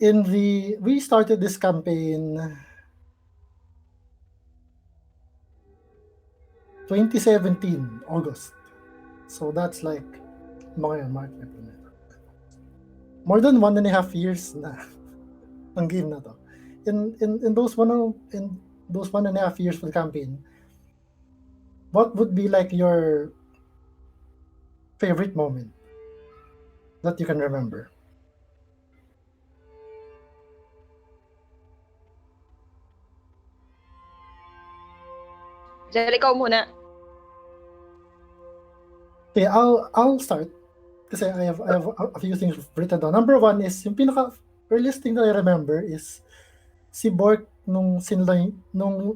we started this campaign 2017 August. So that's like mga March, April, May. More than 1.5 years na ang game na to. In those 1.5 years for the campaign, what would be like your favorite moment that you can remember? Jel, ikaw muna. Okay, I'll start kasi I have a few things written down. Number one is yung pinaka earliest thing that I remember is si Bork nung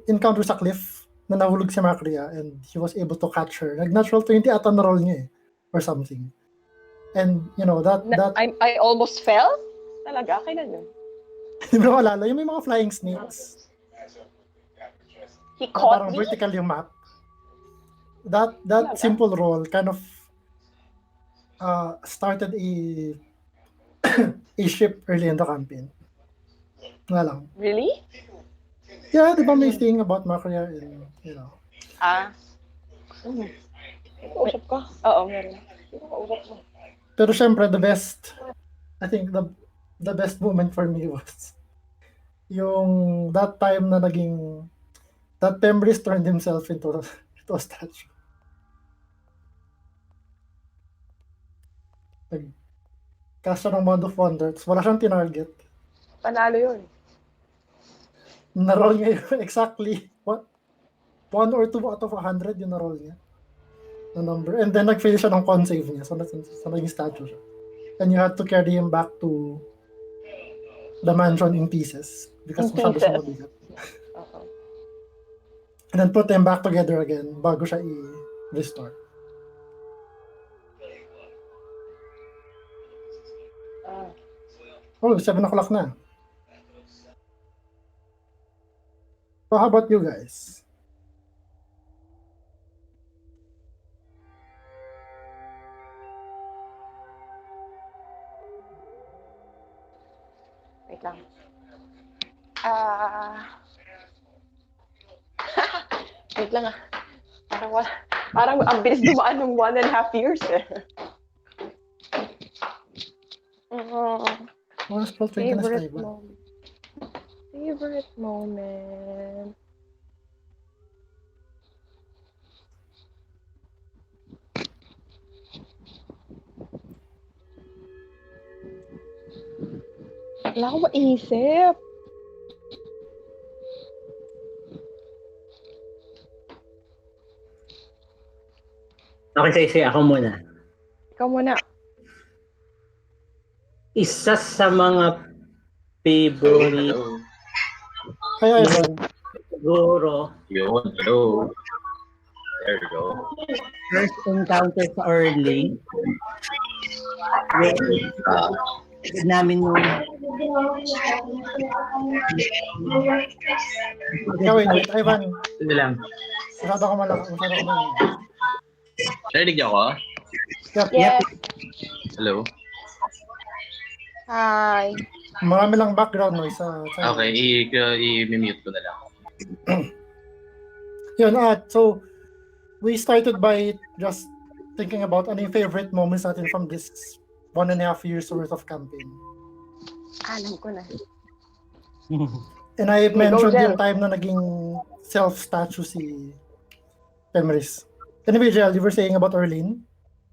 encounter sa cliff na nahulog si Macria and he was able to catch her. Nag-natural 20 ata na roll niya or something. And you know that I almost fell? Talaga? Kailan yun? Hindi mo alala, yung may mga flying snakes. He caught parang me? vertical yung map. That simple roll kind of started a ship early in the campaign. Nga lang. Really? Yeah, di ba may thing about Macria and, you know. Kausap ka? Oo, meron. Pero syempre, I think the best moment for me was yung that time na that Pembris turned himself into a statue. Nag-cast siya ng Wand of Wonders. Wala siyang tinarget. Panalo yun. Na-roll niya yun exactly. 1 or 2 out of 100 yung na-roll niya. Na number. And then nag-fail siya ng con save niya. So naging statue siya. And you had to carry him back to the mansion in pieces. Because masyado siya mabigat. And then put them back together again bago siya i-restore. Oh, 7 o'clock na. So how about you guys? Wait lang. Wait lang Parang ang bilis dumaan ng 1.5 years eh. Favorite moment. Favorite moment. Wala ko maisip. Okay, sige, ako muna. Ikaw muna. Isa sa mga favorite Hi, Ivan. siguro Hello. There we go. first encounter sa early namin nung wait, Ivan. Hindi lang. Masyado ko malakas. Narinig niyo ako? Yes. Hello? Hi. Marami lang background noise. Okay, i-mute ko na lang. Yun, so we started by just thinking about ano yung favorite moments natin from this 1.5 years worth of campaign. Alam ko na. And I mentioned yung time na naging self-statue si Pemris. Anyway, Jel, you were saying about Orlene?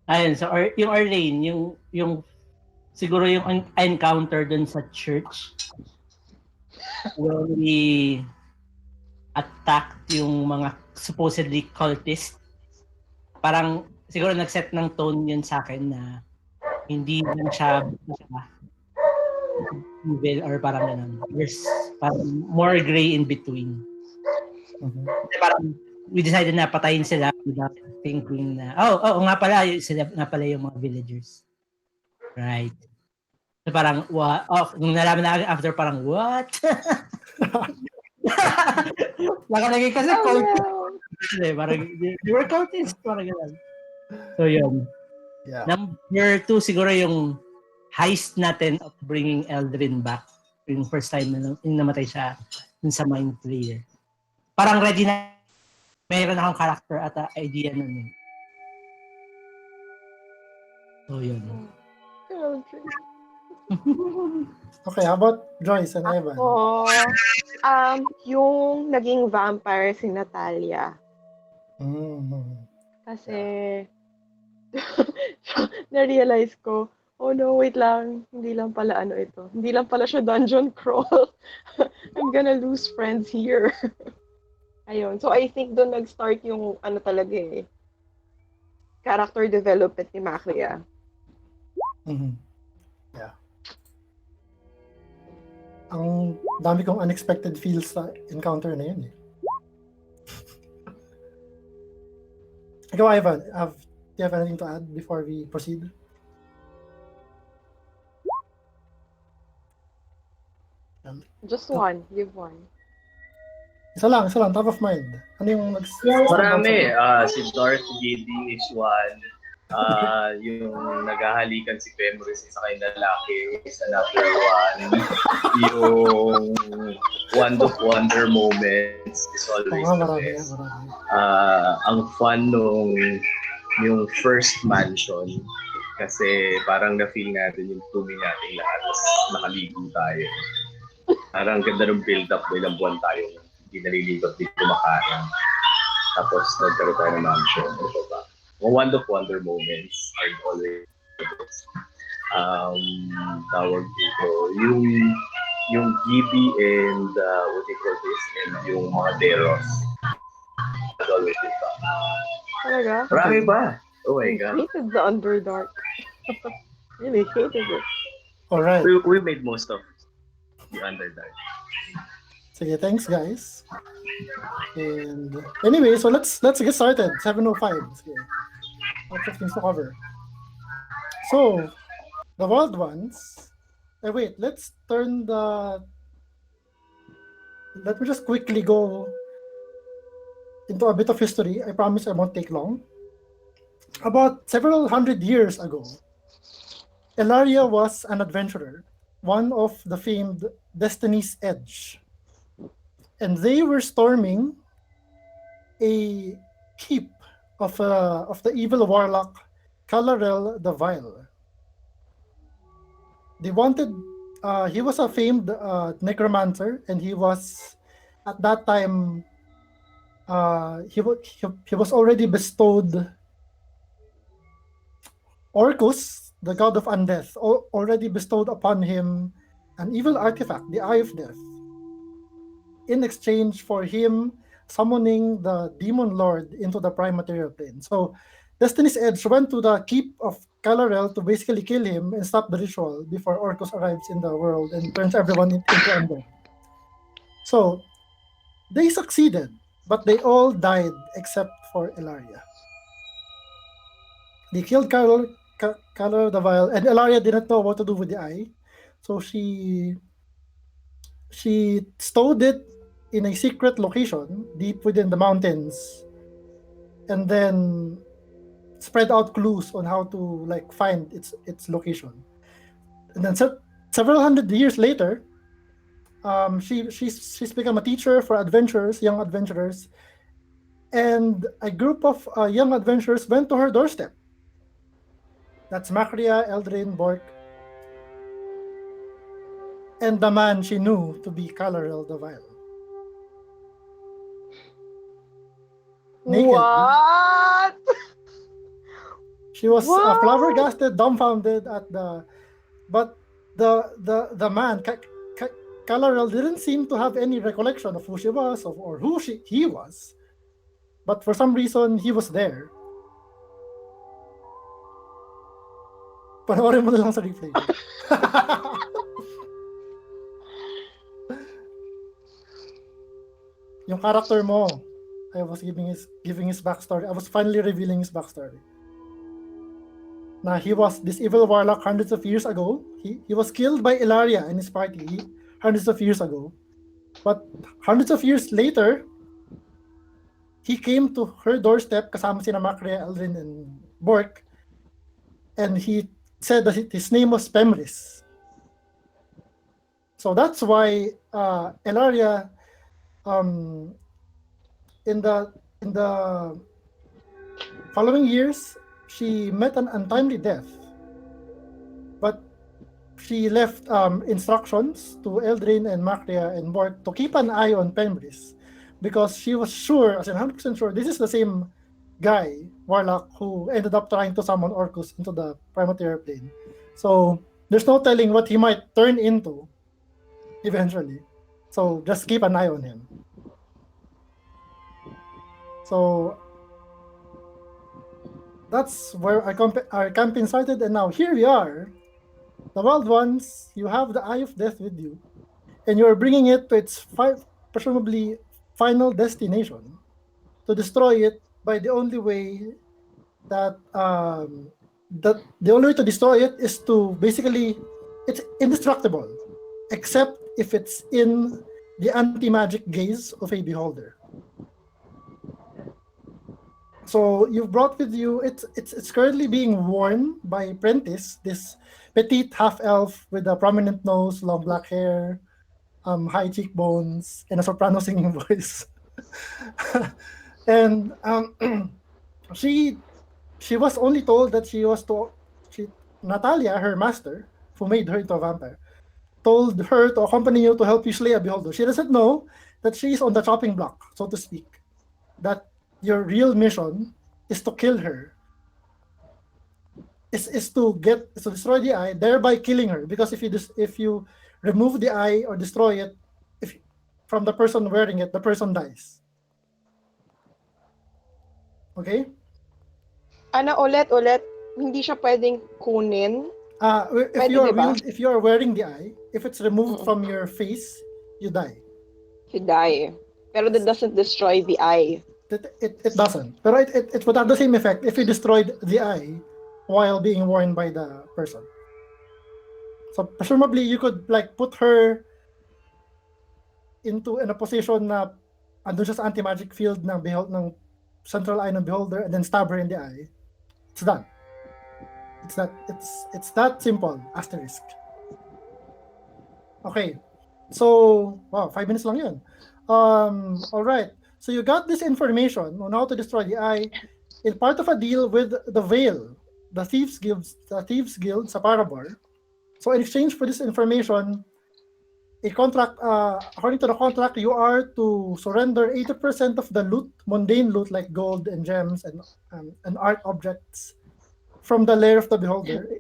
Ayun, so yung Arlene, yung siguro yung encounter dun sa church where we attacked yung mga supposedly cultist. Parang siguro nag-set ng tone yun sa akin na hindi lang siya evil or parang ganun. There's parang more gray in between. Mm-hmm. Parang we decided na patayin sila without thinking na, nga pala, sila nga pala yung mga villagers. Right. So parang, nung nalaman na after, parang, what? Nakalagay kasi cultist. Parang, they were cultists. Parang gano'n. So yun. Yeah. Number 2, siguro yung heist natin of bringing Eldrin back. yung first time na namatay siya dun sa Mind Flayer. Parang ready na, mayroon akong character at idea nun. So, yun. Okay, how about Joyce and Evan? Ako, yung naging vampire si Natalia. Mm. Kasi, na-realize ko, oh no, wait lang, hindi lang pala ito. Hindi lang pala siya dungeon crawl. I'm gonna lose friends here. Ayun. So, I think doon nag-start yung talaga character development ni Macria. Mhm. Yeah. Ang dami kong unexpected feels sa encounter na yun. Ikaw, Ivan, do you have anything to add before we proceed? Just one. Give one. Isa lang, top of mind. Ano yung Marami. Si Darth Vader is one. Yung naghahalikan si Fenris isa kay lalaki is another one. Yung Wand of Wonder moments is always the best. Ang fun nung yung first mansion kasi parang na-feel natin yung tumi natin lahat tapos nakaligo tayo. Parang ganda ng build-up mo, ilang buwan tayo hindi naliligot, hindi kumakain. Tapos nagkaroon tayo ng mansion. Ito ba? Mga Wand of Wonder moments are always the best. Tawag dito, yung Gibby and what do you call this, and yung mga Deros. That's always the fun. Talaga? Marami ba? Oh my God. I hated the Underdark. Really hated it. Alright. We made most of the Underdark. Sige, thanks guys. And anyway, so let's get started. 7:05. Sige. Lots of things to cover. So, the wild ones. Wait, let me just quickly go into a bit of history. I promise I won't take long. About several hundred years ago, Elaria was an adventurer, one of the famed Destiny's Edge. And they were storming a keep of the evil warlock Calarel the Vile. They wanted. He was a famed necromancer, and he was at that time. He was already bestowed. Orcus, the god of undeath, already bestowed upon him an evil artifact, the Eye of Death, in exchange for him summoning the demon lord into the prime material plane. So Destiny's Edge went to the keep of Calarel to basically kill him and stop the ritual before Orcus arrives in the world and turns everyone into undead. So they succeeded, but they all died except for Elaria. They killed Calarel the Vile, and Elaria didn't know what to do with the eye. So she stowed it in a secret location deep within the mountains, and then spread out clues on how to find its location. And then several hundred years later, she's become a teacher for young adventurers, and a group of young adventurers went to her doorstep. That's Macria, Eldrin, Bork, and the man she knew to be Calarel the Vile. Naked. What? She was flabbergasted, dumbfounded but the man, Calarel, didn't seem to have any recollection of who she was or who he was. But for some reason, he was there. Panoorin mo na lang sa replay. Yung character mo, I was giving his backstory. I was finally revealing his backstory. Now, he was this evil warlock hundreds of years ago. He was killed by Elaria and his party hundreds of years ago. But hundreds of years later, he came to her doorstep kasama sina Macria, Eldrin, and Bork, and he said that his name was Pemris. So that's why Elaria, um, in the following years, she met an untimely death, but she left instructions to Eldrin and Macria and Mort to keep an eye on Penbris, because she was sure, as in 100% sure, this is the same guy, Warlock, who ended up trying to summon Orcus into the Primateer plane. So there's no telling what he might turn into eventually. So just keep an eye on him. So that's where our campaign started, and now here we are. The Wild Ones, you have the Eye of Death with you, and you're bringing it to its presumably final destination to destroy it by the only way that the only way to destroy it is to basically, it's indestructible, except if it's in the anti-magic gaze of a beholder. So you've brought with you, it's currently being worn by Prentice, this petite half-elf with a prominent nose, long black hair, high cheekbones, and a soprano singing voice. And she was only told that Natalia, her master, who made her into a vampire, told her to accompany you to help you slay a beholder. She doesn't know that she is on the chopping block, so to speak. That your real mission is to kill her. Is to destroy the eye, thereby killing her. Because if you remove the eye or destroy it, from the person wearing it, the person dies. Okay? Ulit, hindi siya pwedeng kunin. If you are wearing the eye, if it's removed from your face, you die. You die. Pero that doesn't destroy the eye. It doesn't. Pero it would have the same effect if you destroyed the eye while being worn by the person. So presumably you could like put her in a position na andun siya sa anti-magic field ng central eye ng beholder, and then stab her in the eye. It's done. It's that simple. Asterisk. Okay. So, wow, 5 minutes lang yun. All right. So you got this information on how to destroy the eye in part of a deal with the Veil, the Thieves Guild sa Parabar. So in exchange for this information, a contract, according to the contract, you are to surrender 80% of the loot, mundane loot like gold and gems and art objects from the lair of the beholder,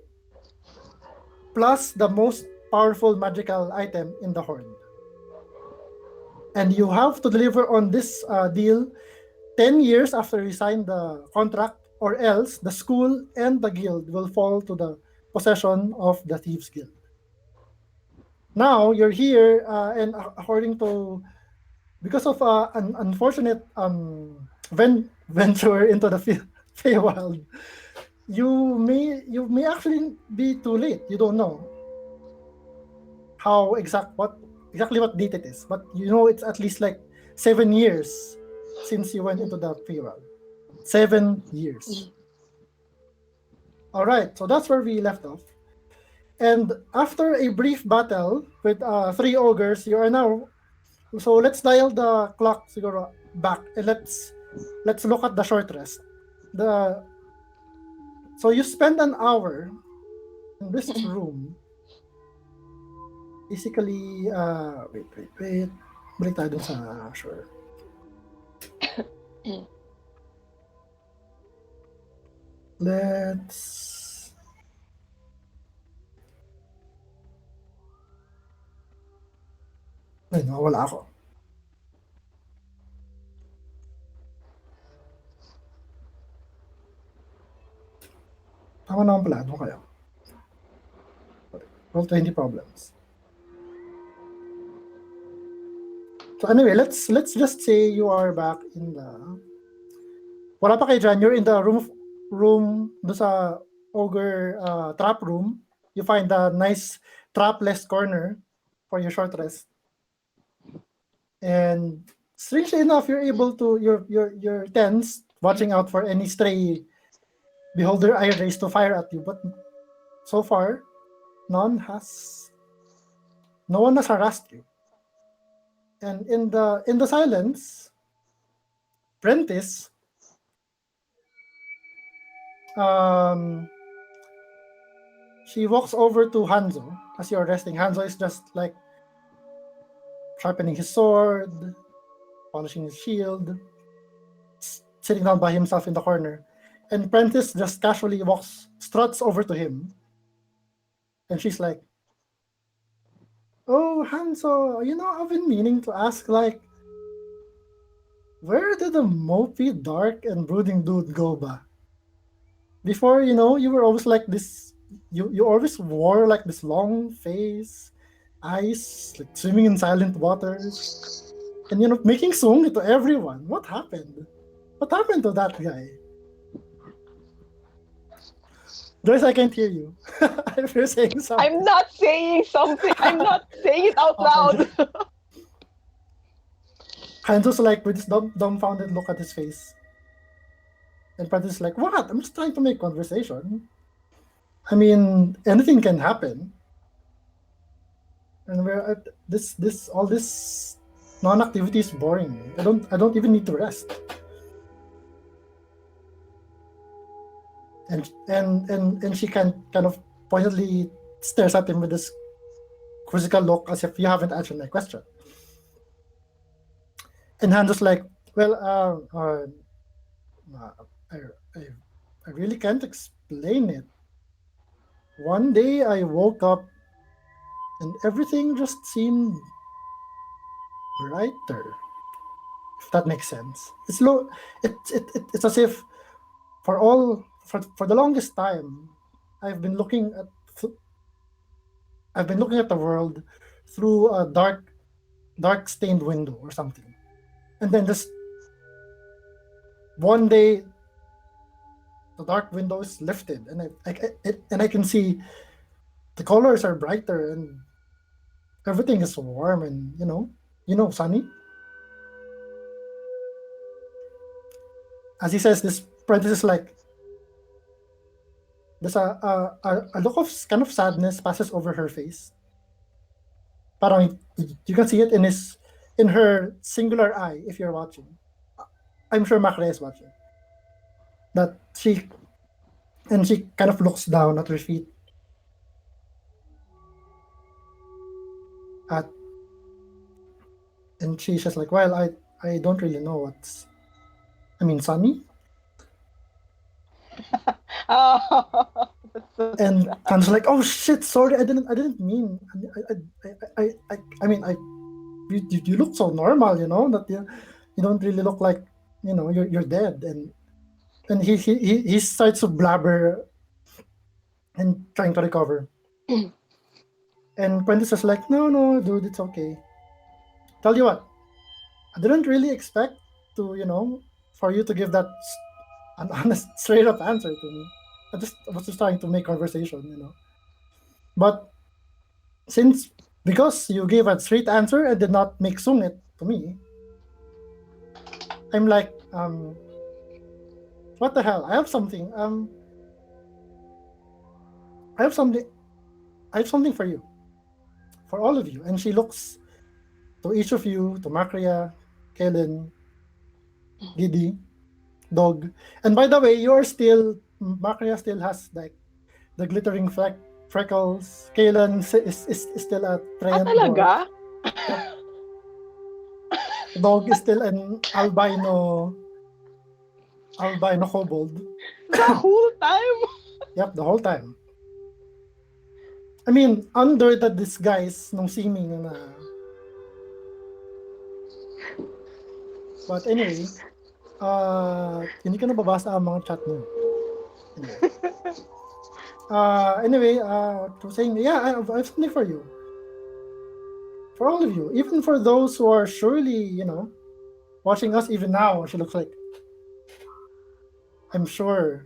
plus the most powerful magical item in the horn. And you have to deliver on this deal 10 years after you sign the contract, or else the school and the guild will fall to the possession of the Thieves Guild. Now you're here, and because of an unfortunate venture into the Feywild, you may actually be too late. You don't know exactly what date it is, but you know it's at least like 7 years since you went into the Feywild. 7 years. All right, so that's where we left off. And after a brief battle with 3 ogres, you are now. So let's dial the clock siguro back, and let's look at the short rest. So you spend an hour in this room. Basically, wait. Balik tayo dun sa sure. Let's. Ay, nawala ako. Tama naman pala. Ano kayo? Roll 20 problems. So anyway, let's just say you are back in the. Wala pa kayo dyan. You're in the room do sa ogre trap room. You find a nice trapless corner for your short rest. And strangely enough, you're able to your tense, watching out for any stray beholder eye rays to fire at you, but so far none has No one has harassed you. And in the silence, Prentice she walks over to Hanzo as you're resting. Hanzo is just like sharpening his sword, polishing his shield, sitting down by himself in the corner. And Prentice just casually struts over to him. And she's like, "Oh, Hanzo, I've been meaning to ask, like, where did the mopey, dark, and brooding dude go ba? Before, you were always like this, you always wore like this long face, eyes, like swimming in silent waters, and, making song to everyone. What happened? What happened to that guy?" Joyce, I can't hear you. If you're saying something. I'm not saying something. I'm not saying it out loud. Hanzo's like with this dumbfounded look at his face. And Prentice is like, "What? I'm just trying to make conversation. I mean, anything can happen. And we're at all this non-activity is boring me. I don't even need to rest." And she kind of pointedly stares at him with this quizzical look as if you haven't answered my question. And Hanzo's like, "Well, I really can't explain it. One day I woke up and everything just seemed brighter. If that makes sense. It's low. It's as if for the longest time, I've been looking at the world through a dark stained window or something, and then just one day, the dark window is lifted, and I can see the colors are brighter and everything is warm and sunny." As he says this, Prentice is like, there's a look of kind of sadness passes over her face. Parang you can see it in her singular eye if you're watching. I'm sure Macre is watching. That she kind of looks down at her feet. And she's just like, "Well, I don't really know what's. I mean, sunny." Oh, that's so And sad. Tan's like, "Oh shit, sorry, I didn't mean. You look so normal, that you don't really look like, you're dead." And he starts to blabber and trying to recover. And Prentice is like, "No, dude, it's okay. Tell you what, I didn't really expect to, for you to give that an honest, straight up answer to me. I was just trying to make conversation. But because you gave a straight answer and did not make sung it to me, I'm like, what the hell? I have something. I have something for you, for all of you." And she looks to each of you, to Makria, Kellen, Gidi, Dog. And by the way, Makria still has like the glittering freckles. Kalen is still a Trent talaga? Dog is still an albino kobold. The whole time? Yep, the whole time. I mean, under the disguise nung seeming na. But anyway, hindi ka nababasa ang mga chat mo. Anyway, to saying, yeah, I have something for you. For all of you, even for those who are surely, watching us even now, she looks like. I'm sure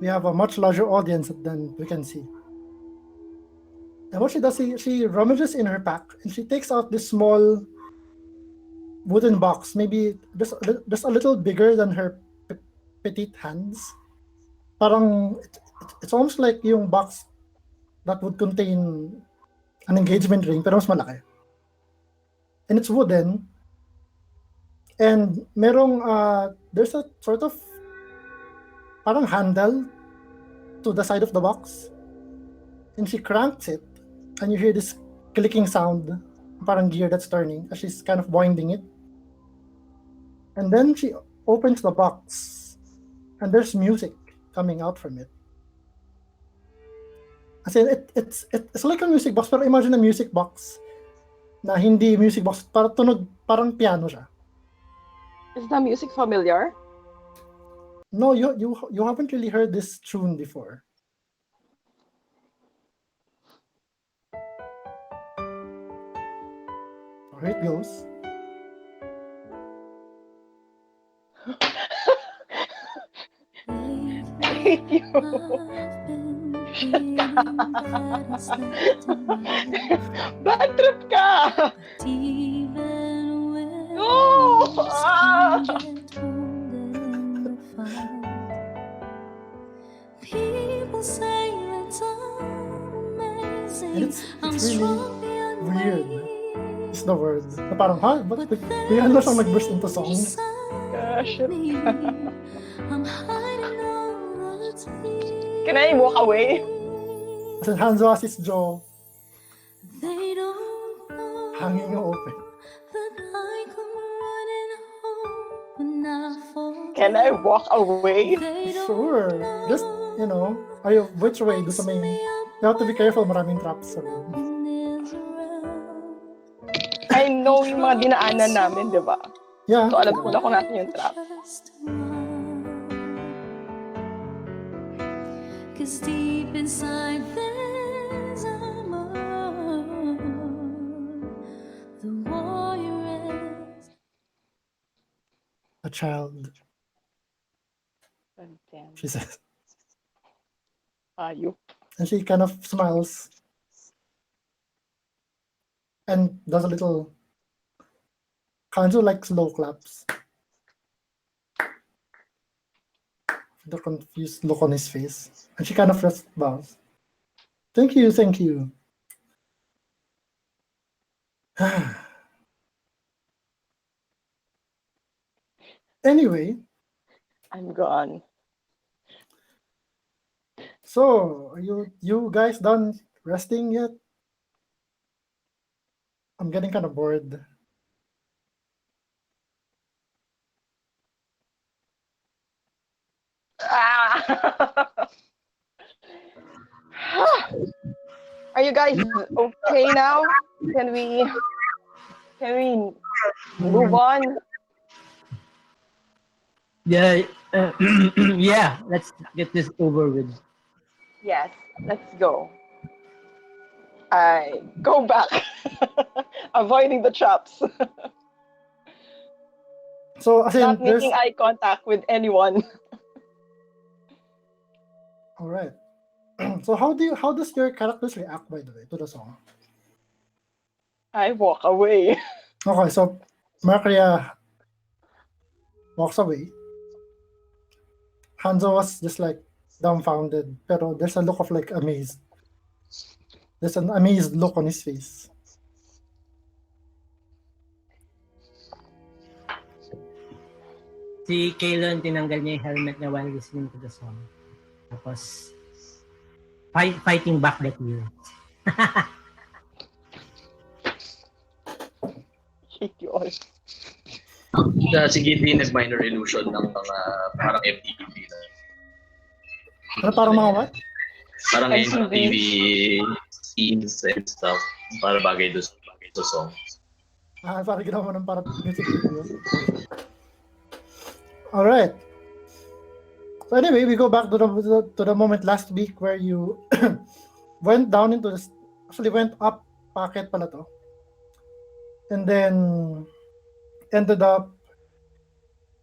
we have a much larger audience than we can see. And what she does, she rummages in her pack and she takes out this small wooden box, maybe just a little bigger than her petite hands. Parang it's almost like yung box that would contain an engagement ring, pero mas malaki. And it's wooden. And there's a sort of parang handle to the side of the box. And she cranks it, and you hear this clicking sound, parang gear that's turning, as she's kind of winding it. And then she opens the box, and there's music coming out from it. As in, it's like a music box, pero imagine a music box na hindi music box, parang piano siya. Is the music familiar? No, you haven't really heard this tune before. Here it goes. I hate you. Bad trip ka! No! Ah! And it's really weird. Is the word. Na parang, ha? Ba't bigyan na siyang nag-burst into song? Gosh. Can I walk away? As in, Hanzo has his jaw hanging open. Can I walk away? Sure. Just, which way? Do sa may... You have to be careful, maraming traps sa room. I know yung mga dinaanan namin, di ba? Yeah. So, alam ko na kung natin yung trap. Cause deep inside there's a more. The warrior is A child, God damn. she says. You. And she kind of smiles and does a little Hanzo like slow claps. The confused look on his face. And she kind of just bows. Thank you, thank you. Anyway, I'm gone. so are you guys done resting yet? I'm getting kind of bored. Ah! Are you guys okay now? Can we move on? Yeah, yeah. Let's get this over with. Yes, let's go. I go back. Avoiding the traps. So as in, Not there's making eye contact with anyone. all right. So how does your characters react, by the way, to the song? I walk away. Okay, so Mercuria walks away. Hanzo was just like dumbfounded, pero there's a look of like amazed. There's an amazed look on his face. Si Kaylon, tinanggal niya yung helmet niya while listening to the song. Tapos, fighting back that year. Hate you all. Si Giddy nag-minor illusion ng mga parang MTV na. Ano parang mga what? Parang MTV. MTV scenes and stuff. Para bagay doon sa song. Parang ginawa mo ng parang music video. Alright. So anyway, we go back to the moment last week where you went down into the... Actually, went up packet pala to. And then ended up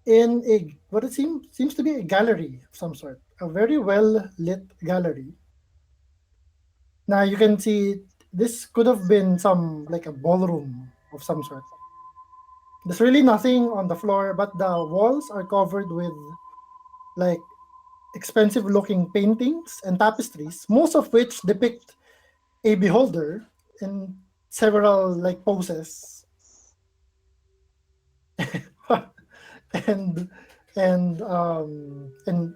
in what it seems to be a gallery of some sort. A very well lit gallery. Now you can see this could have been like a ballroom of some sort. There's really nothing on the floor, but the walls are covered with like expensive looking paintings and tapestries, most of which depict a beholder in several like poses. and and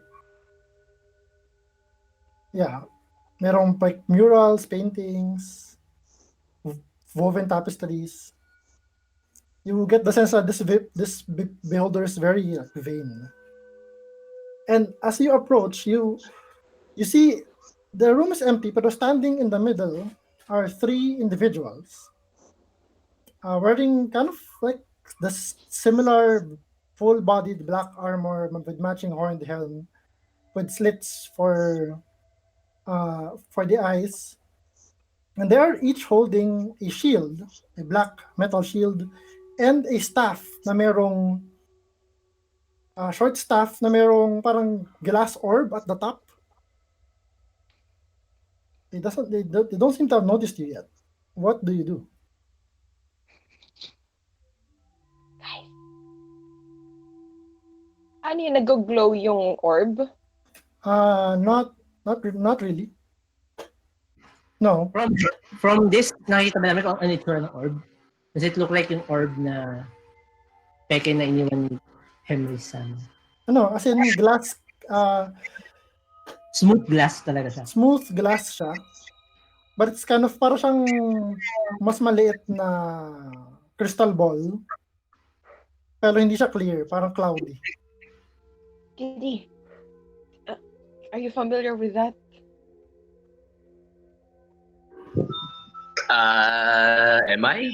yeah, merong like murals, paintings, woven tapestries. You get the sense that this beholder is very vain. And as you approach, you see the room is empty, but standing in the middle are three individuals wearing kind of like the similar full-bodied black armor with matching horned helm, with slits for the eyes, and they are each holding a shield, a black metal shield, and a staff na merong short staff na merong parang glass orb at the top. They don't seem to have noticed you yet. What do you do? Guys. Ano yung nag-glow yung orb? Not really. No. From this, nakita ba namin kung ano itsura ng orb? Does it look like yung orb na peke na iniwan ni Henry San? Ano, as in glass, Smooth glass talaga siya. smooth glass siya. But it's kind of parang siyang mas maliit na crystal ball. Pero hindi siya clear, parang cloudy. Giddy, are you familiar with that? Am I?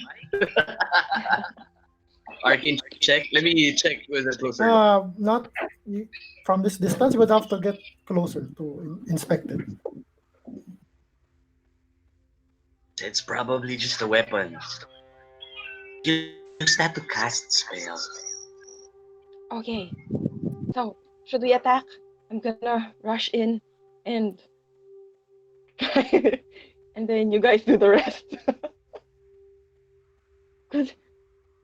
Arcane check. Let me check with a closer. Not from this distance, you would have to get closer to inspect it. It's probably just a weapon. Use that to cast spells. Okay. So, should we attack? I'm gonna rush in and and then you guys do the rest. Good.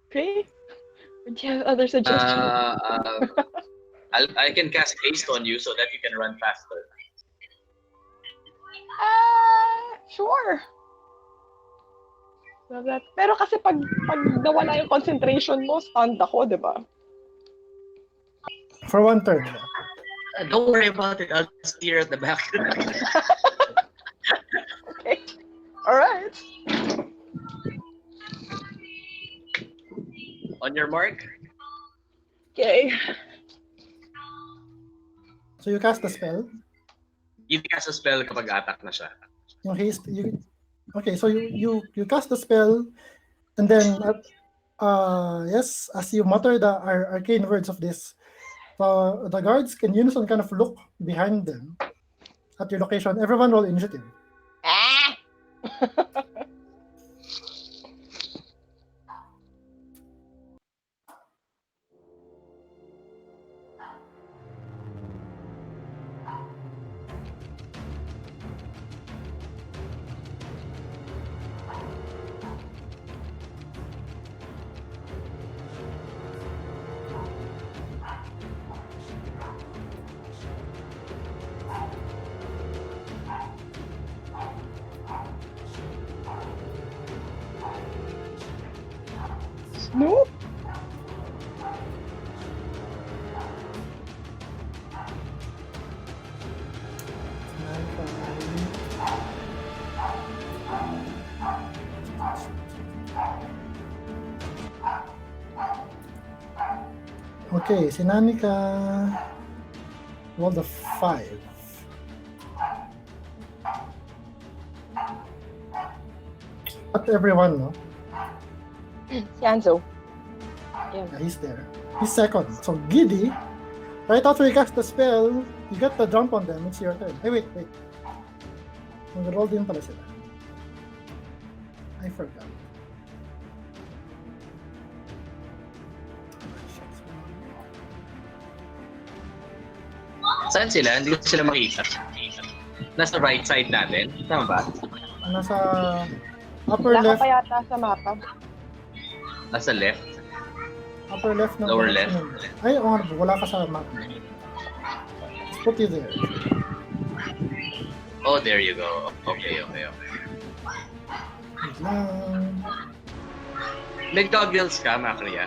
Okay. Or do you have other suggestions? I can cast haste on you so that you can run faster. Sure. Love that. Pero kasi pag nawala yung concentration mo, stunned ako, di ba? For one turn. Don't worry about it. I'll steer at the back. Okay. Alright. On your mark. Okay. So you cast the spell. You cast a spell kapag attack na siya. Yung haste, okay, so you cast the spell, and then yes, as you mutter the arcane words of this, the guards can unison kind of look behind them at your location. Everyone roll initiative. Nope. Okay, si Nanika rolled a 5. Not everyone, no? Si Anzo. Yeah. Yeah, he's there. He's second. So Giddy, right after you cast the spell, you get the jump on them. It's your turn. Hey, wait. Mag-roll din pala sila. I forgot. Saan sila? Hindi ko sila makita. Nasa right side natin. Tama ba? Nasa upper Wala ka left. pa yata sa mapa. Nasa left. Upper left ng Lower left. Ay, wala ka sa map. Let's put you there. Oh, there you go. Okay. lang. May goggles ka, Macria?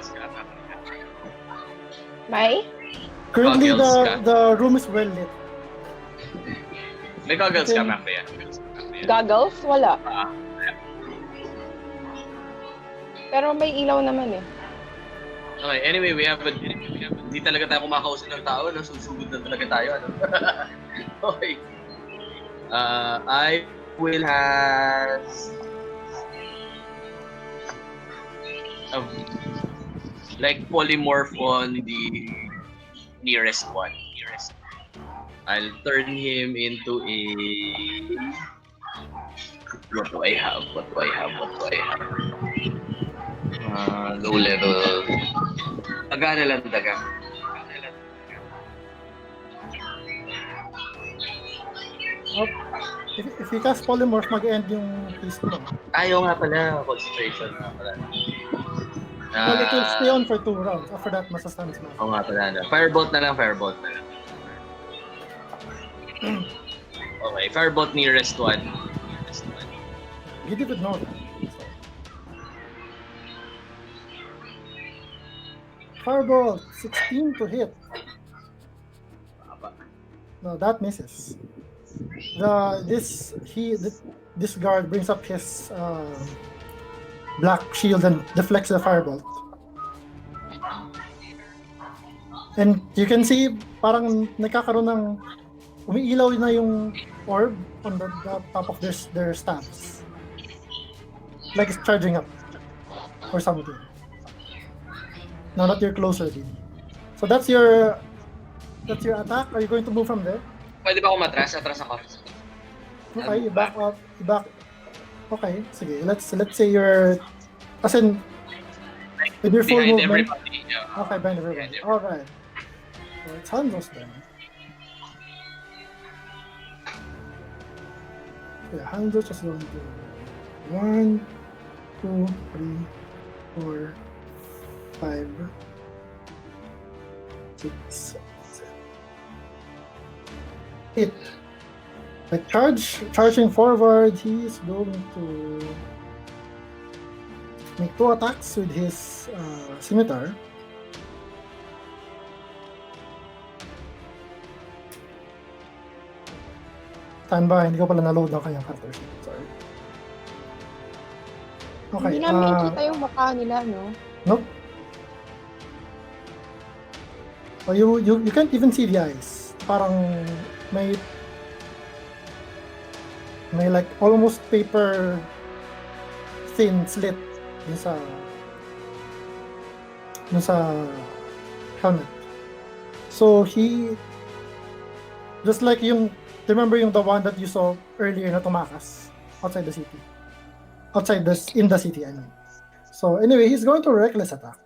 May? Currently, Goggles ka? the room is well lit. May goggles ka, Okay. Macria? Goggles? Wala. Ah, Pero may ilaw naman eh. okay, anyway, hindi talaga tayo kumakausap ng tao, no? Susugod na talaga tayo, ano? Okay. I will have like polymorph on the nearest one. I'll turn him into a... What do I have? Low level. Tagana lang taga. Oh, if you cast polymorph, mag-end yung feast mo. Ayaw nga pala, concentration nga pala. Well, it will stay on for 2 rounds. After that, masastun na. Oo nga pala. Firebolt na lang. Okay, firebolt nearest one. You didn't know that. Firebolt, 16 to hit. No, that misses. This guard brings up his black shield and deflects the firebolt. And you can see parang nagkakaroon ng umiilaw na yung orb on the top of their staffs. Like it's charging up or something. Now that you're closer, Didi. So that's your attack. Are you going to move from there? Pwede ba ako matras? Atras ako. Okay, you back up. Okay, sige. Let's say you're as in with your full Behind movement. everybody. Yeah. Okay, behind everybody. Alright. So it's Hanzo's then. Yeah, Hanzo's just going to 1, 2, 3, 4, 5, 6, 7, 8. Like charging forward, he's going to make 2 attacks with his scimitar. Standby, hindi ko pala na-load ng kanyang character sheet. Sorry. Okay, Hindi namin nakita yung mukha nila, no? nope. Oh, you can't even see the eyes. Parang may like almost paper thin slit dun sa helmet. So he just like remember the one that you saw earlier na tumakas outside the city. In the city, I mean. So anyway, he's going to reckless attack.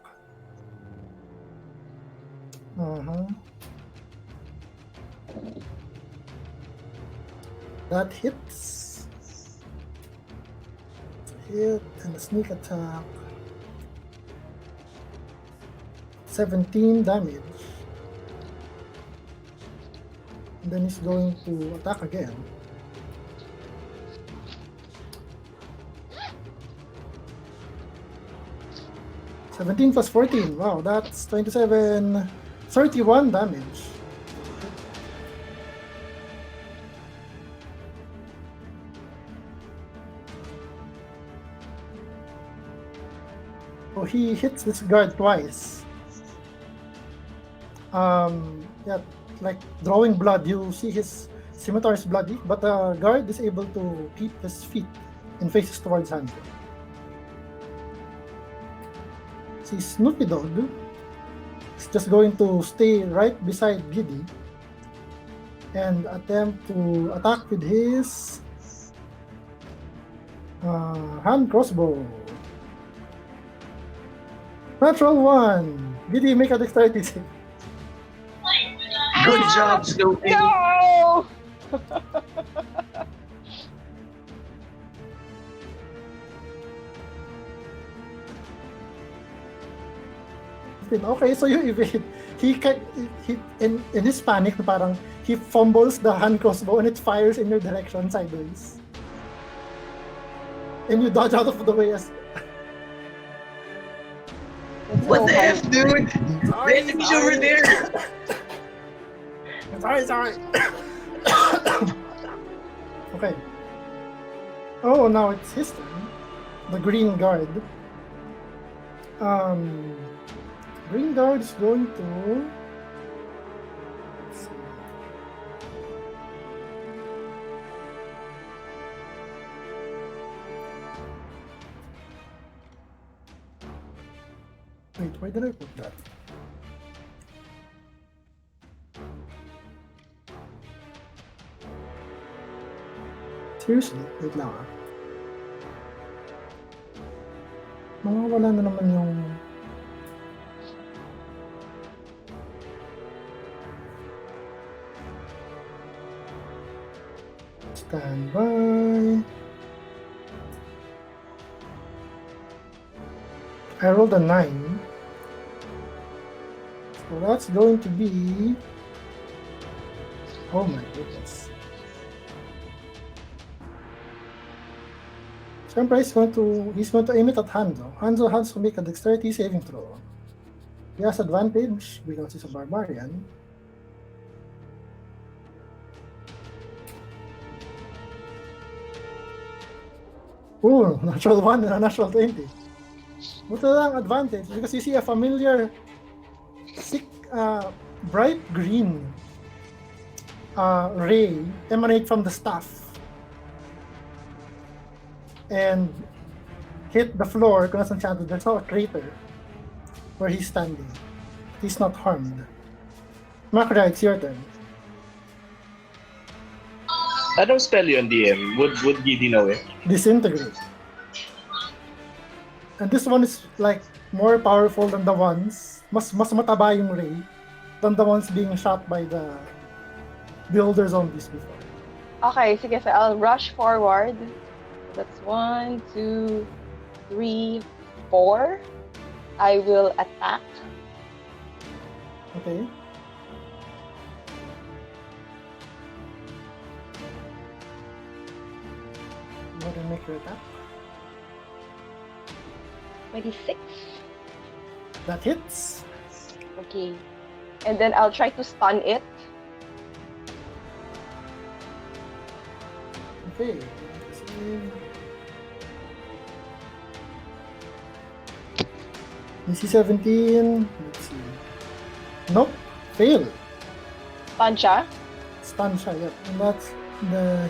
That hits. Hit and a sneak attack. 17 damage. And then he's going to attack again. (17 plus 14). Wow, that's 27, 31 damage. So he hits this guard twice. Yeah, like drawing blood. You see his scimitar is bloody, but the guard is able to keep his feet and faces towards Hanzo. Si Snoopy Dog is just going to stay right beside Giddy and attempt to attack with his hand crossbow. Natural 1. Giddy, make a dexterity save. Good job, Snoopy. No! Okay, so you evade. He in his panic, parang he fumbles the hand crossbow and it fires in your direction sideways. and you dodge out of the way as Let's What go, the Han. F, dude? The enemy's over there! Sorry. Okay. Oh, now it's his turn. The green guard. Green guard is going to. Let's see. Wait, why did I put that? Seriously, wait lang ah. Mawawala na naman yung... Stand by. I rolled a 9. So that's going to be... Oh my goodness. Siyempre, he's going to aim it at Hanzo. Hanzo has to make a dexterity saving throw. He has advantage because he's a barbarian. Ooh, natural 1 and a natural 20. Buto lang advantage because you see a familiar bright green ray emanate from the staff and hit the floor. Kung nasan siya, there's now a crater where he's standing. He's not harmed. Makra, it's your turn. Anong spell yun, DM? Would Gidi know it? Disintegrate. And this one is like more powerful than the ones. Mas mataba yung ray than the ones being shot by the older zombies before. Okay, sige. So I'll rush forward. That's 1, 2, 3, 4. I will attack. Okay. Go ahead and make your attack. 26. That hits. Okay. And then I'll try to stun it. Okay. DC 17. Let's see. Nope. Fail. Stun siya. Stun siya, yep. And that's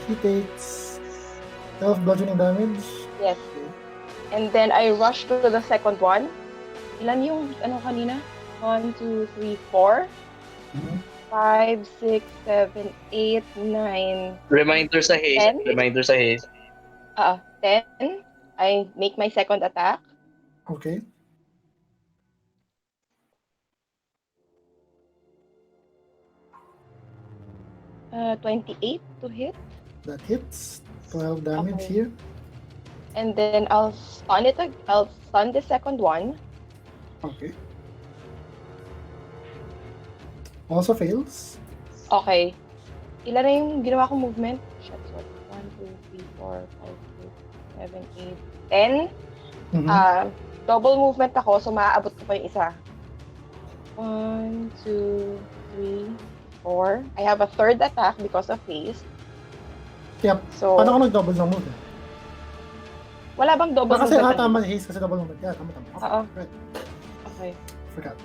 he takes 12 bludgeoning damage. Yes. Okay. And then I rush to the second one. Ilan yung kanina? 1, 2, 3, 4. Mhm. 5, 6, 7, 8, 9. Reminder sa haste. 10? Reminder sa haste. 10. I make my second attack. Okay. Uh, 28 to hit. That hits. 12 damage Okay. here. And then I'll stun it. I'll stun the second one. Okay. Also fails. Okay. Ilan na yung ginawa kong movement? Shots, what? 1, 2, 3, 4, 5, 6, 7, 8, 10. Mhm. Double movement ako, so maaabot ko pa yung isa. 1, 2, 3, 4. I have a third attack because of haste. Yep. So, Paano ka nag-double ng movement? wala bang double Kasi movement? tama haste kasi double movement. Yeah, tama. Okay. Oo. Right. Okay. Forgot.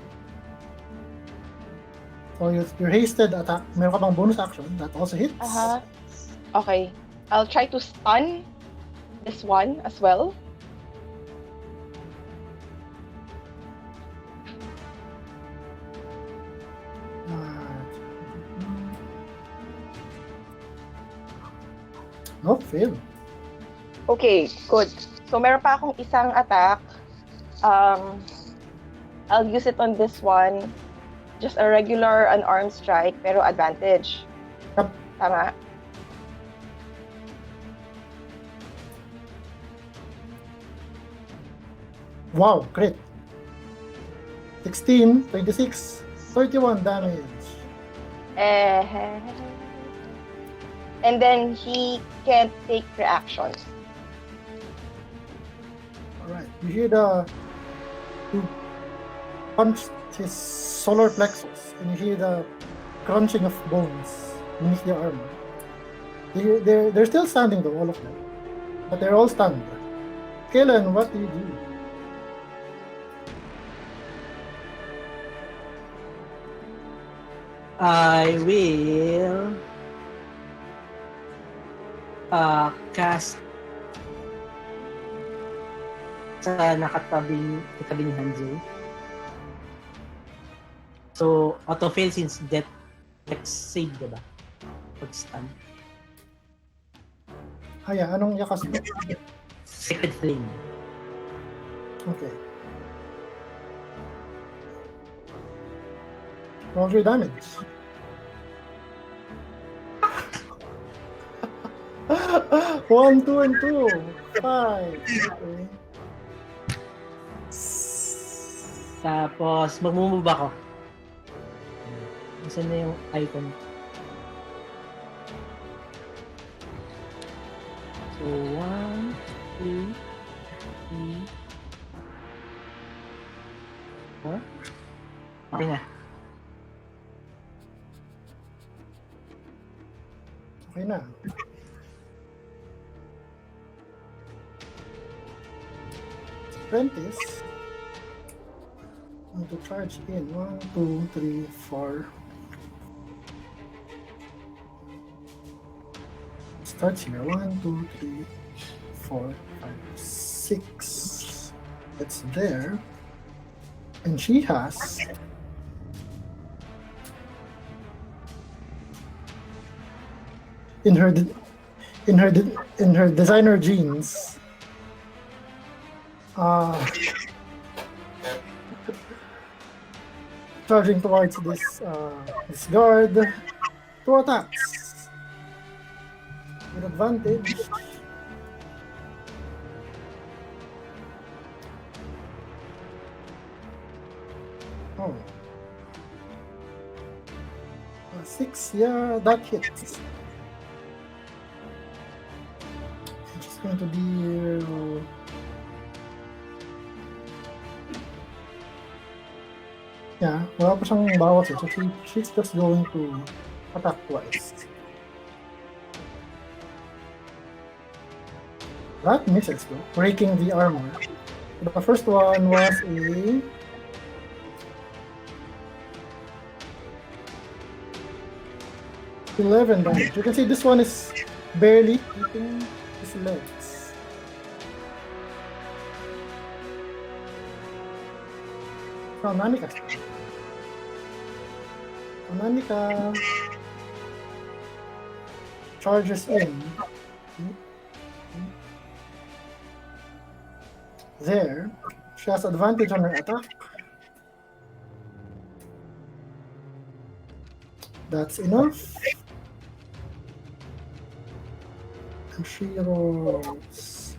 So your hasted attack, meron ka pang bonus action that also hits. Okay. I'll try to stun this one as well. Nope, fail. Okay, good. So meron pa akong isang attack. I'll use it on this one. Just a regular unarmed strike, pero advantage. Yep. Tama? Wow, crit. 16, 26, 31 damage. And then he can't take reactions. You hear you punch his solar plexus, and you hear the crunching of bones beneath the armor. They're still standing though, all of them, but they're all stunned. Kalen, what do you do? I will cast sa nakatabing ni Hanzo. So, auto fail since death save, diba? Pag stun. Yeah, anong yakas mo? Sacred Flame. Okay. Roll your damage. One, two, and two. 5. Okay. Tapos, mag-move ako. Nasaan na yung icon? So, 1, 2, 3, 4. Okay na. Okay na. Apprentice. I'm to charge in. 1, 2, 3, 4. Starts here. 1, 2, 3, 4, 5, 6. It's there. And she has in her designer jeans charging towards this guard, 2 attacks with advantage. Oh. 6, yeah, that hits. It's going to be yeah, wala pa siyang bawas eh. So she's just going to attack twice. That misses though, breaking the armor. The first one was a 11 damage. You can see this one is barely keeping his legs. From Nanika. Nanika charges in. There, she has advantage on her attack. That's enough. And she rolls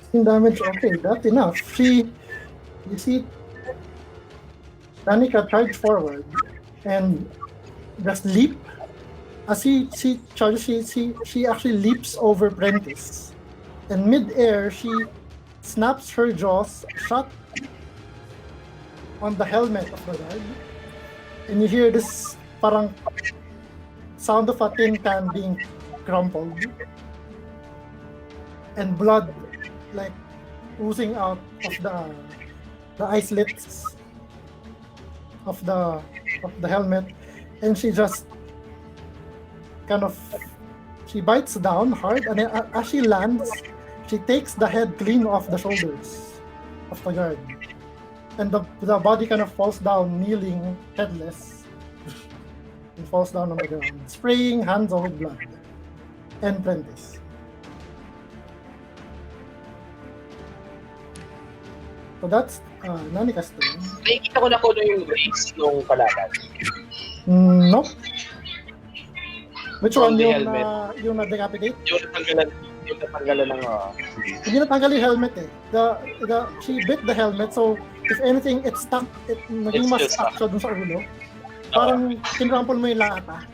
16 damage. Okay, that's enough. You see, Danica charged forward and just leap. As she charges, she actually leaps over Prentice. And mid-air, she snaps her jaws shut on the helmet of the guard. And you hear this parang sound of a tin can being crumpled. And blood like oozing out of the eye slits of the helmet. And she just she bites down hard, and then as she lands, she takes the head clean off the shoulders of the guard. And the body kind of falls down, kneeling, headless. And falls down on the ground, spraying hands with blood. And Prentice. So that's Nanika's turn. Nakikita ko na po yung race nung kalaban. Nope. Which one? On the Yung na-decapitate? Yung natanggalan ng... Hindi natanggal yung helmet eh. She bit the helmet, so if anything, it stuck. Naging mas stuck siya dun sa ulo. Parang kinrampol mo yung lata.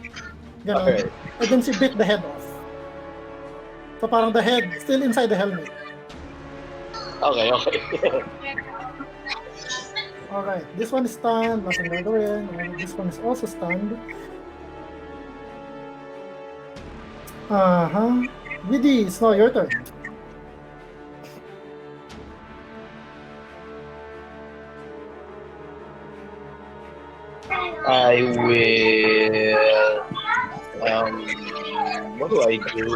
Ganon. Okay. And then she bit the head off. So parang the head still inside the helmet. Okay. Alright, this one is stunned. Last one gagawin. This one is also stunned. Vidi, it's now your turn. I will... what do I do?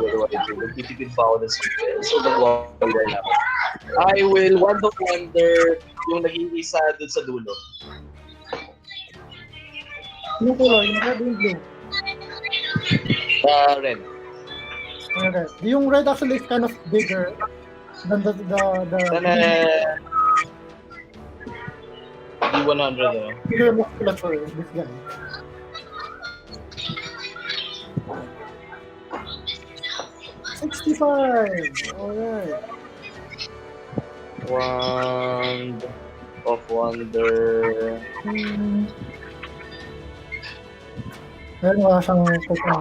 Nagtitipid pa ako ng spell. So, mag-wonder na ako. I will Wand of Wonder yung naging isa dun sa dulo. Yung color, yung red and blue. Red. Okay. Yung red actually is kind of bigger than the Sana... D100 bigger musculature of this guy. $65. Alright. Wand of Wonder. Meron wala siyang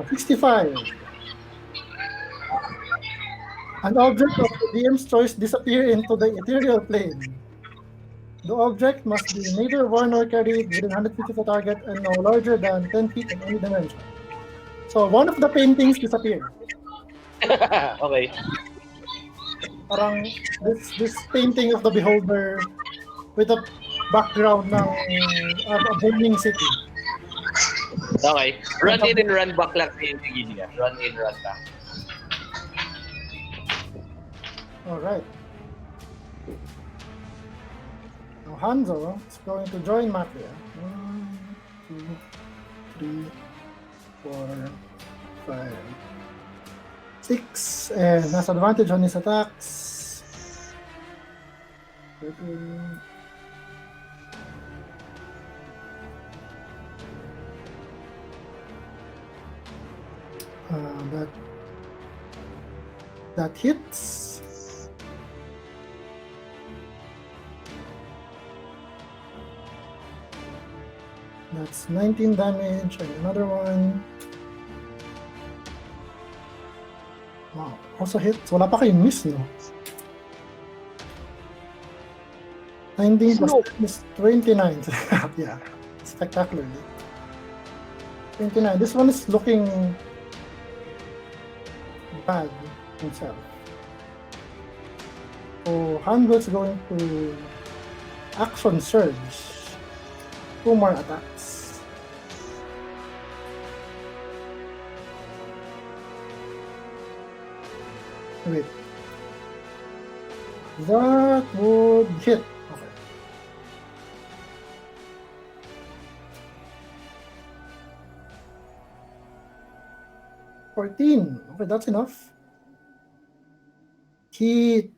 65. An object of the DM's choice disappear into the ethereal plane. The object must be neither worn nor carried within 150 of the target and no larger than 10 feet in any dimension. So one of the paintings disappeared. Okay. Parang this painting of the beholder with a background ng a burning city. Okay. Run in and run back lang si Gideon. Run in, run back. Alright. Now Hanzo is going to join Matria. 1, 2, 3, 4, 5, 6, and has advantage on his attacks. 13. That hits. That's 19 damage and another one. Wow, also hits. Wala pa kayong miss, no? 19 plus 10 is 29. Yeah, spectacularly. 29. This one is looking bad himself. So Hango's going to action surge. 2 more attacks. Wait. That would hit. Okay. Okay, that's enough. He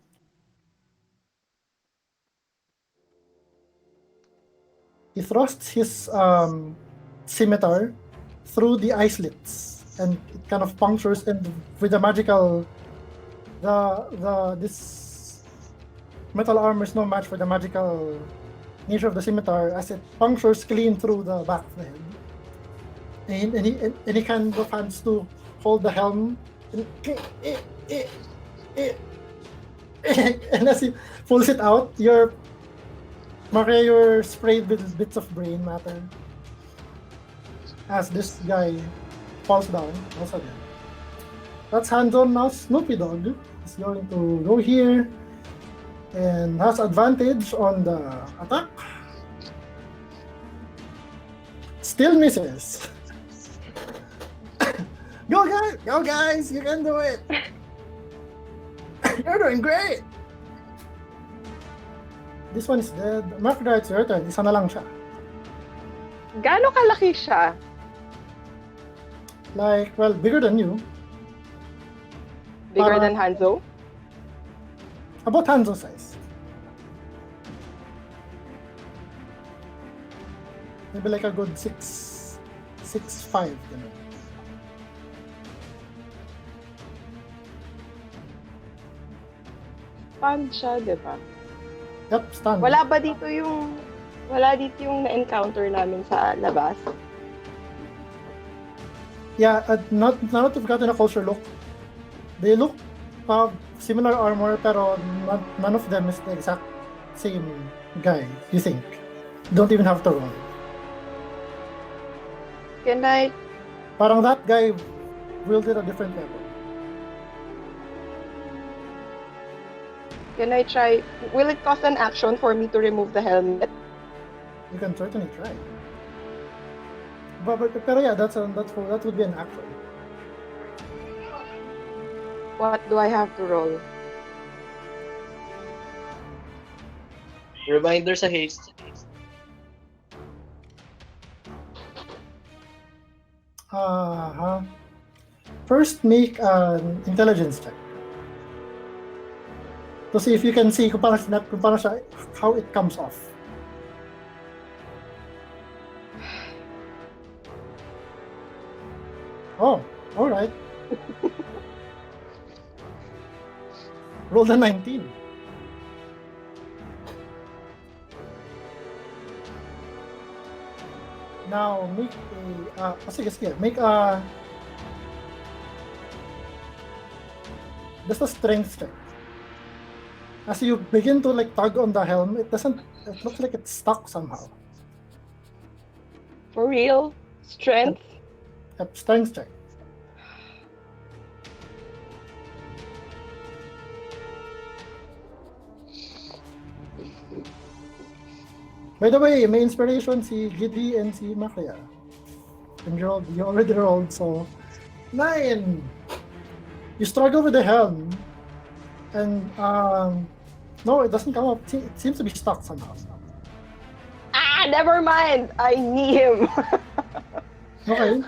thrusts his scimitar through the eye slits, and it kind of punctures, and with the magical this metal armor is no match for the magical nature of the scimitar, as it punctures clean through the back of the head. And he kind of hands to hold the helm, and as he pulls it out, you're sprayed with bits of brain matter as this guy falls down also again. That's hands-on. Now Snoopy Dog is going to go here and has advantage on the attack. Still misses. Go guys, you can do it. You're doing great. This one is dead. Mark, it's your turn. Isa na lang siya. Gaano kalaki siya? Like, well, bigger than you. Bigger than Hanzo? About Hanzo size. Maybe like a good 6'5", you know. Stand siya, di ba? Yep, stand. Wala dito yung na-encounter namin sa labas? Yeah, not if you've gotten a closer look. They look similar armor pero none of them is the exact same guy, you think. Don't even have to roll. Can I? Parang that guy wielded a different weapon. Can I try? Will it cost an action for me to remove the helmet? You can certainly try. Pero yeah, that would be an action. What do I have to roll? Reminder sa haste. First, make an intelligence check to see if you can see kung paano siya, how it comes off. Oh, all right. Roll the 19. Now make a sige, make a just a strength check. As you begin to like tug on the helm, it looks like it's stuck somehow. For real? Strength? Yep, strength check. By the way, may inspiration si Giddy and si Makaya. And you already rolled, so 9! You struggle with the helm, and no, it doesn't come up. It seems to be stuck somehow. Never mind. I need him. Okay.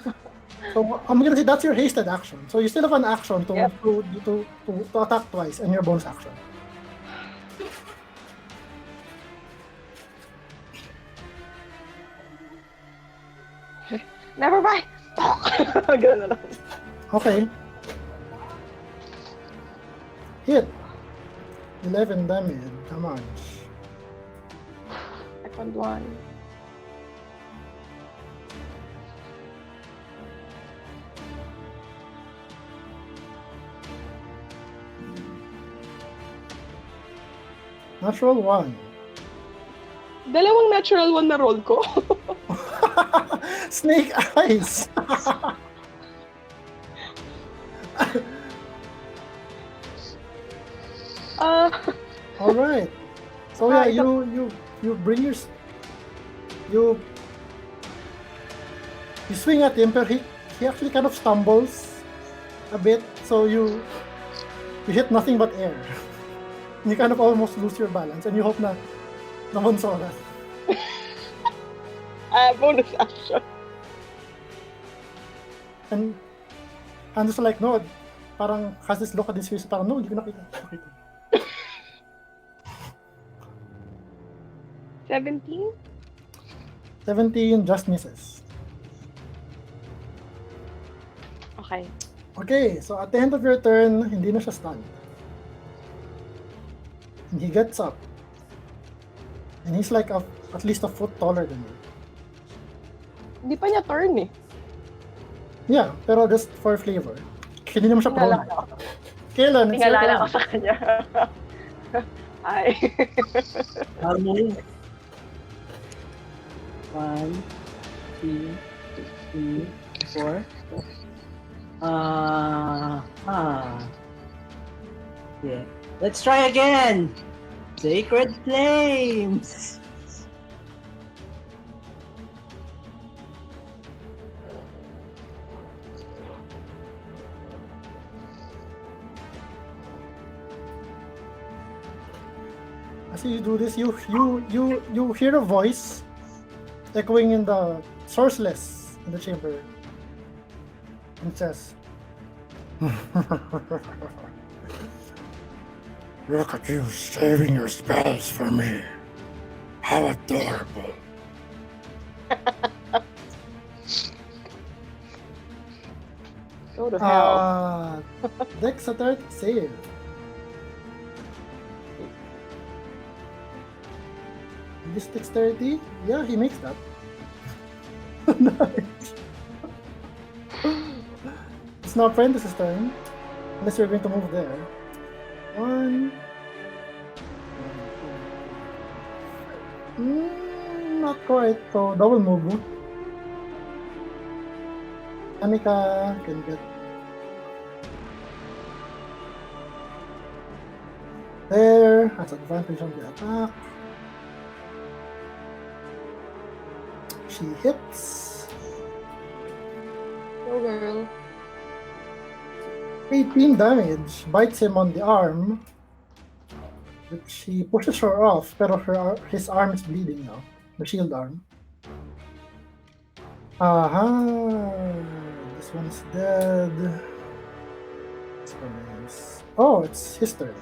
So I'm gonna say that's your hasted action. So you still have an action to Yep. to attack twice and your bonus action. Never mind. Ganun lang. Okay. Hit. 11 damage. Come on. Second one. Natural 1. Dalawang natural one na roll ko. Snake eyes. All right. So yeah, you bring your you swing at him, but he actually kind of stumbles a bit. So you hit nothing but air. You kind of almost lose your balance, and you hope na namonsoras. Bonus action. And just like, no, parang has this look at his face, parang no, hindi ko nakita. 17? 17 just misses. Okay. Okay, so at the end of your turn, hindi na siya stunned. And he gets up. And he's like at least a foot taller than you. Hindi pa niya turn eh. Yeah, pero just for flavor. Hindi naman siya prone. Tingala ako. Kailan? It's your Tingala turn. ako sa kanya. Ay. Harmony. 1, 2, 3, 4. Yeah. Let's try again. Sacred Flames. As you do this, you hear a voice echoing in the sourceless in the chamber. And it says, "Look at you saving your spells for me. How adorable." Go to hell. Dexterity save. This dexterity? Yeah, he makes that. Nice. It's now Prentice's turn. Unless you're going to move there. 1. Not quite. So double move. Anika can get there, has advantage on the attack. She hits. Go girl. 18 damage, bites him on the arm, which he pushes her off, pero his arm is bleeding now, the shield arm. This one's dead. This one is... Oh, it's his turn.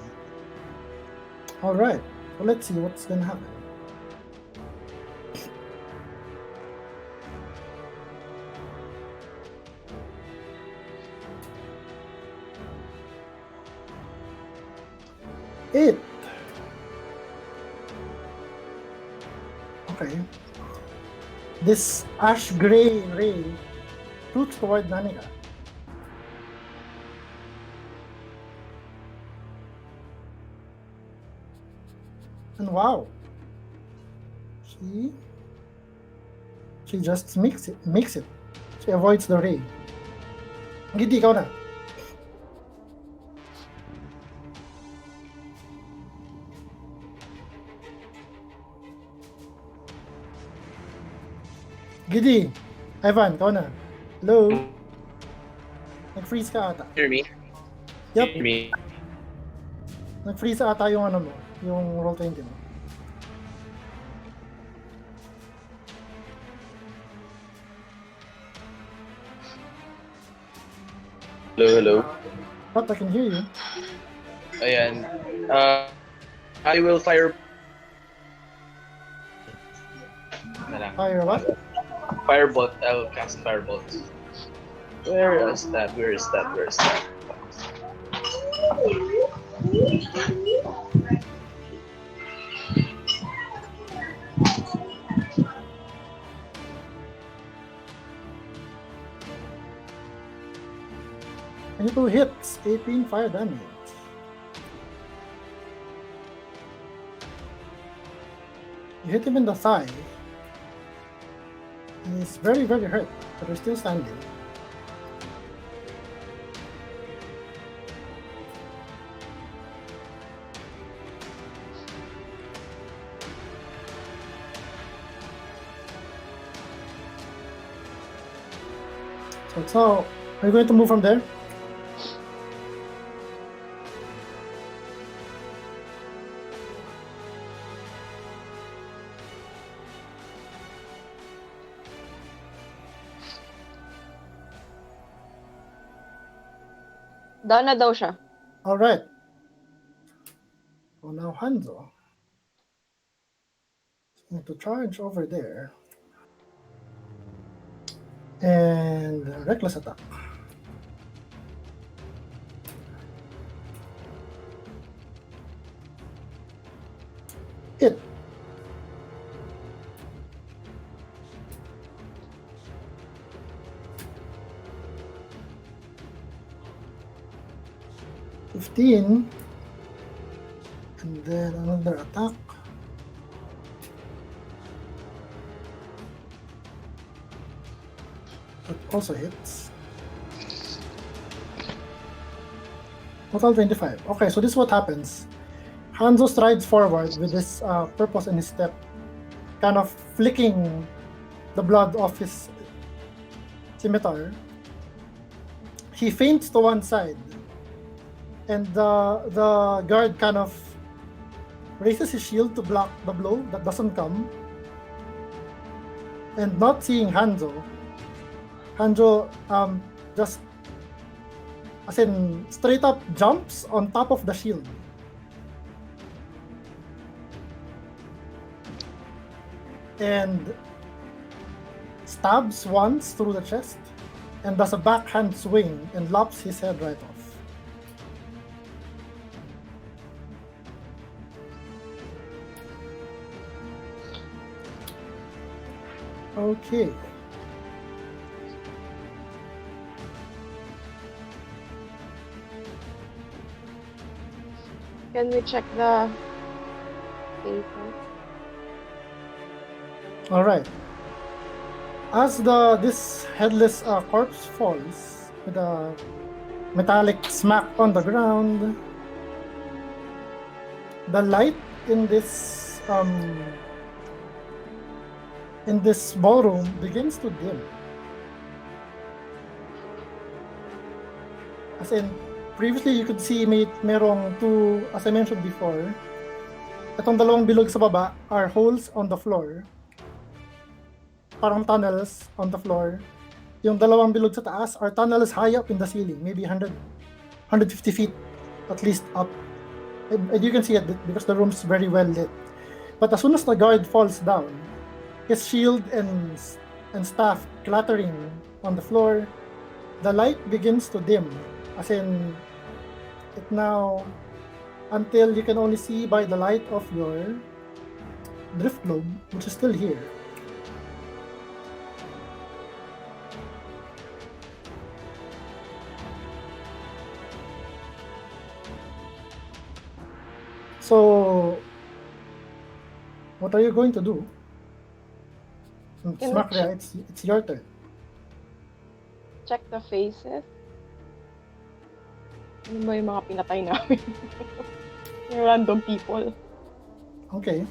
Alright, well, let's see what's gonna happen. Eight. Okay. This ash gray ray shoots toward Nanika. And wow. She just makes it. She avoids the ray. Gidi, ikaw na. Gidi, Evan, ikaw na. Hello? Nag-freeze ka ata. Hear me? Yep, Hear me? nag-freeze ata yung ano mo, yung Roll20 mo. Hello. But I can hear you. Ayan. I will fire... Na lang. Fire what? Firebolt. I'll cast Firebolt. Where is that? And 2 hits, 18 fire damage. You hit him in the thigh. He's very, very hurt, but he's still standing. So, are you going to move from there? Dana daw siya. All right. So now Hanzo is going to charge over there and reckless attack. Hit. $15, and then another attack. That also hits. Total 25. Okay, so this is what happens. Hanzo strides forward with this purpose in his step, kind of flicking the blood off his scimitar. He feints to one side, and the guard kind of raises his shield to block the blow that doesn't come. And not seeing Hanzo just, as in, straight up jumps on top of the shield. And stabs once through the chest and does a backhand swing and lops his head right off. Okay. Can we check the faces? All right. As this headless corpse falls with a metallic smack on the ground, the light in this ballroom begins to dim. As in, previously you could see merong two, as I mentioned before, itong dalawang bilog sa baba are holes on the floor. Parang tunnels on the floor. Yung dalawang bilog sa taas are tunnels high up in the ceiling, maybe 150 feet at least up. And you can see it because the room's very well lit. But as soon as the guard falls down, his shield and staff clattering on the floor, the light begins to dim. As in, it now, until you can only see by the light of your drift globe, which is still here. So, what are you going to do? Smakria, it's your turn. Check the faces. Ano ba yung mga pinatay namin? Yung random people. Okay.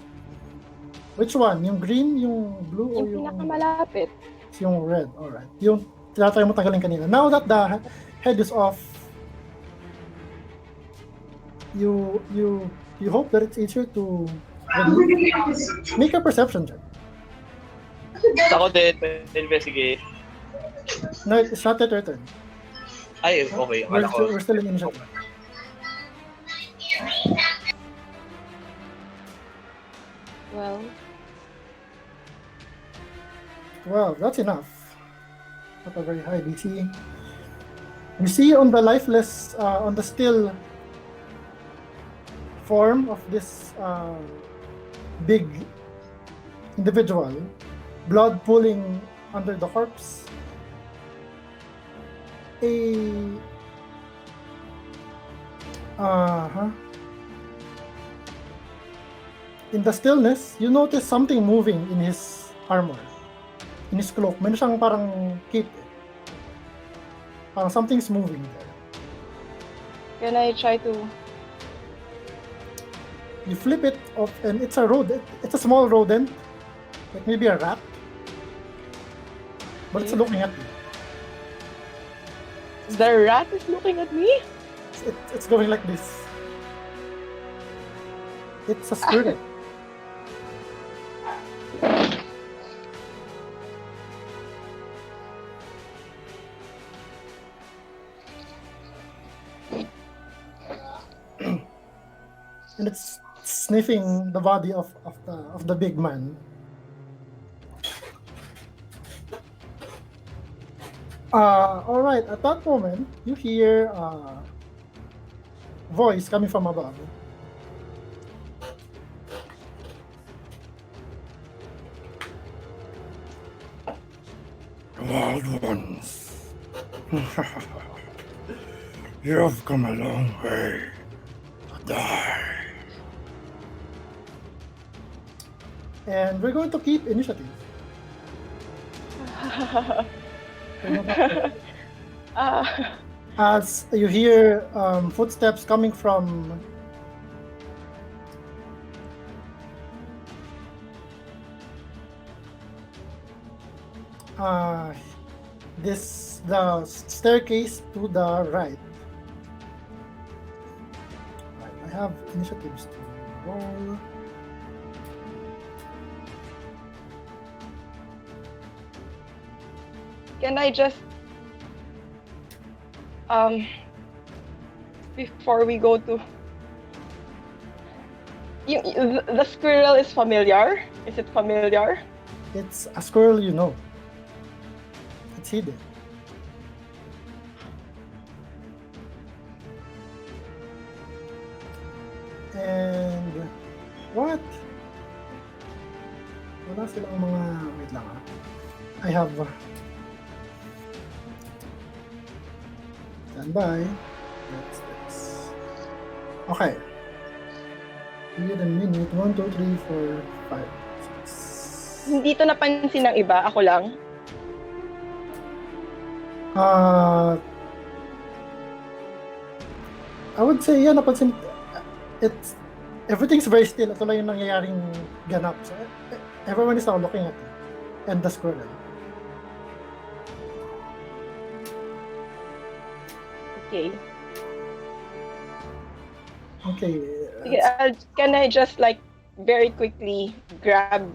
Which one? Yung green, yung blue, or Yung pinakamalapit. yung red? Alright. Yung tinatry mo tanggalin kanina. Now that the head is off, you hope that it's easier to make a perception check. Ako din, investigate. No, it's not yet your turn. Ay, okay. Akala ko. We're still in initiative. Well, that's enough. Not a very high DC. You see on the lifeless, on the still form of this big individual, blood pooling under the corpse, in the stillness, you notice something moving in his armor, in his cloak. Meron siyang parang cape. Parang something's moving there. Can I try to... You flip it off, and it's a rodent. It's a small rodent, like maybe a rat, but it's looking at you. The rat is looking at me? It's going like this. It's a squirrel. And it's sniffing the body of the big man. All right. At that moment, you hear a voice coming from above. Loved ones, you have come a long way to die. And we're going to keep initiative. As you hear footsteps coming from the staircase to the right. I have initiatives to roll. Can I just... before we go to... the squirrel is familiar? Is it familiar? It's a squirrel, you know. It's hidden. And what? Wala silang mga... Wait lang ah. I have... Stand by. Okay. Wait a minute. 1, 2, 3, 4, 5, 6. Hindi to napansin ng iba, ako lang. I would say, yeah, napansin, it's, everything's very still. Ito lang yung nangyayaring ganap. So, everyone is now looking at it. And the squirrel. Okay. Okay. Sige, can I just like very quickly grab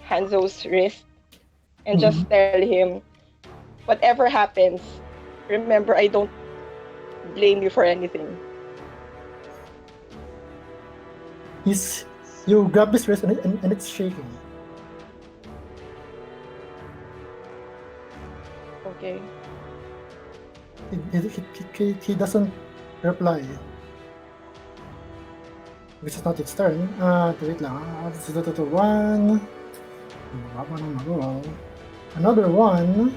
Hanzo's wrist and just tell him, whatever happens, remember I don't blame you for anything. You grab his wrist and it's shaking. Okay. He doesn't reply. Which is not its turn. Wait lang. This is the one. Another one.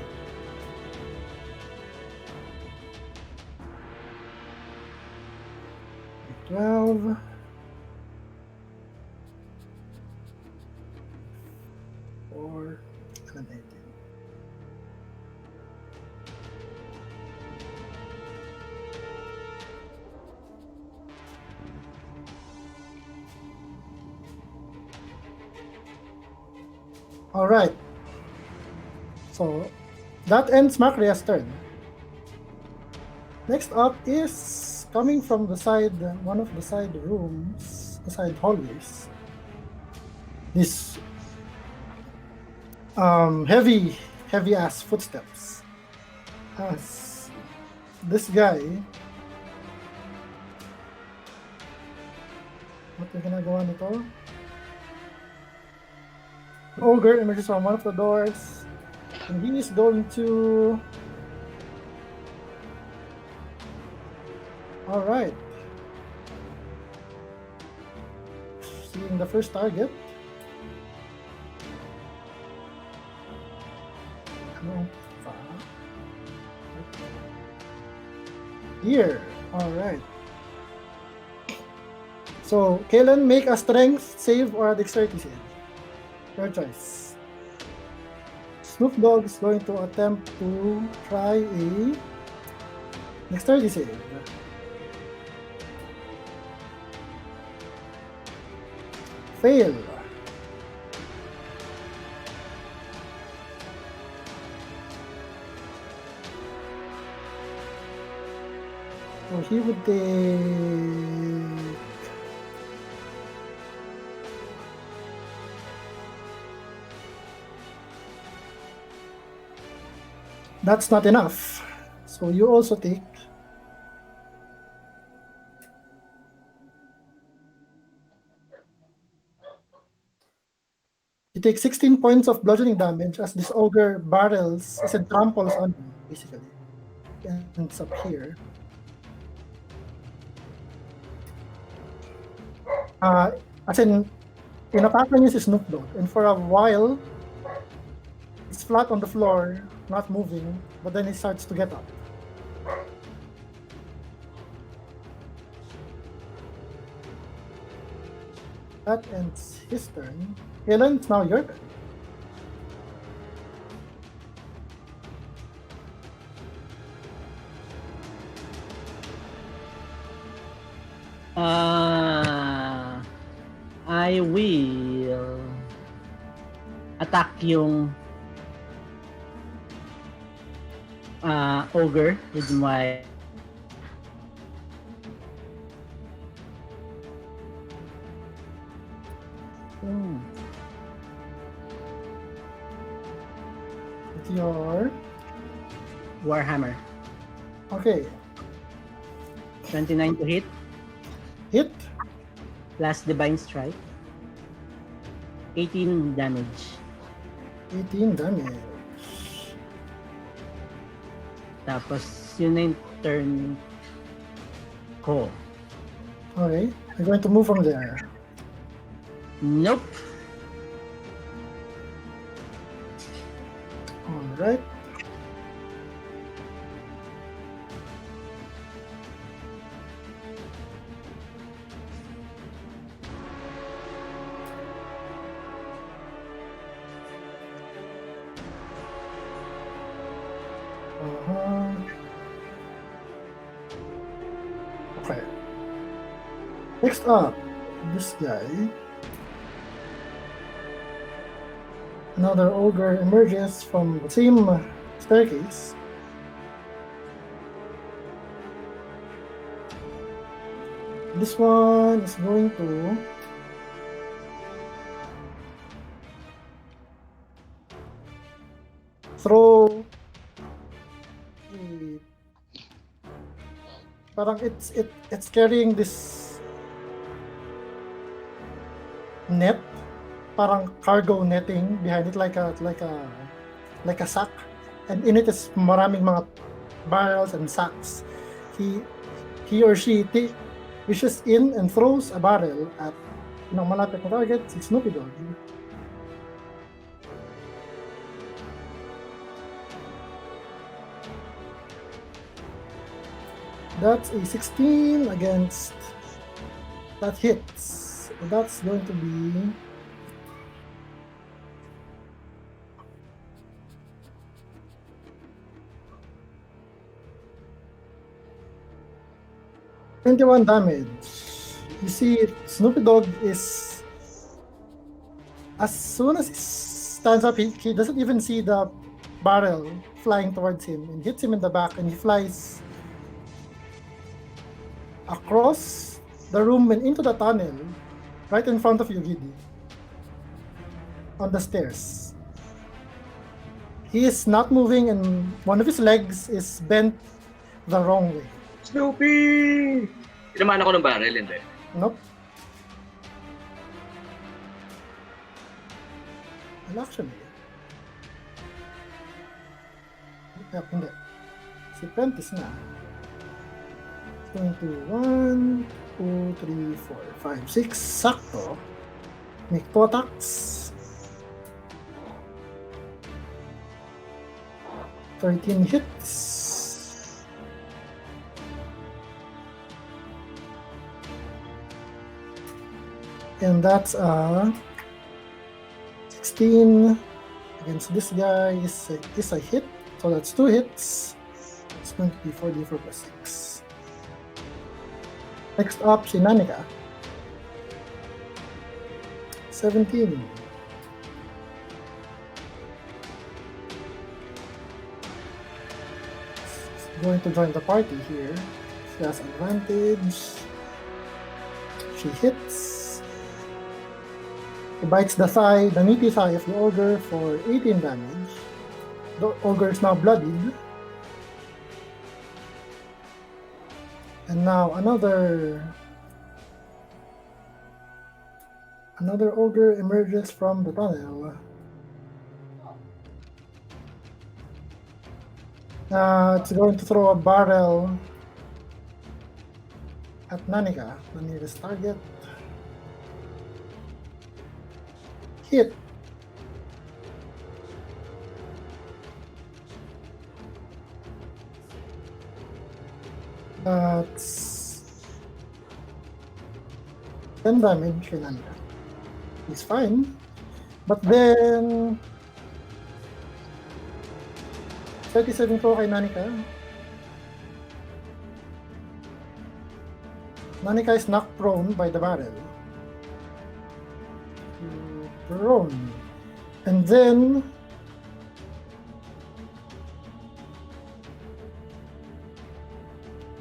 $12. Or 18. All right. So that ends Makria's turn. Next up is coming from the side, one of the side rooms, the side hallways. This heavy ass footsteps. As this guy, what yung ginagawa nito? An ogre emerges from one of the doors, and he is going to. All right. Seeing the first target. Here. All right. So, Kalen, make a strength save or a dexterity save. Your choice. Snoop Dogg is going to attempt to try a dexterity save. Fail. So he would take. That's not enough. So you also take. You take 16 points of bludgeoning damage as this ogre barrels and tramples on you, basically. Ends up here. As in inapakan niya si Snoop Dogg, and for a while, it's flat on the floor, not moving, but then he starts to get up. That ends his turn. Helen, it's now your turn. I will attack yung ogre with my With your Warhammer. Okay. 29 to hit. Hit. Plus Divine Strike. 18 damage. 18 damage. Tapos yun na yung turn ko. Okay. You're going to move from there. Nope. Alright. Next up, this guy. Another ogre emerges from the same staircase. This one is going to throw a, parang it's carrying this net, parang cargo netting behind it, like a sack, and in it is maraming mga barrels and sacks. He or she reaches in and throws a barrel at malapit na target, si Snoopy Dog. That's a 16 against, that hits. That's going to be 21 damage. You see, Snoopy Dog is, as soon as he stands up, he doesn't even see the barrel flying towards him, and hits him in the back, and he flies across the room and into the tunnel right in front of you, Giddy, on the stairs. He is not moving, and one of his legs is bent the wrong way. Snoopy! Tinamaan ako ng barrel, hindi. Nope. Well, actually, hindi. Si Prentice na. It's going to 1, 2, 3, 4, 5, 6. Sakto. Make 2 attacks. 13 hits. And that's 16 against this guy is a hit. So that's 2 hits. It's going to be 4d4 plus 6. Next up, si Nanika. 17. She's going to join the party here. She has advantage. She hits. He bites the thigh, the meaty thigh of the ogre for 18 damage. The ogre is now bloodied. And now another ogre emerges from the tunnel. It's going to throw a barrel at Nanika, the nearest target. Hit. That's 10 damage kay Nanika. He's fine. But then 37 po kay Nanika. Nanika is knocked prone by the barrel. Prone. And then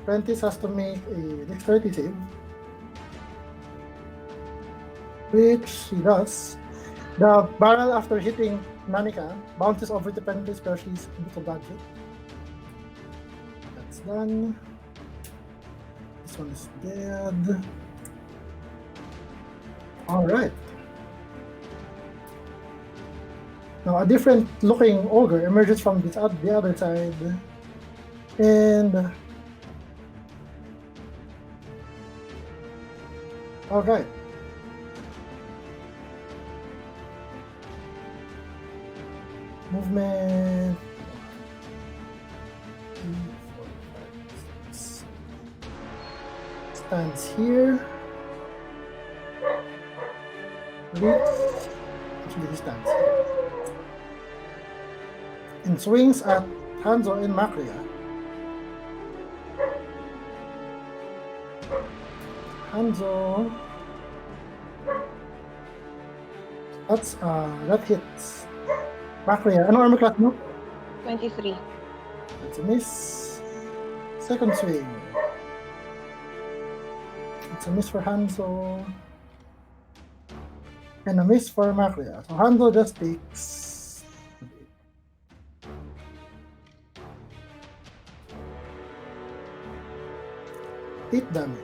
Prentice has to make a dexterity save, which he does. The barrel, after hitting Nanika, bounces over to Prentice where she's able to dodge it. That's done. This one is dead. Alright. Now a different looking ogre emerges from the other side, and alright. Movement 3, 4, 5, 6. Stands here. Reach. Actually, he stands here. And swings at Hanzo and Macria. Hanzo. That hits. Macria. Ano armor class mo? 23. That's a miss. Second swing. It's a miss for Hanzo. And a miss for Macria. So Hanzo just takes 8 damage.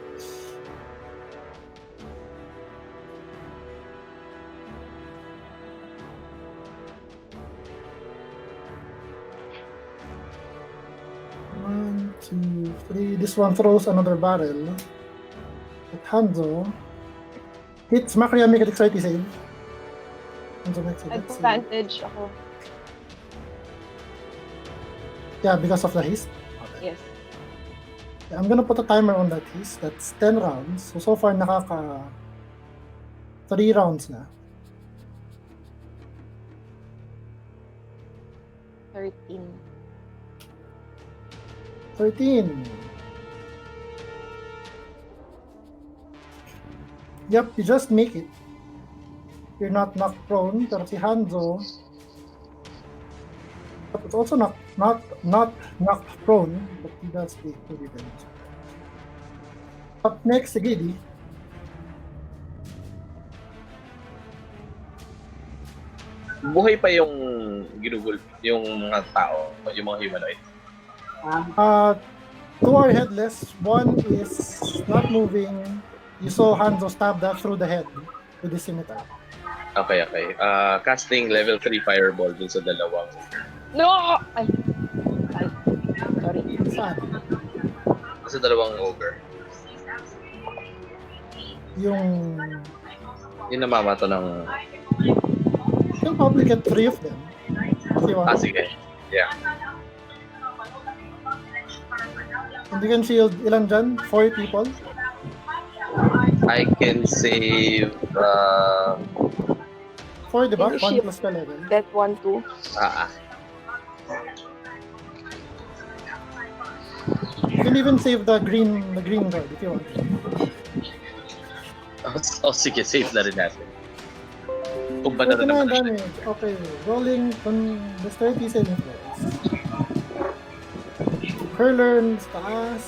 One, two, three. This one throws another barrel. At Hanzo hits Macria, make a dexterity save. Hanzo makes a dex save. Advantage ako. Yeah, because of the haste. Yes. Yeah, I'm gonna put a timer on that haste. That's 10 rounds. So far, nakaka 3 rounds na. 13. 13. Yep, you just make it. You're not knocked prone, pero si Hanzo it's also not knocked prone, but he does take 2 damage. Up next, si Giddy. Buhay pa yung ginugul, yung mga tao, yung mga humanoid. Two are headless. One is not moving. You saw Hanzo stab that through the head with the scimitar. Okay. Casting level 3 fireball dun sa dalawang. No! Ay. Sorry. Saan? Sa dalawang ogre. Yung Namamato ng... you can probably get 3 of them. If you want. sige. Yeah. And you can shield ilan dyan? 4 people? I can save... 4, di ba? Can you 1 shield plus 11. that one too? You can even save the green guard if you want. Sige, save na rin natin. Kung ba na rin 49 naman damage. Okay, rolling on the 30 saving throws. Hurler sa taas.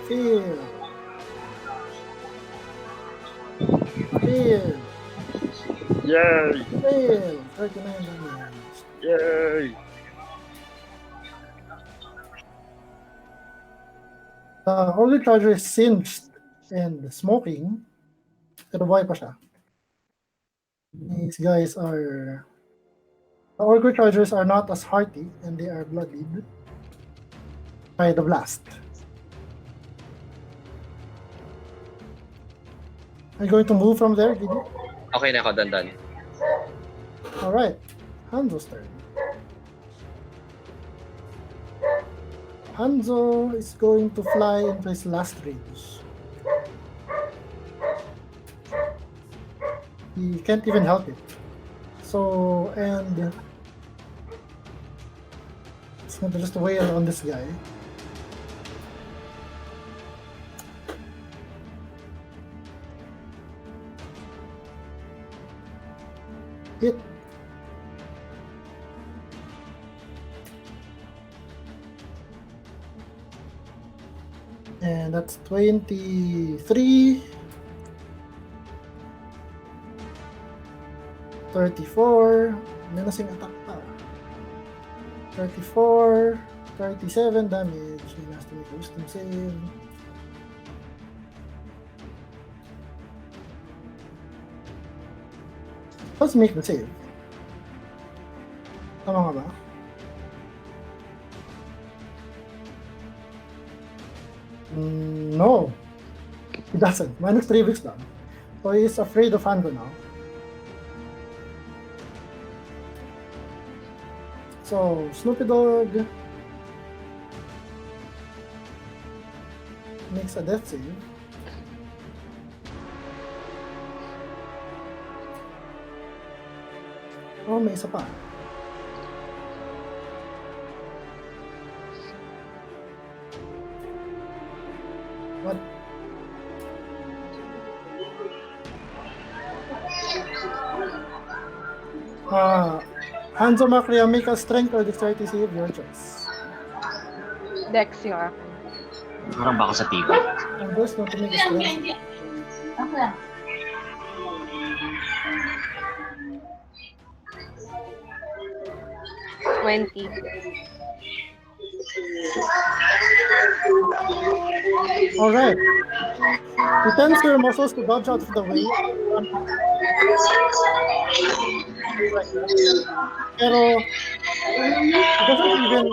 Fail. Fail. Yay! Fail. 39 damage. Yay! All the charger is singed and smoking. Pero buhay pa siya. These guys are... The Orgre Chargers are not as hearty and they are bloodied by the blast. Are you going to move from there, Gidi? Okay na ako, dandan. Alright. Hanzo's turn. Hanzo is going to fly into his last range. He can't even help it. So, and it's gonna just wail on this guy. Hit. And that's 23. 34. Menacing attack pa. 34. 37 damage. He has to make a wisdom save. Let's make the save. Tama nga ba? No. He doesn't. Minus 3 weeks down. So he's afraid of Hanzo now. So, Snoopy Dog makes a death save. Oh, may isa pa. What Hanzo Macria, make a strength or dexterity save, your choice. Dex yung akin. Parang baka sa tiba. And there's no to make a strength. 20. Alright. You tense your muscles to dodge out of the way. Pero, it doesn't even...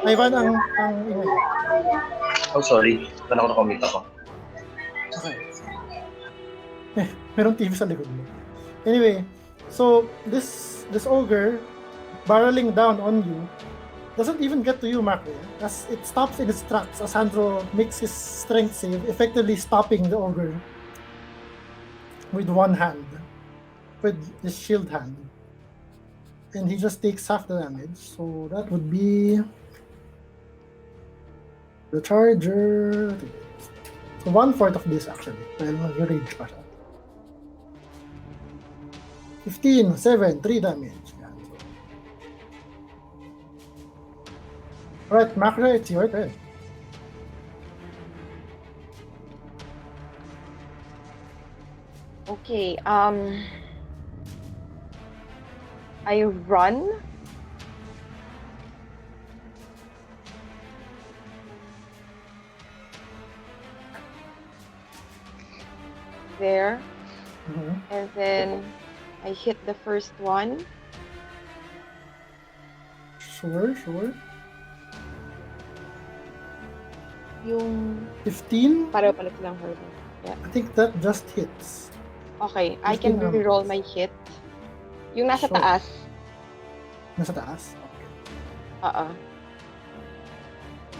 Ivan, ang ingay. Oh, sorry. Kala ko nakamit ako. Okay. Merong TV sa likod mo. Anyway, so this ogre barreling down on you doesn't even get to you, Macri, as it stops in its tracks as Sandro makes his strength save, effectively stopping the ogre with one hand, with his shield hand. And he just takes half the damage, so that would be the charger. So 1/4 of this actually, dahil mag-rage pa siya. 15, 7, 3 damage. Yan. So. Alright, Macra, it's your turn. Okay, I run. There. Mhm. And then I hit the first one. Sure. Yung 15, pareho pala silang hurdle. Yeah. I think that just hits. Okay, I can 15 reroll my hit. Yung nasa Sure. taas. Nasa taas. Okay.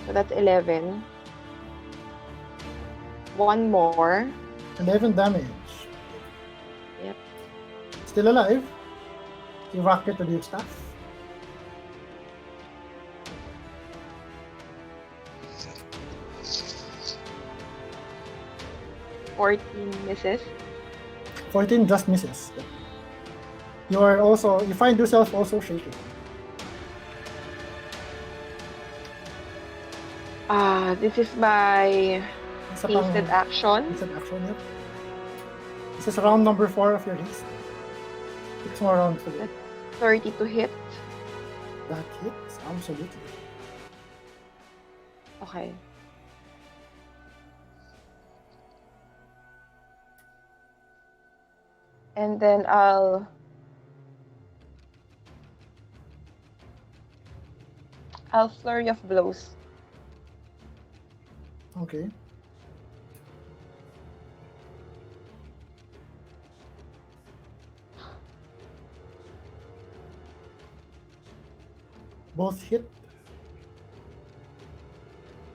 So that's 11. One more. 11 damage. Yep. Still alive. You rock it with your staff. Misses. 14 just misses. You find yourself also shaking. This is my Isa pang- hasted action. It's an action, yep. This is round number 4 of your haste. 6 more rounds to go. 30 to hit. That hits, absolutely. Okay. And then I'll flurry of blows. Okay. Both hit.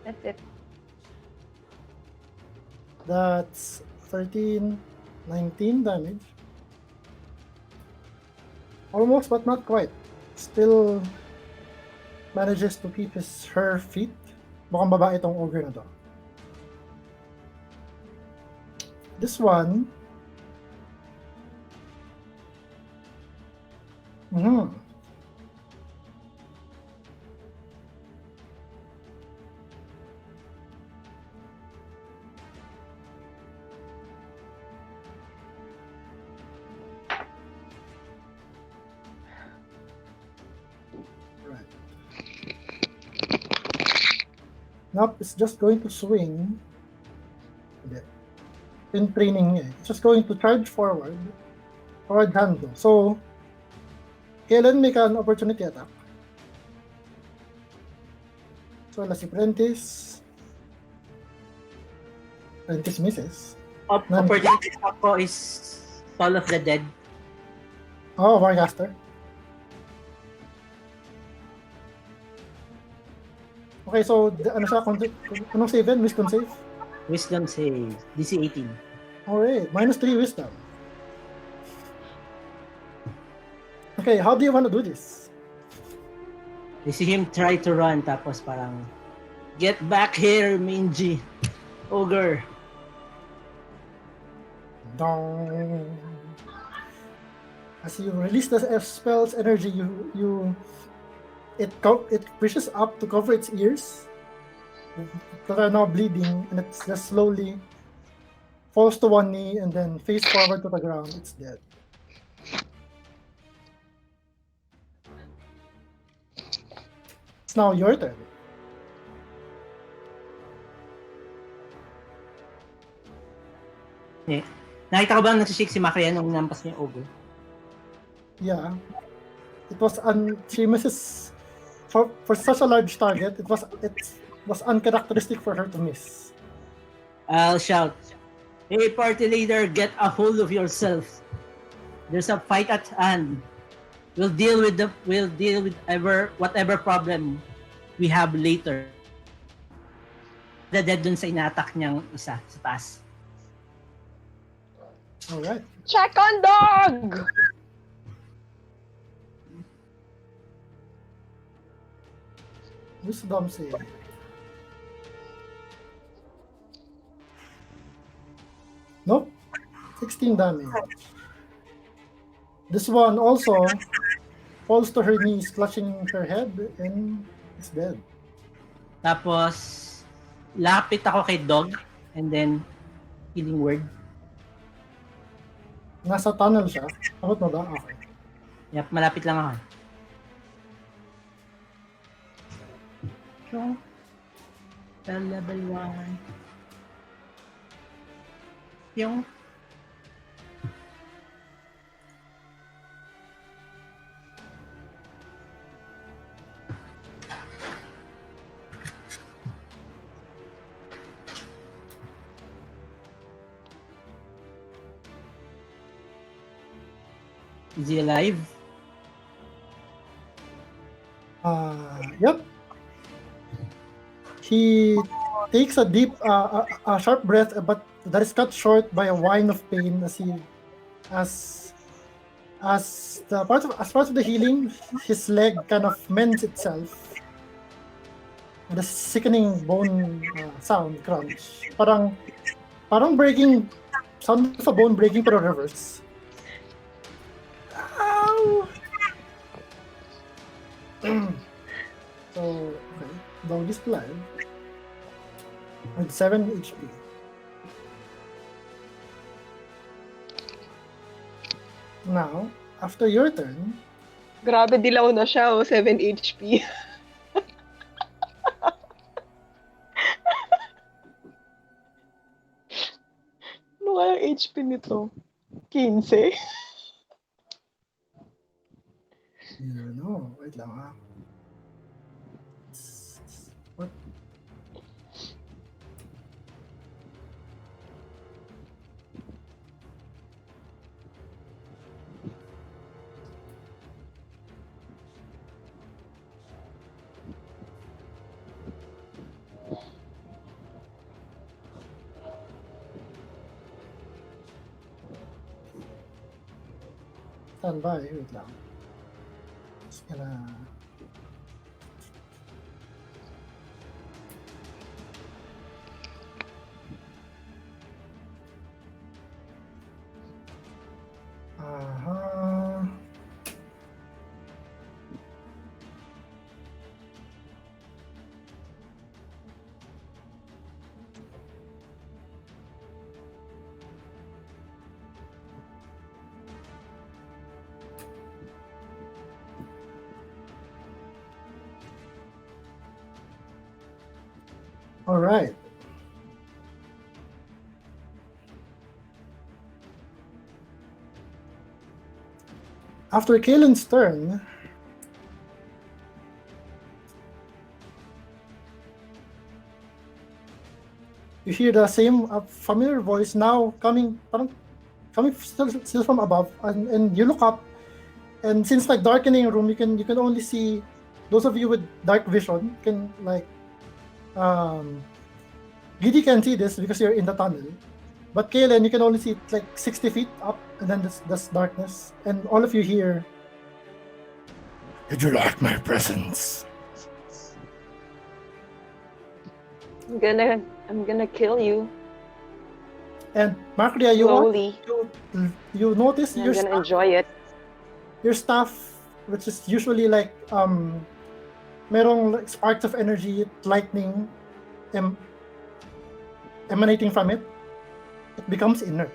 That's it. That's 13, 19 damage. Almost, but not quite. Still manages to keep her feet. Mukhang babae itong ogre na to. This one. Right. Nope, it's just going to swing. Hindi. In training niya, it's just going to charge forward hand. So, kailan make an opportunity attack? So, si Prentice misses. Opportunity attack ko is Call of the Dead. Oh, Warcaster. Okay, so ano siya? Anong save yan? Wisdom save? Wisdom save. DC 18. Alright, -3 wisdom. Okay, how do you want to do this? You see him try to run tapos parang get back here, Minji. Ogre. Dong. As you release the spell's energy, it pushes up to cover its ears that are now bleeding, and it just slowly falls to one knee and then face forward to the ground. It's dead. It's now your turn. Eh, nakita ko ba nagsishake si Makaya nung nampas niya yung ogre? Yeah. It was she misses for such a large target. It was uncharacteristic for her to miss. I'll shout, "Hey, party leader, get a hold of yourself. There's a fight at hand. We'll deal with whatever problem we have later." The dead dun sa ina-attack niyang isa sa taas. All right. Check on dog! Wisdom save. Nope. 16 damage. This one also falls to her knees, clutching her head, and is dead. Tapos, lapit ako kay dog and then healing word. Nasa tunnel siya. Abot mo ba? Okay. Yep, malapit lang ako. So, level 1. Yung is he alive? Yep. He takes a deep, a sharp breath, but that is cut short by a whine of pain as part of the healing, his leg kind of mends itself. The sickening bone sound crunch. Parang breaking, sound of a bone breaking pero reverse. Ow! So, okay. Dog is alive. With 7 HP. Now, after your turn, Grabe, dilaw na siya, 7 HP. Ano kaya ang HP nito? 15? you know, wait lang ha. What? Stand by, wait lang. Just gonna... All right. After Kaelin's turn, you hear the same familiar voice now coming still from above, and you look up, and since like darkening room, you can only see those of you with dark vision can like Giddy can see this because you're in the tunnel. But Kaelin, you can only see like 60 feet up, and then this darkness, and all of you hear. Did you like my presence? I'm gonna kill you. And Markria, Slowly. you notice I'm you're gonna stuck, enjoy it. your staff, which is usually like merong like sparks of energy, lightning emanating from it, it becomes inert.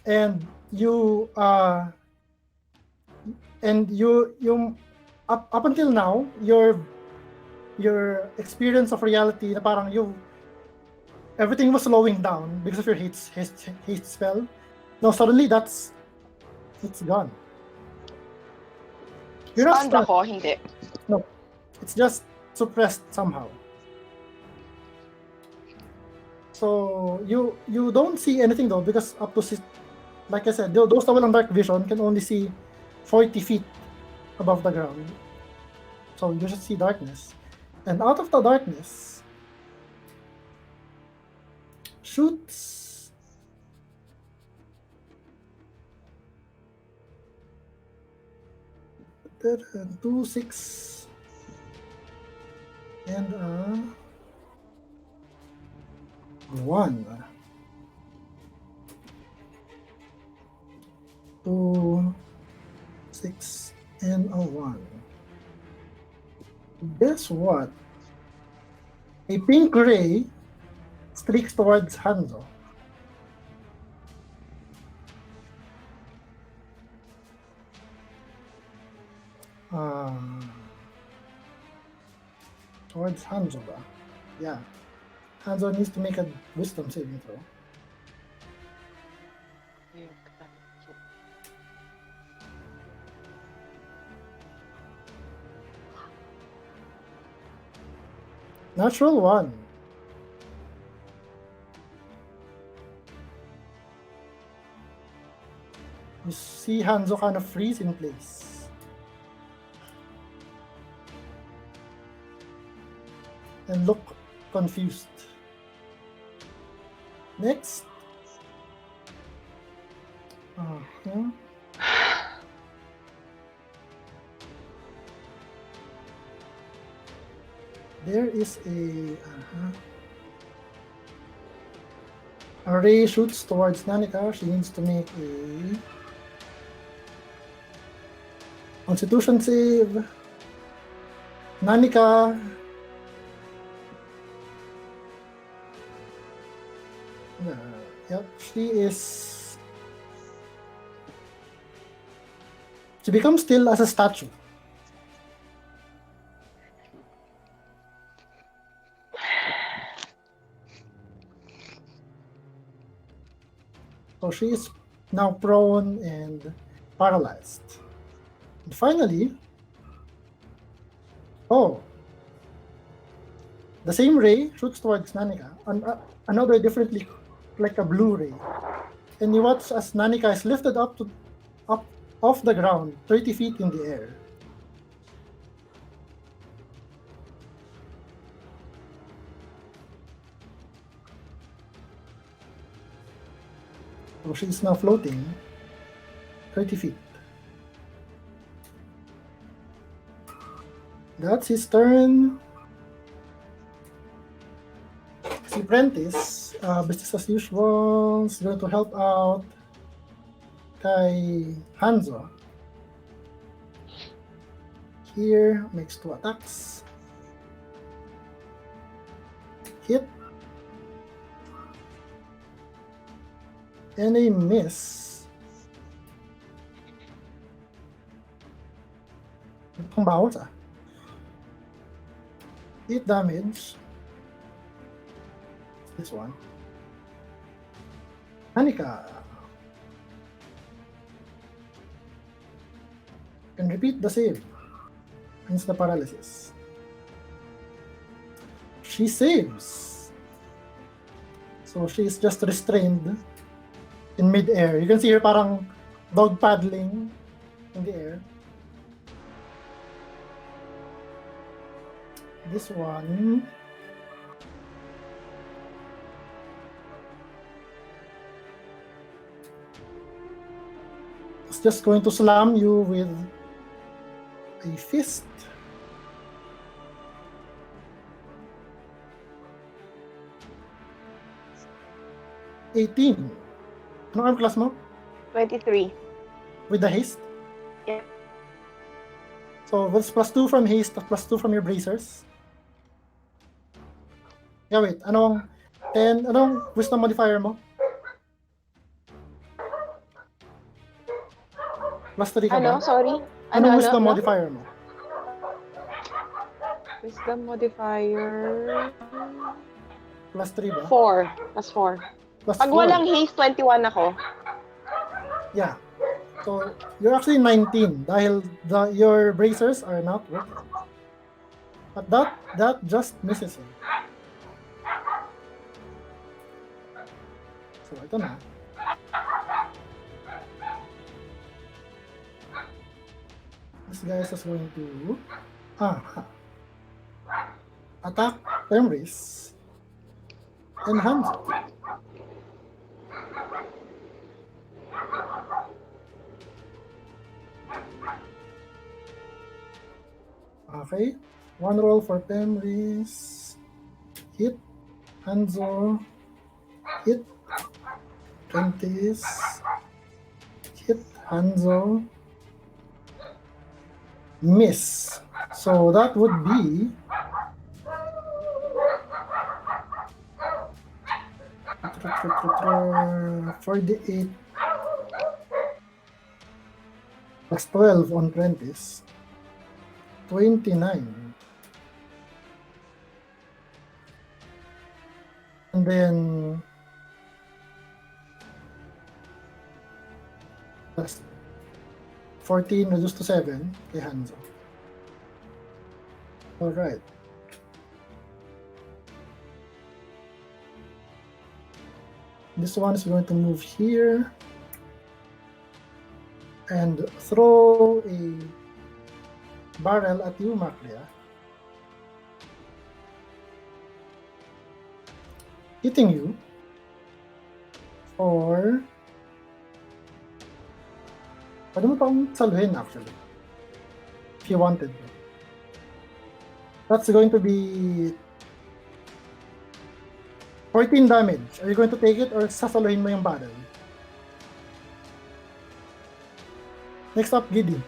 And you up until now, your experience of reality na parang everything was slowing down because of your haste spell. Now suddenly it's gone. You're not Stand stunned. ako, hindi. No, it's just suppressed somehow. So you don't see anything though, because up to like I said, those that walang dark vision can only see 40 feet above the ground. So you just see darkness. And out of the darkness shoots two, 6, and 1. 2, 6, and a 1. Guess what? A pink ray streaks towards Hanzo. Towards Hanzo ba? Yeah. Hanzo needs to make a wisdom saving throw. Natural 1. You see Hanzo kind of freeze in place. And look confused. Next. There is a ray shoots towards Nanika. She needs to make a Constitution save. Nanika. Yep, she becomes still as a statue. So she is now prone and paralyzed. And finally, the same ray shoots towards Nanika, another differently, like a blue ray. And you watch as Nanika is lifted up off the ground, 30 feet in the air. So she is now floating 30 feet. That's his turn. Si Prentice, business as usual, is going to help out kay Hanzo. Here, makes 2 attacks. Hit. And a miss. Pang bawas 8 damage. This one. Hanika. Can repeat the save. Hence the paralysis. She saves. So she is just restrained in mid-air. You can see her parang dog paddling in the air. This one is just going to slam you with a fist. 18. Anong arm class mo? 23. With the haste? Yep. So, what's +2 from haste, +2 from your bracers? Yeah, wait. Anong wisdom modifier mo? +3 ka ba? Ano? Sorry? Anong wisdom modifier mo? Wisdom modifier... +3 ba? 4. Plus 4. Plus Pag 4. walang haste, 21 ako. Yeah. So, you're actually 19 dahil your bracers are not working. But that just misses him. So, ito na. This guy is just going to attack term race and hand. Okay, one roll for Temris. Hit. Hanzo. Hit. Kentis. Hit. Hanzo. Miss. So that would be 48 plus 12 on 20s. 29. And then plus 14 reduced to 7 kay Hanzo. Alright. This one is going to move here and throw a barrel at you, Maclia. Hitting you for... Pwede mo pang saluhin actually, if you wanted to. That's going to be 14 damage. Are you going to take it or sasaluhin mo yung barrel? Next up, Giddy.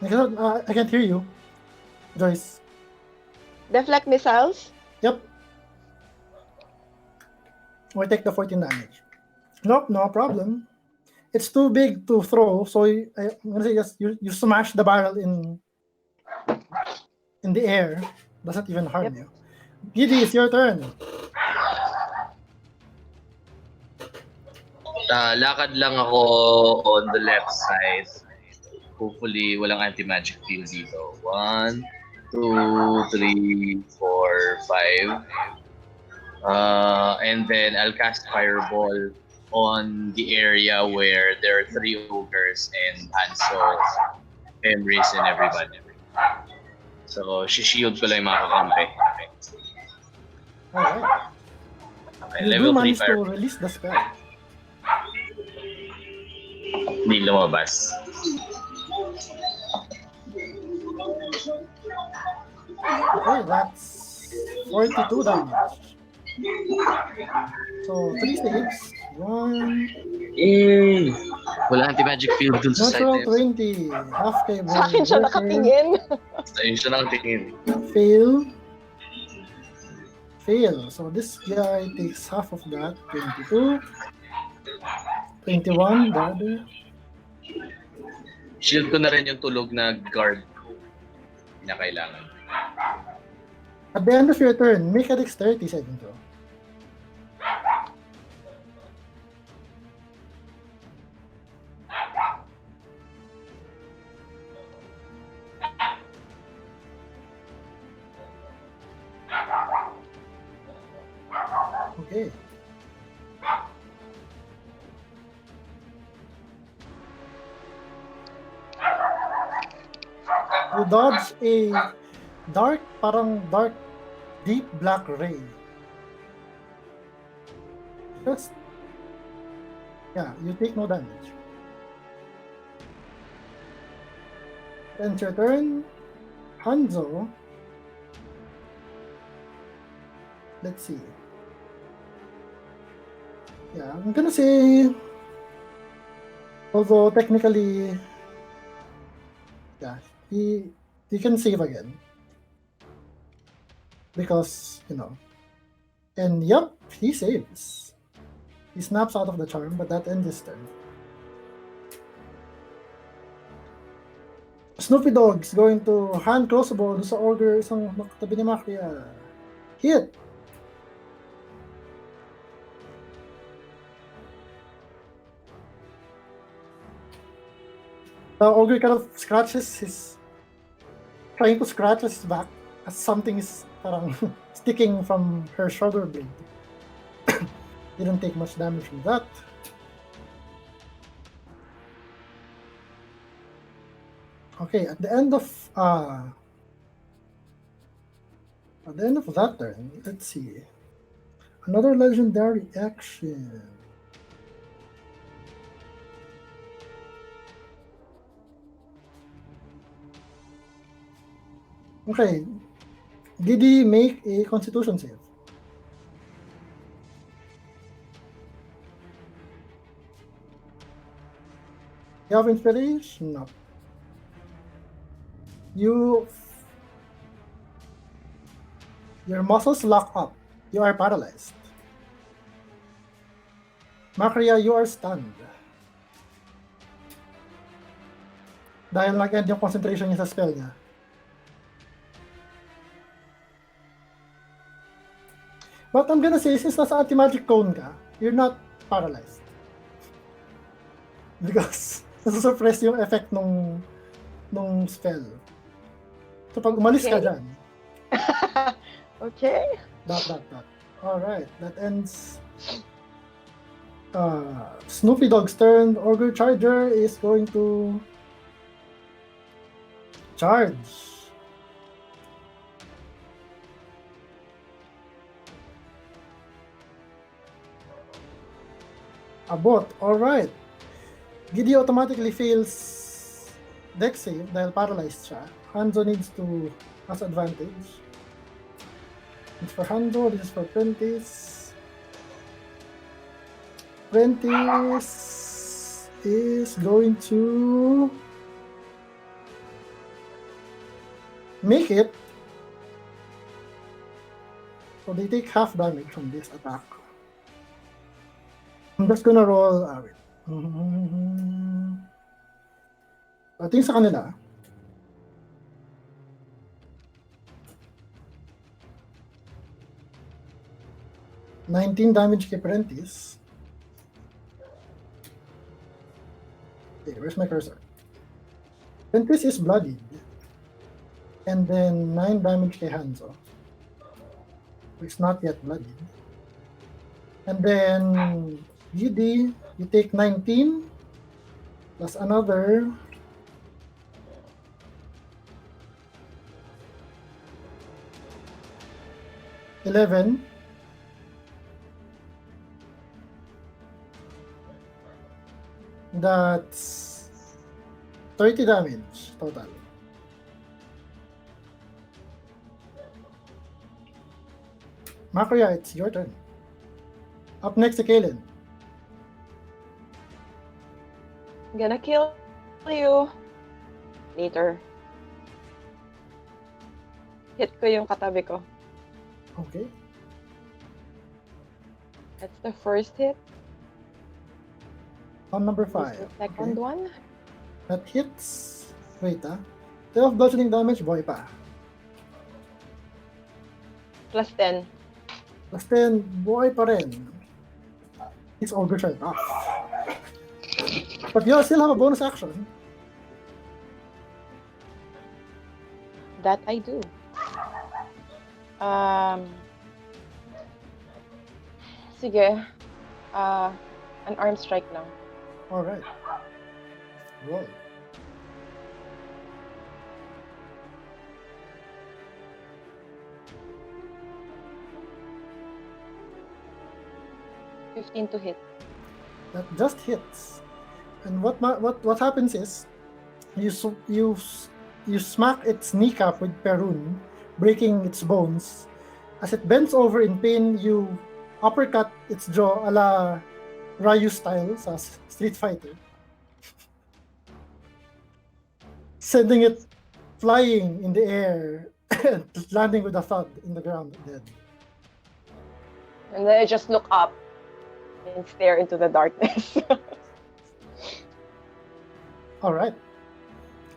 I can't hear you, Joyce. Deflect missiles? Yep. We take the 14 damage. Nope, no problem. It's too big to throw, so I'm gonna say just you smash the barrel in the air. Doesn't even harm you. Giddy, it's your turn. Lakad lang ako on the left side. Hopefully, walang anti-magic field dito. 1, 2, 3, 4, 5. And then I'll cast Fireball on the area where there are 3 ogres and Hanzo, Emrys, and everybody. So, shield ko lang yung mga kakampi. Alright. Okay, You do level 3 manage fire. to release the spell. Hindi lumabas. Okay, that's 42 damage. So 3 saves. 1 Wala anti-magic field dun sa natural side. 20. Half cable. Sa akin siya nakatingin. Ayun siya nakatingin. Fail. Fail. So this guy takes half of that. 22. 21. The other. Shield ko na rin yung tulog na guard na kailangan. At the end of your turn, make a dexterity saving throw. Okay. You dodge a dark, deep black ray. Just, yeah, you take no damage. Ends your turn. Hanzo. Let's see. Yeah, I'm gonna say, although technically, yeah, he can save again. Because, and yep, he saves. He snaps out of the charm, but that ends his turn. Snoopy Dog's going to hand crossbow sa ogre isang nakatabi ni Makia. Hit! The ogre kind of trying to scratch his back as something is parang sticking from her shoulder blade. Didn't take much damage from that. Okay, at the end of that turn, let's see. Another legendary action. Okay, Giddy, make a Constitution save. You have inspiration? No. Your muscles lock up. You are paralyzed. Makria, you are stunned. Dahil nag-end yung concentration niya sa spell niya. But I'm gonna say, since nasa anti-magic cone ka, you're not paralyzed. Because nasa-suppress yung effect nung spell. So pag umalis ka dyan. Okay. Dot. Alright, that ends Snoopy Dog's turn. Ogre Charger is going to charge. Abot. Alright. Giddy automatically fails dex save dahil paralyzed siya. Hanzo needs to has advantage. It's for Hanzo, this is for Prentice. Prentice is going to make it. So they take half damage from this attack. I'm just gonna roll. Wait. I think sa kanila. $19 damage kay Prentice. Okay, where's my cursor? Prentice is bloodied. And then 9 damage kay Hanzo. It's not yet bloodied. And then GD, you take 19 plus another 11. That's 30 damage total. Makria, it's your turn. Up next to Kaylin. I'm gonna kill you later. Hit ko yung katabi ko. Okay. That's the first hit. On number This 5. is the second one. That hits. Wait, 12 bludgeoning damage, boy pa. Plus 10. Plus 10, boy pa rin. It's ogre shot off. But you still have a bonus action. That I do. Sige. An arm strike now. Alright. Roll. $15 to hit. That just hits. And what happens is you you smack its kneecap with Perun, breaking its bones. As it bends over in pain, you uppercut its jaw a la Ryu style sa Street Fighter, sending it flying in the air and landing with a thud in the ground dead. And then I just look up and stare into the darkness. All right.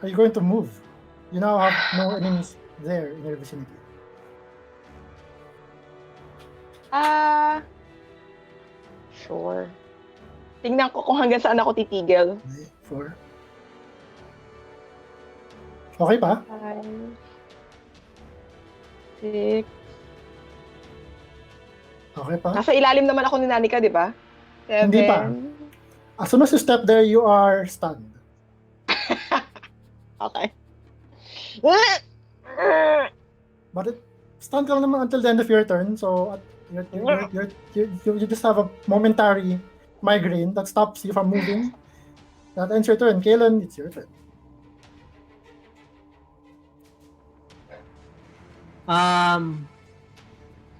Are you going to move? You now have no enemies there in your vicinity. Sure. Tingnan ko kung hanggang saan ako titigil. Okay, 4. Okay pa? 5, 6. Okay pa? Nasa ilalim naman ako ni Nanika, di ba? 7. Hindi pa. As soon as you step there, you are stunned. Okay. But stunned ka lang naman until the end of your turn, so you just have a momentary migraine that stops you from moving. That ends your turn. Kalen, it's your turn.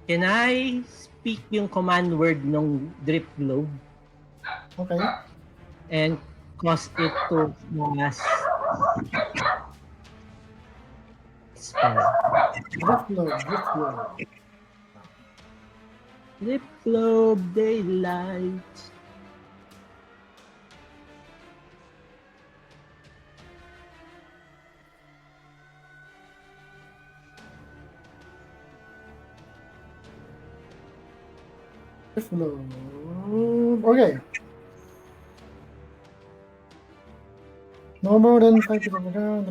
Can I speak yung command word ng drip globe Okay. and cause it to cast spell? Drift globe, drift globe. Drip globe, daylight. Drift globe. Okay. No more than 5 feet on the ground.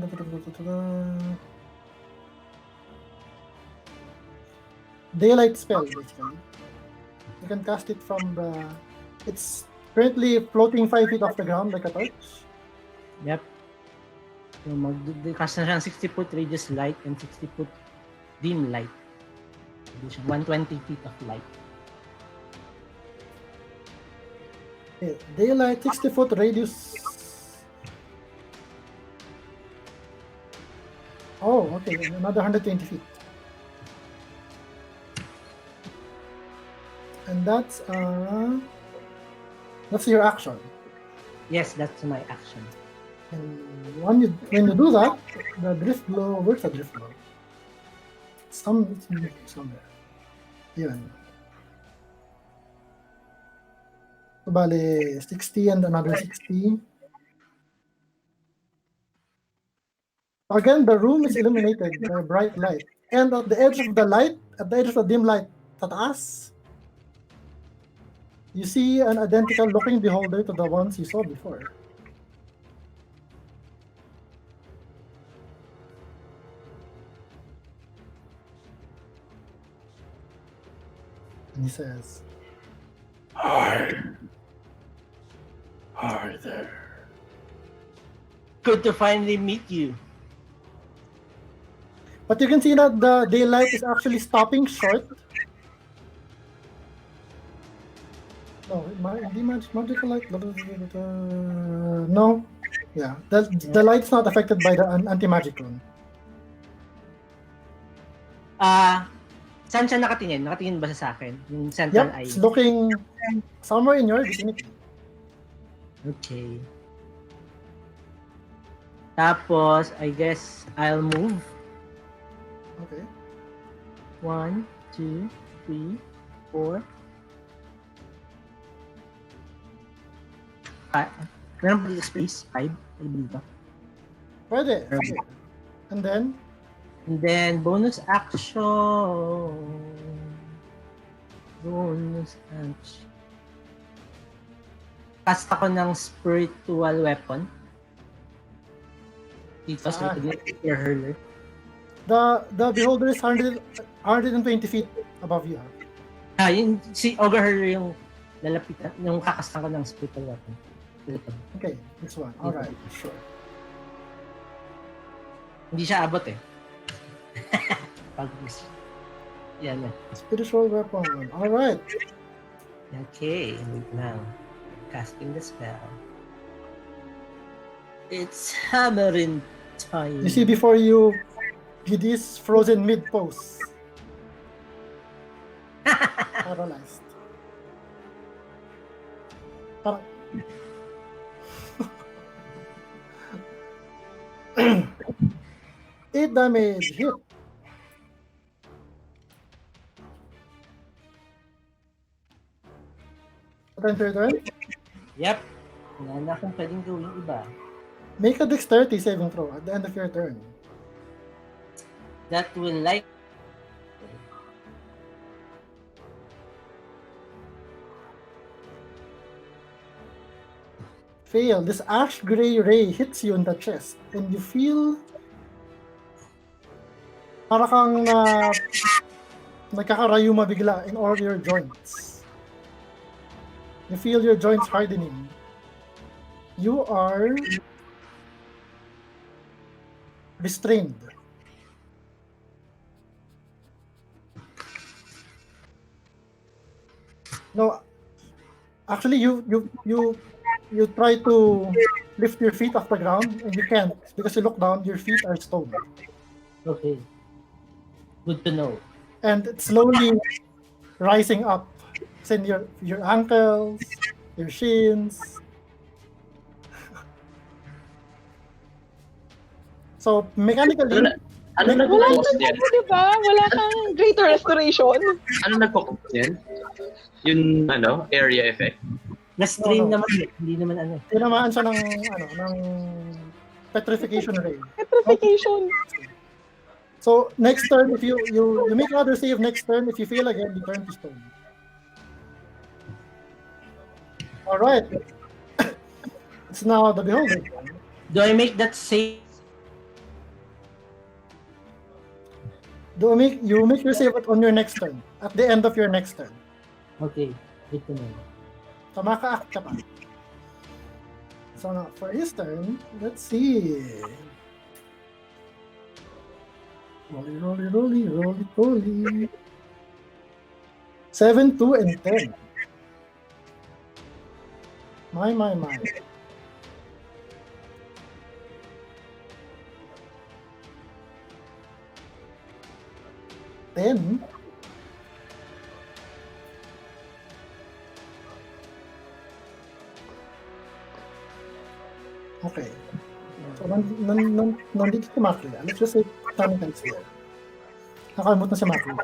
Daylight spell, basically. You can cast it from the... It's currently floating 5 feet off the ground like a torch. Yep. So mag-cast na siyang 60-foot radius light and 60-foot dim light. 120 feet of light. Okay. Daylight, 60-foot radius. Oh, okay. Another 120 feet. And that's your action. Yes, that's my action. And when you do that, the drift blow, where's the drift blow? It's somewhere. Yun. So, bale, 60 and another 60. Again, the room is illuminated by bright light. And at the edge of the light, at the edge of the dim light, sa taas, you see an identical looking beholder to the ones you saw before. And he says, Hi there. Good to finally meet you. But you can see that the daylight is actually stopping short. No, hindi magical light. No. Yeah, the light's not affected by the anti-magic rune. Saan siya nakatingin? Nakatingin ba siya sa akin? Yung central eye? Yep, it's looking somewhere in your vicinity. Okay. Tapos, I guess I'll move. Okay. 1, 2, 3, 4. Meron ba yung space? 5? Ay, dito. Pwede. Okay. And then, bonus action. Bonus action. Cast ako ng spiritual weapon. Dito, so your hurler. the beholder is 120 feet above you. Yung si Ogre Hurler yung lalapitan, yung kakastan ko ng spiritual weapon. Okay, this one. Alright, sure. Hindi siya abot eh. Yan na. Spiritual weapon. Alright. Okay, wait lang. Casting the spell. It's hammering You see before you Gidee's frozen mid-pose. Paralyzed. Parang... 8 damage hit. Turn. Yep. Wala na akong pwedeng gawin iba. Make a dexterity saving throw at the end of your turn. That will like... Fail. This ash gray ray hits you in the chest and you feel para kang nagkakarayuma bigla in all your joints. You feel your joints hardening. You are restrained. No, actually you try to lift your feet off the ground and you can't because you look down, your feet are stone. Okay. Good to know. And it's slowly rising up. It's in your ankles, your shins. So mechanically, Ano Wala nagpo-cause kang, yan? di ba? Wala kang greater restoration. Ano nagpo-cause yan? Yung area effect. Na-strain No. naman. Hindi naman ano. tinamaan siya ng petrification ray. Petrification. So next turn, if you make another save next turn, if you fail again, you turn to stone. All right. It's now the beholder. Do I make that save? You make your save on your next turn, at the end of your next turn. Okay. Good to know. So maka-act ka pa. So now for his turn, let's see. Rolly. 7, 2, and 10. My. Then, okay. So, nandito si Maklia. Let's just say, Tanikans here. Nakamot na si Maklia.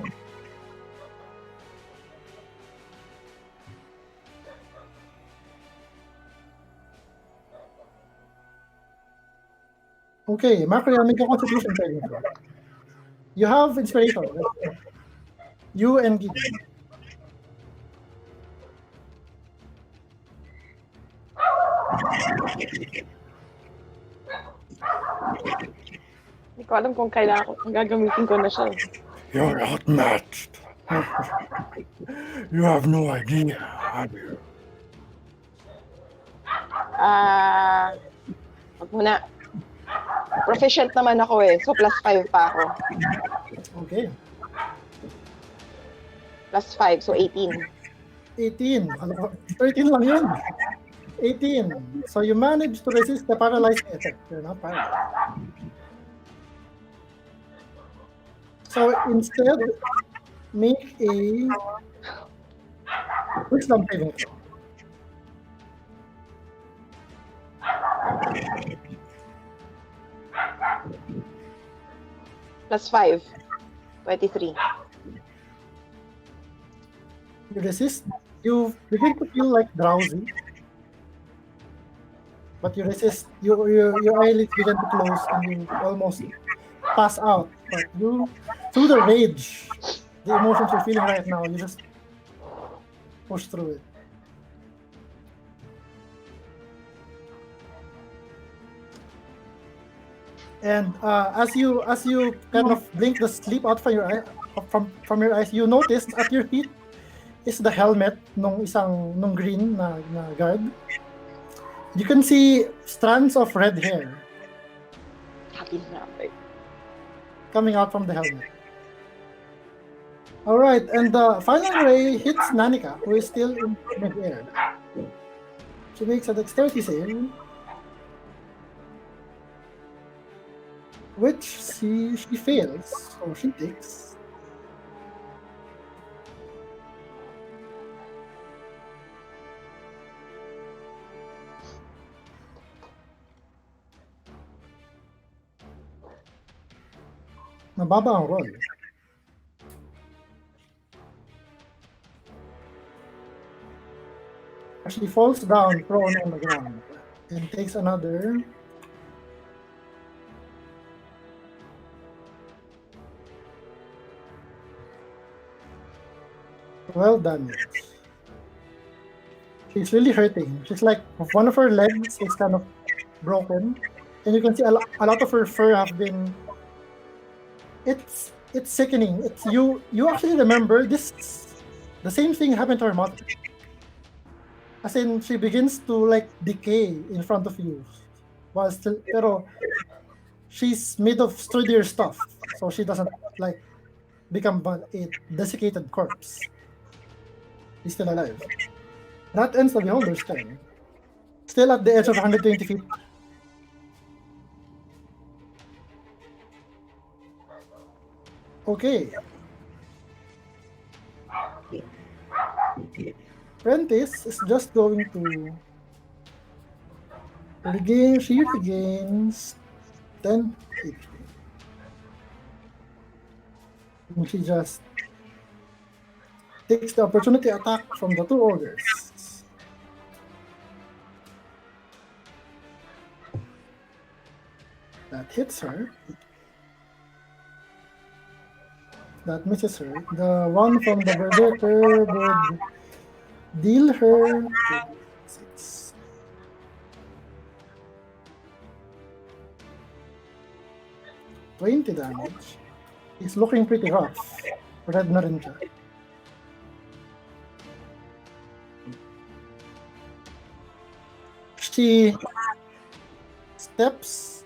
Okay, Maklia, make a constitution saving throw. You have inspiration. Right? You and Gideon. Hindi ko alam kung kailangan ko, gagamitin ko na siya. You're outmatched. You have no idea, have you? Wag muna. Proficient naman ako eh, so plus 5 pa ako. Okay. Plus 5, so 18. 18. 13 lang yun. 18. So you managed to resist the paralyzing effect. You're not paralyzed. So instead, make a wisdom saving throw. Plus 5, 23. You resist. You begin to feel like drowsy. But you resist. Your eyelids begin to close and you almost pass out. But you, through the rage, the emotions you're feeling right now, you just push through it. And as you kind of blink the sleep out from your eye, from your eyes, you notice at your feet is the helmet nung green na guard. You can see strands of red hair Happy na ako. coming out from the helmet. All right, and the final ray hits Nanika, who is still in mid-air. She makes a dexterity save. which she fails, so she takes. Mababa ang roll. She falls down prone on the ground and takes another 12 damage. She's really hurting. She's like, one of her legs is kind of broken, and you can see a lot of her fur have been. It's sickening. It's you actually remember this. The same thing happened to her mother. As in, she begins to like decay in front of you, while still, pero she's made of sturdier stuff, so she doesn't like become a desiccated corpse. He's still alive. That ends the beholder's turn. Still at the edge of 120 feet. Okay. Prentice is just going to regain. She regains 10 HP. And she just takes the opportunity attack from the two ogres. That hits her. That misses her. The one from the berserker would deal her 6. $20 damage. He's looking pretty rough. Red na rin siya. She steps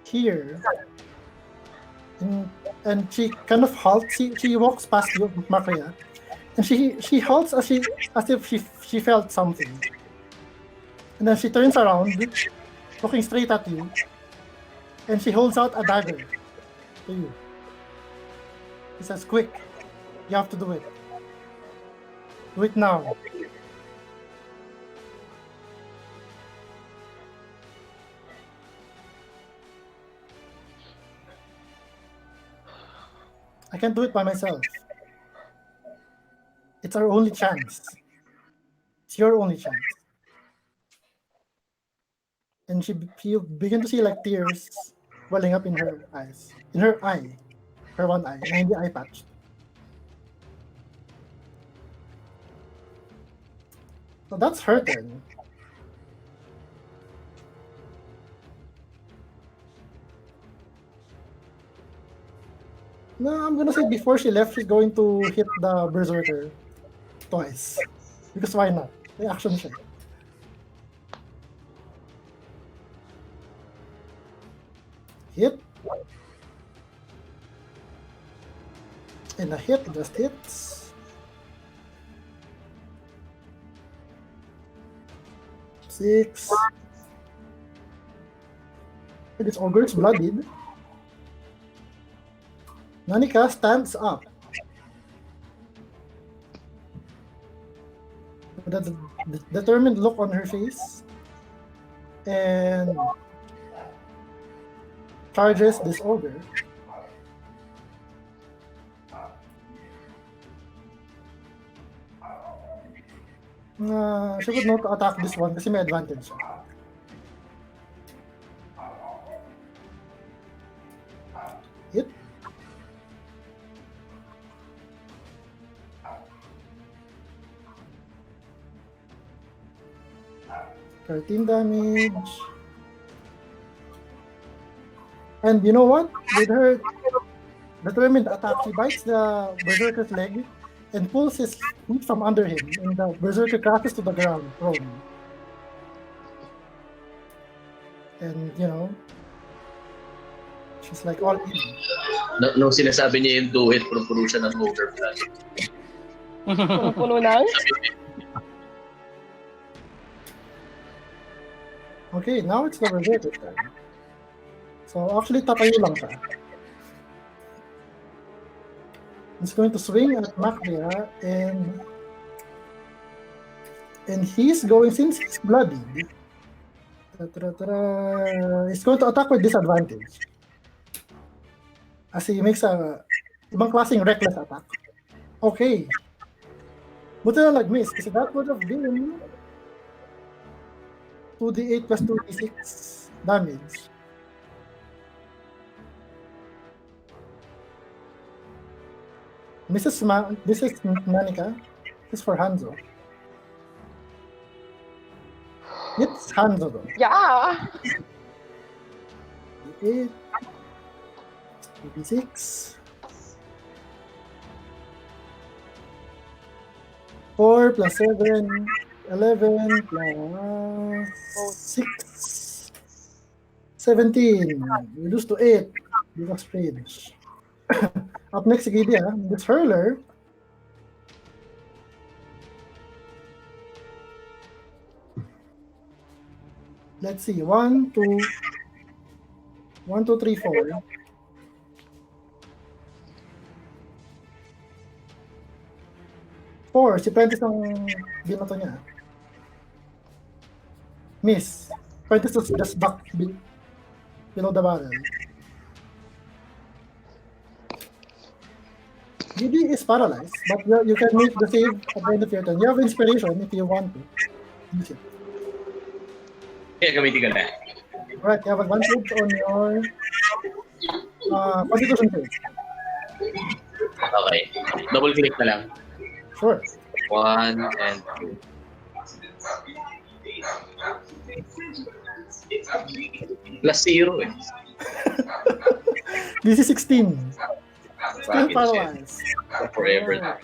here, and she kind of halts. She walks past you, Makaya, and she halts as if she felt something, and then she turns around, looking straight at you, and she holds out a dagger to you. She says, "Quick, you have to do it. Do it now." I can't do it by myself. It's our only chance. It's your only chance. And she begin to see like tears welling up in her eyes. In her eye. Her one eye. Na hindi eye patch. So that's her turn. No, I'm gonna say before she left, she's going to hit the berserker twice. Because why not? May action siya. Hit. And a hit just hits. 6. And this ogre's bloodied. Nanika stands up. With a determined look on her face. And charges this ogre. She would not attack this one kasi may advantage siya. Hit. $13 damage. And you know what? With her determined attack, she bites the berserker's leg and pulls his feet from under him, and the berserker crashes to the ground, prone. And, you know, she's like all in. Nung sinasabi niya yung do it, puno siya ng ogre blood. Puno ng? Okay, now it's the berserker's turn. So actually, tatayo lang siya. He's going to swing at Macria and he's going, since he's bloodied, he's going to attack with disadvantage. As he makes a ibang klaseng reckless attack. Okay. Buti na miss kasi that would have been 2d8 plus 2d6 damage. This is Nanika. This is for Hanzo. It's Hanzo though. Yeah! 8, 2d6. 4 plus 7, 11 plus 6, 17. We lose to 8 because rage. Up next, si Gideon, this hurler. Let's see, 1, 2, 3, 4. 4, si Prentice ang binato niya. Miss. Prentice was just duck below the barrel. GD is paralyzed, but you can make the save at the end of your turn. You have inspiration if you want to. Use it. Kaya gamitin ko na. Right, you have advantage on your constitution save. Okay. Double click na lang. Sure. 1 and 2. Plus 0 eh. This is 16. Still Bakit paralyzed. siya? Forever na.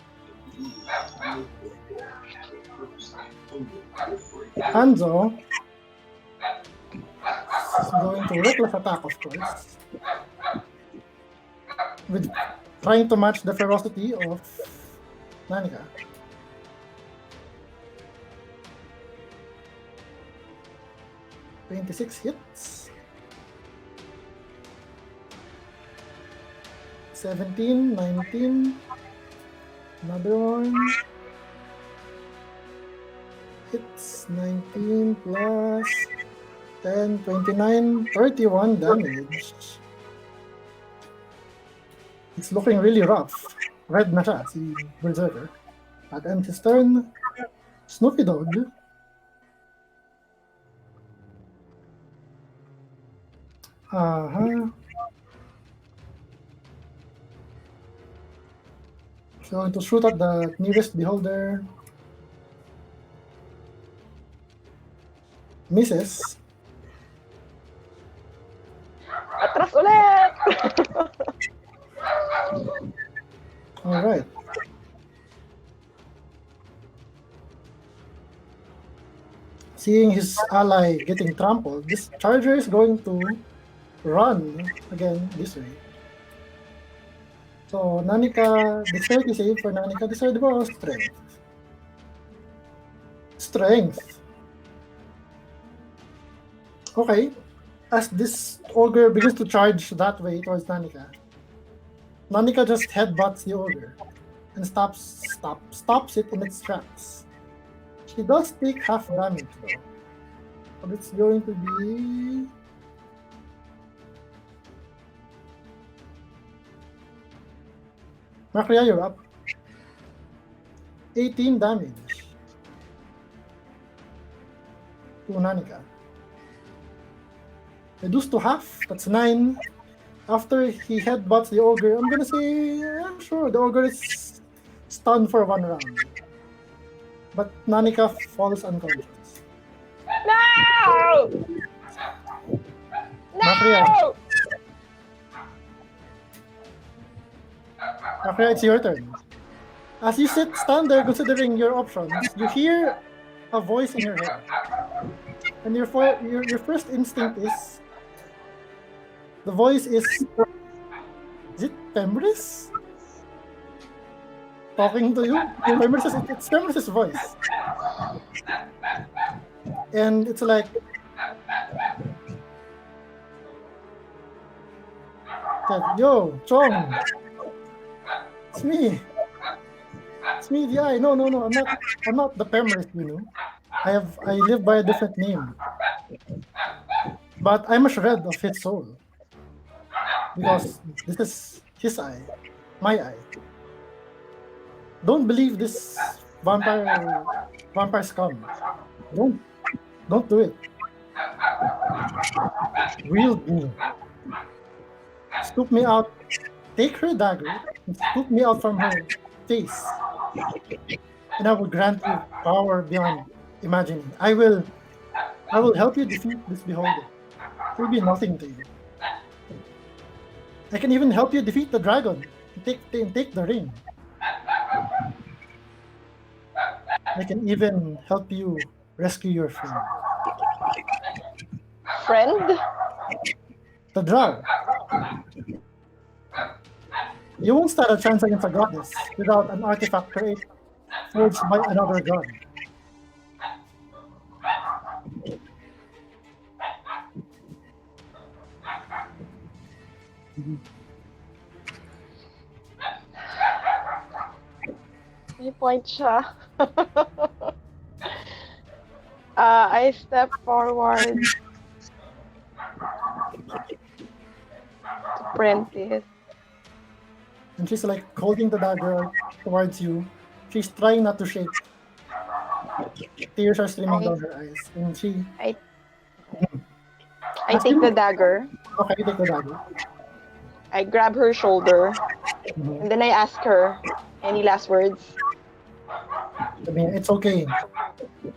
Hanzo is going to reckless attack, of course. With trying to match the ferocity of Nanika. $26 hits. 17, 19. Another one. Hits 19 plus 10, 29, 31 damage. It's looking really rough. Red na siya, si Berserker. At end his turn, Snoopy Dog. Going to shoot at the nearest beholder. Misses. Atras ulit! All right. Seeing his ally getting trampled, this charger is going to run again this way. So, Nanika, dexterity save for Nanika. Dexterity ba o strength? Strength. Okay. As this ogre begins to charge that way towards Nanika, Nanika just headbutts the ogre and stops it in its tracks. She does take half damage though. But it's going to be... Makria, you're up. 18 damage to Nanika. Reduced to half, that's 9. After he headbutts the ogre, I'm gonna say, yeah, sure, the ogre is stunned for 1 round. But Nanika falls unconscious. No! Makria. No! Makria, it's your turn. As you stand there considering your options, you hear a voice in your head. And your first instinct is... The voice is... Is it Pemris? Talking to you? It's Pemris' voice. And it's like... Said, yo, Chong, it's me. It's me, the eye. No, I'm not the Pemrith, you know. I live by a different name. But I'm a shred of his soul. Because this is his eye. My eye. Don't believe this vampire scum. Don't do it. Wield me. Scoop me out. Take her dagger and scoop me out from her face. And I will grant you power beyond imagining. I will help you defeat this beholder. It will be nothing to you. I can even help you defeat the dragon and take the ring. I can even help you rescue your friend. Friend? The drow. You won't stand a chance against a goddess without an artifact forged by another god. May point siya. I step forward to Prentice. And she's like holding the dagger towards you. She's trying not to shake. Tears are streaming down her eyes. And I take the dagger. Okay, you take the dagger. I grab her shoulder. Mhm. And then I ask her, any last words? I mean, it's okay.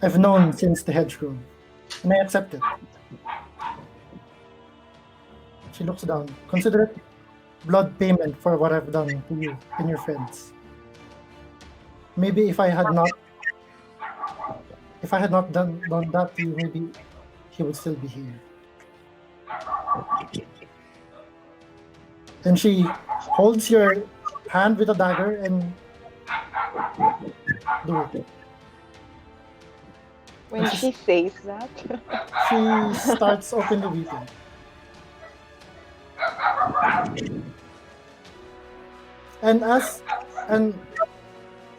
I've known since the hedge grew. And I accept it. She looks down. Consider it blood payment for what I've done to you and your friends. Maybe if I had not done that to you, maybe he would still be here. And she holds your hand with a dagger and do it. When she says that. She starts openly weeping. And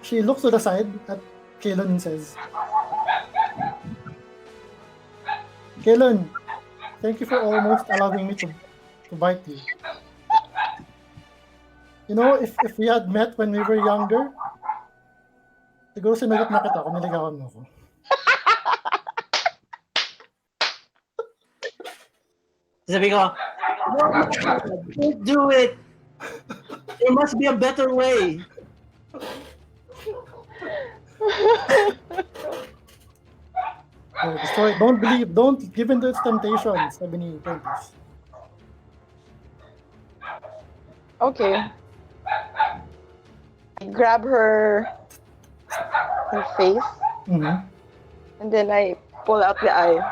she looks to the side at Kalen and says, Kalen, thank you for almost allowing me to bite you. You know, if we had met when we were younger, siguro sinagot na kita kung niligawan mo ako. Sabi ko, no, don't do it. There must be a better way. Oh, destroy. Don't give in to its temptations, sabi ni Prentice. Okay. I grab her face, Mm-hmm. and then I pull out the eye.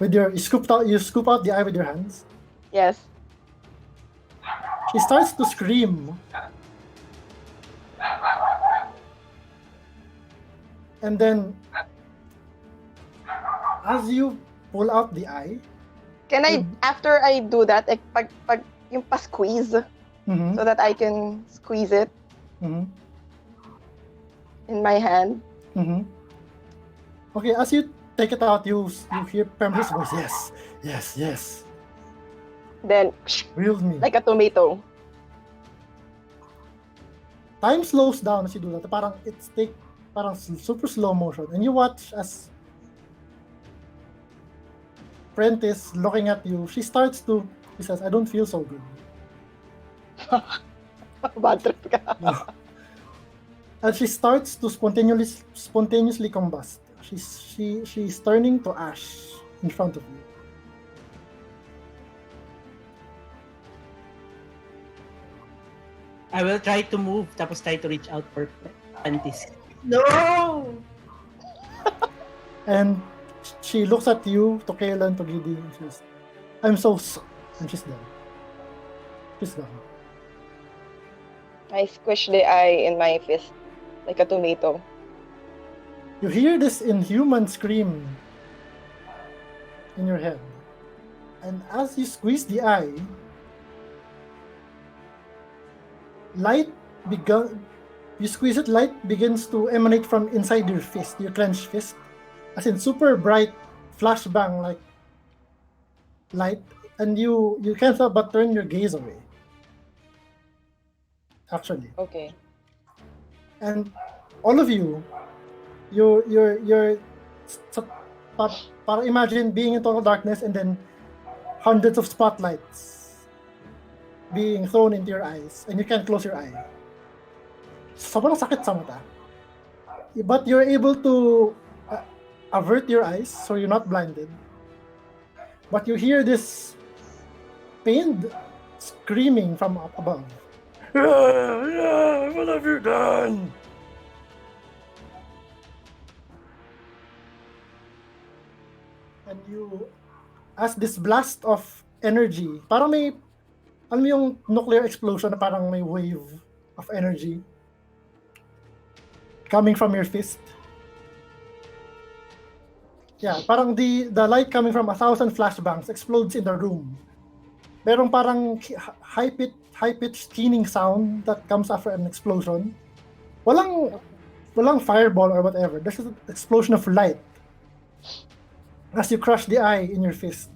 You scoop out the eye with your hands. Yes. She starts to scream. And then, as you pull out the eye, Can I, after I do that, yung pa-squeeze, mm-hmm, so that I can squeeze it mm-hmm, in my hand? mm-hmm. Okay, as you take it out, you hear Pember's voice. Yes. Then, Wield me. like a tomato. Time slows down as you do that. Parang super slow motion. And you watch as Prentice looking at you. She says, I don't feel so good. Bad trip ka. And she starts to spontaneously combust. She's turning to ash in front of you. I will try to move, tapos try to reach out for Prentice. No! And she looks at you, to Kaylan, to Giddy, and she says, I'm so sorry. And she's done. She's gone. I squish the eye in my fist, like a tomato. You hear this inhuman scream in your head. And as you squeeze the eye, light you squeeze it, light begins to emanate from inside your fist, your clenched fist. As in super bright flashbang like light, and you can't help but turn your gaze away. Actually. Okay. And all of you're parang imagine being in total darkness and then hundreds of spotlights being thrown into your eyes and you can't close your eye. Sobrang sakit sa mata. But you're able to avert your eyes so you're not blinded. But you hear this pained screaming from up above. What have you done? And you, as this blast of energy, parang may, alam mo yung nuclear explosion na parang may wave of energy coming from your fist. Yeah, parang the light coming from 1,000 flashbangs explodes in the room. Merong parang high-pitched keening sound that comes after an explosion. Walang fireball or whatever. There's an explosion of light as you crush the eye in your fist.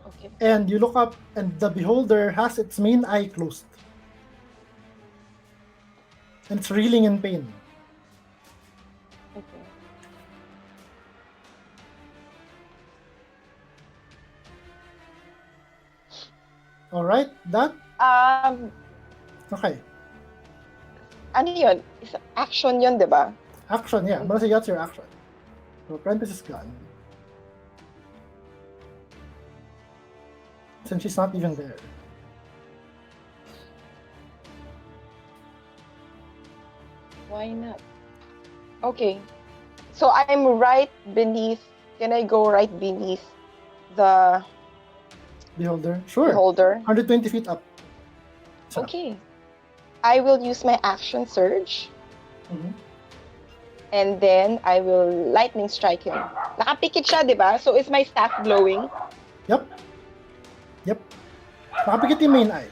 Okay. And you look up and the beholder has its main eye closed. And it's reeling in pain. Okay. Alright, that? Okay. Ano yun? Action yun, di ba? Action, yeah. I'm gonna say that's your action. So, Prentice is gone. Since she's not even there. Why not? Okay. So I'm right beneath. Can I go right beneath the Beholder? Sure. beholder? 120 feet up. So, Okay. I will use my action surge. mhm. And then I will lightning strike him. Nakapikit siya, di ba? So is my staff glowing? Yep. Nakapikit yung main eye.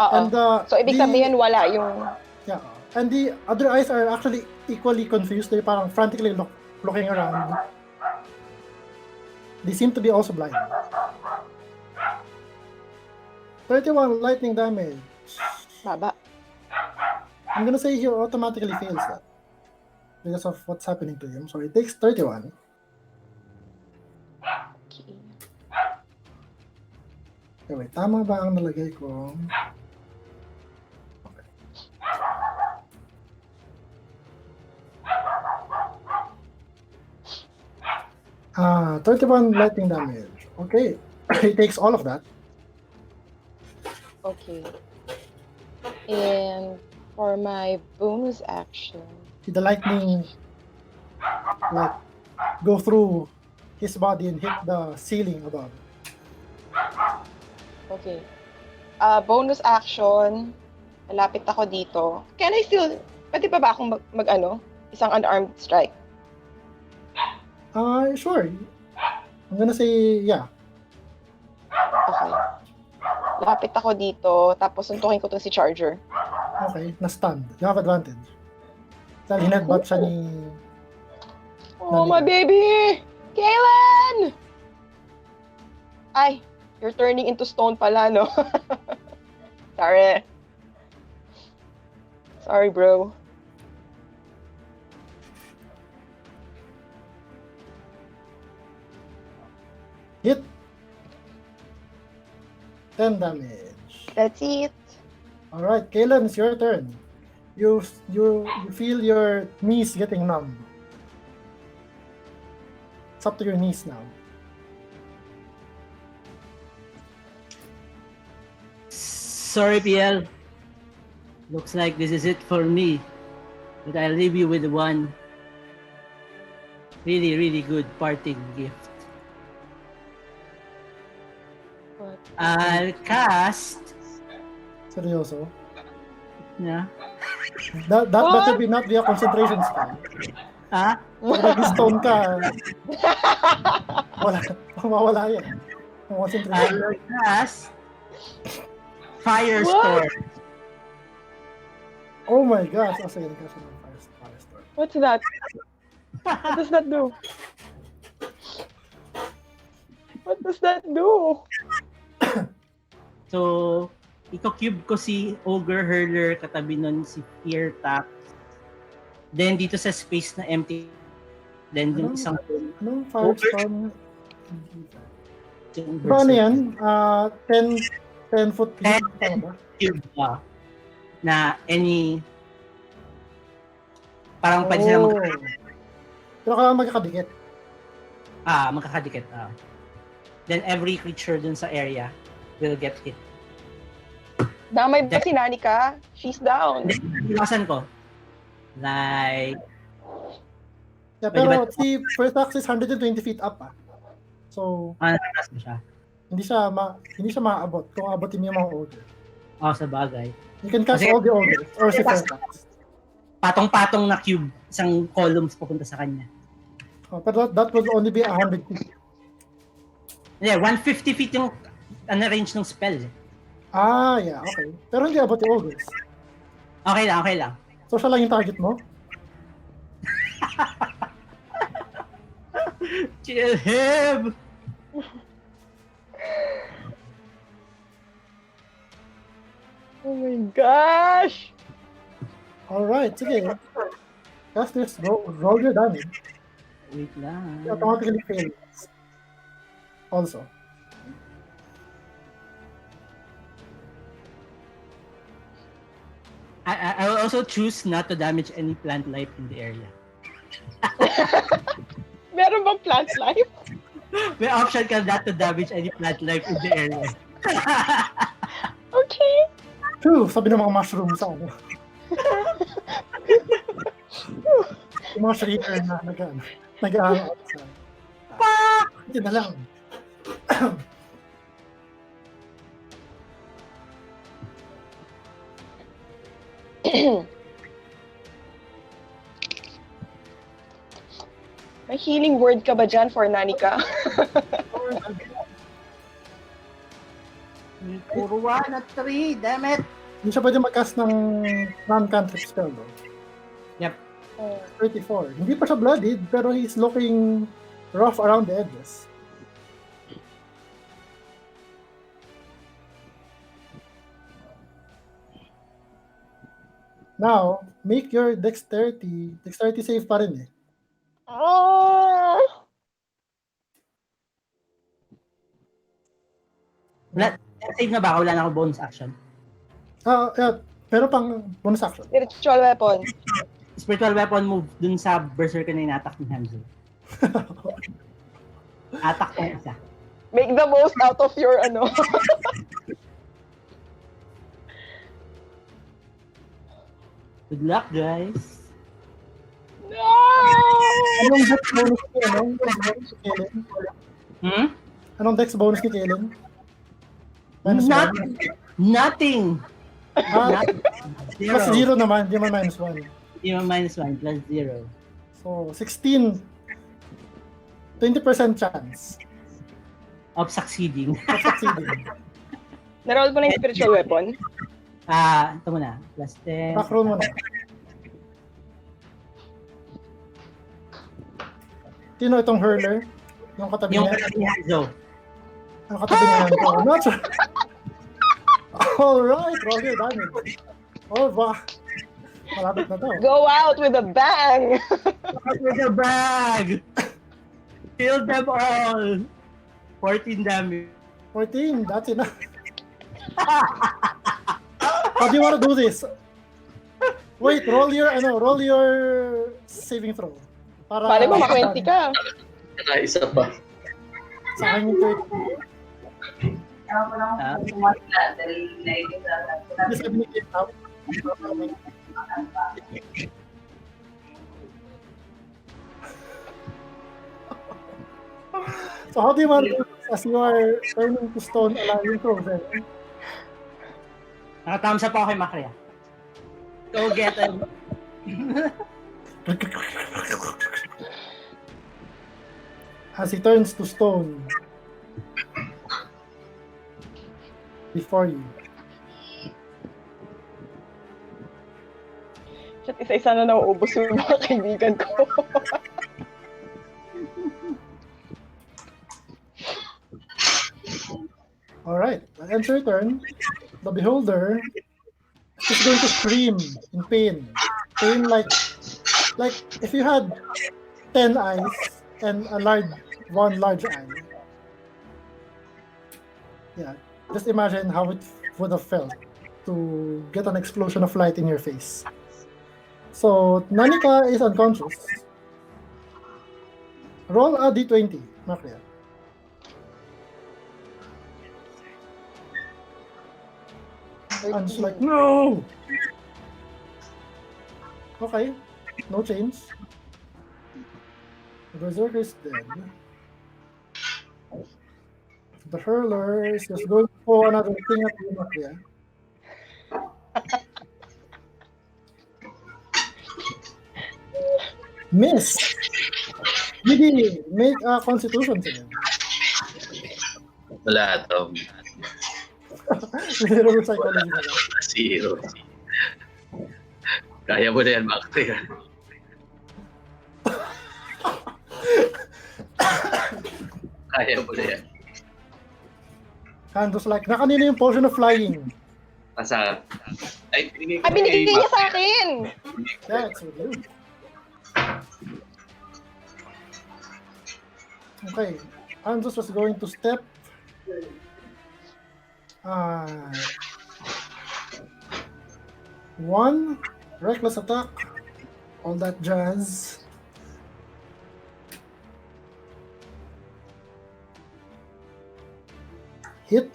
Oo. And So ibig sabihin wala yung... yeah. And the other eyes are actually equally confused. They're parang frantically looking around. They seem to be also blind. 31 lightning damage. Baba. I'm gonna say he automatically fails that. Because of what's happening to him. So it takes 31. Okay. Okay, wait. Tama ba ang nalagay ko? Okay. 31 lightning damage. Okay. He takes all of that. Okay. And for my bonus action, The lightning like go through his body and hit the ceiling above. okay. Bonus action, malapit ako dito. Can I still, pwede pa ba akong isang unarmed strike? Sure. I'm gonna say yeah. Okay. Lapit ako dito, tapos suntukin ko to si Charger. Okay, na-stunned. You have advantage. Dahil hinadbutt siya ni... Oh, my baby! Kaylan! Ay, you're turning into stone pala, no? Sorry. Sorry, bro. Hit! 10 damage. That's it. Alright, Kaylan, it's your turn. You feel your knees getting numb. It's up to your knees now. Sorry, PL. Looks like this is it for me. But I'll leave you with one really, really good parting gift. What? I'll cast. Seryoso. Yeah. That better be not be a concentration spell. Ah? Pag nag-stone ka, mawawala yan. Concentration. I'll cast Firestorm. Oh my gosh. Oh, sige, nagkasa ng Firestorm. What's that? What does that do? What does that do? So, iko-cube ko si Ogre Hurler, katabi nun si Firthax. Then, dito sa space na empty. Then, yung isang... Anong Firestorm? yung Diba ano yan? 10 foot cube. Tama ba? Cube na any... Parang pwede sila Pero kailangan magkakadikit. magkakadikit. Then, every creature dun sa area will get hit. Damay ba si Nanika? She's down. Iwasan ko. Like... Yeah, pero si Firthax is 120 feet up. So, Nakakas mo siya. hindi siya maaabot kung abutin niyo yung mga ogre. Sa bagay. You can catch all the ogres or si Firthax. Patong-patong na cube. Isang columns papunta sa kanya. Pero that would only be 100 feet. Yeah, 150 feet yung range ng spell. Yeah, okay. Pero hindi abot yung ogres. Okay lang. So, siya lang yung target mo? Kill him! Oh my gosh! Alright, sige. Casters, roll your damage. Wait lang. You automatically fail. Also. I will also choose not to damage any plant life in the area. Meron bang plant life? May option ka not to damage any plant life in the area. Okay. True, sabi ng mga mushroom sa ano. Yung mga shrieker na nag-ano outside. Hindi na lang. May healing word ka ba dyan for Nanika? Puro 1 at 3, damn it! Hindi siya pwede mag-cast ng non-cantrip spell, no? Yep. 34. Hindi pa siya bloodied, pero he's looking rough around the edges. Now, make your dexterity save pa rin eh. Save na ba? Wala na ako bonus action. Yeah, pero pang bonus action. Spiritual weapon. Spiritual weapon move dun sa berserker na inatak ni Hanzo. Attack ko isa. Make the most out of your ano. Good luck, guys. No! Anong dex bonus ni Kellen? Anong dex bonus ni Kellen? Nothing. Plus 0 naman, di man -1. Di man -1, plus 0. So, 16. 20% chance Of succeeding. of succeeding. Naroll mo na yung spiritual weapon? Ito muna. Plus 10. Attack roll mo na. Sino itong hurler? Yung katabi Yung niya? katabi ni Hanzo. Ang katabi niya ko. Not sure. Alright, roll your damage. Oh, ba? Malapit na to. Go out with a bang! With the bag! Kill them all! 14 damage. 14, that's enough. How do you want to do this? Wait, roll your saving throw. Para Pali mo, makwenti ka. Isa pa. Sa akin yung 30. Hindi sabi ni Kate now. So how do you want to do this as you are turning to stone allowing frozen? Nakatams up ako kay Makria. Go get him. As he turns to stone before you. Isa-isa na nauubos yung mga kaibigan ko. Alright, ends your turn. The beholder is going to scream in pain. Pain like if you had 10 eyes and one large eye. Yeah, just imagine how it would have felt to get an explosion of light in your face. So Nanika is unconscious. Roll a d20, Makria. And she's like, no! Okay, no change. The berserker is dead. The hurler is just going for another thing at you, Makria. Miss! Didi, make a constitution save. Wala to. Zero psychology na lang. Zero. Kaya mo na yan, Makri. Kaya mo na yan. Hando's like, nakanino yung potion of flying? Asa? Ay, binigay ko Binigay kay niya sa Makri. akin! Yeah, it's with you. Okay, Handos was going to step. One reckless attack, all that jazz. Hit.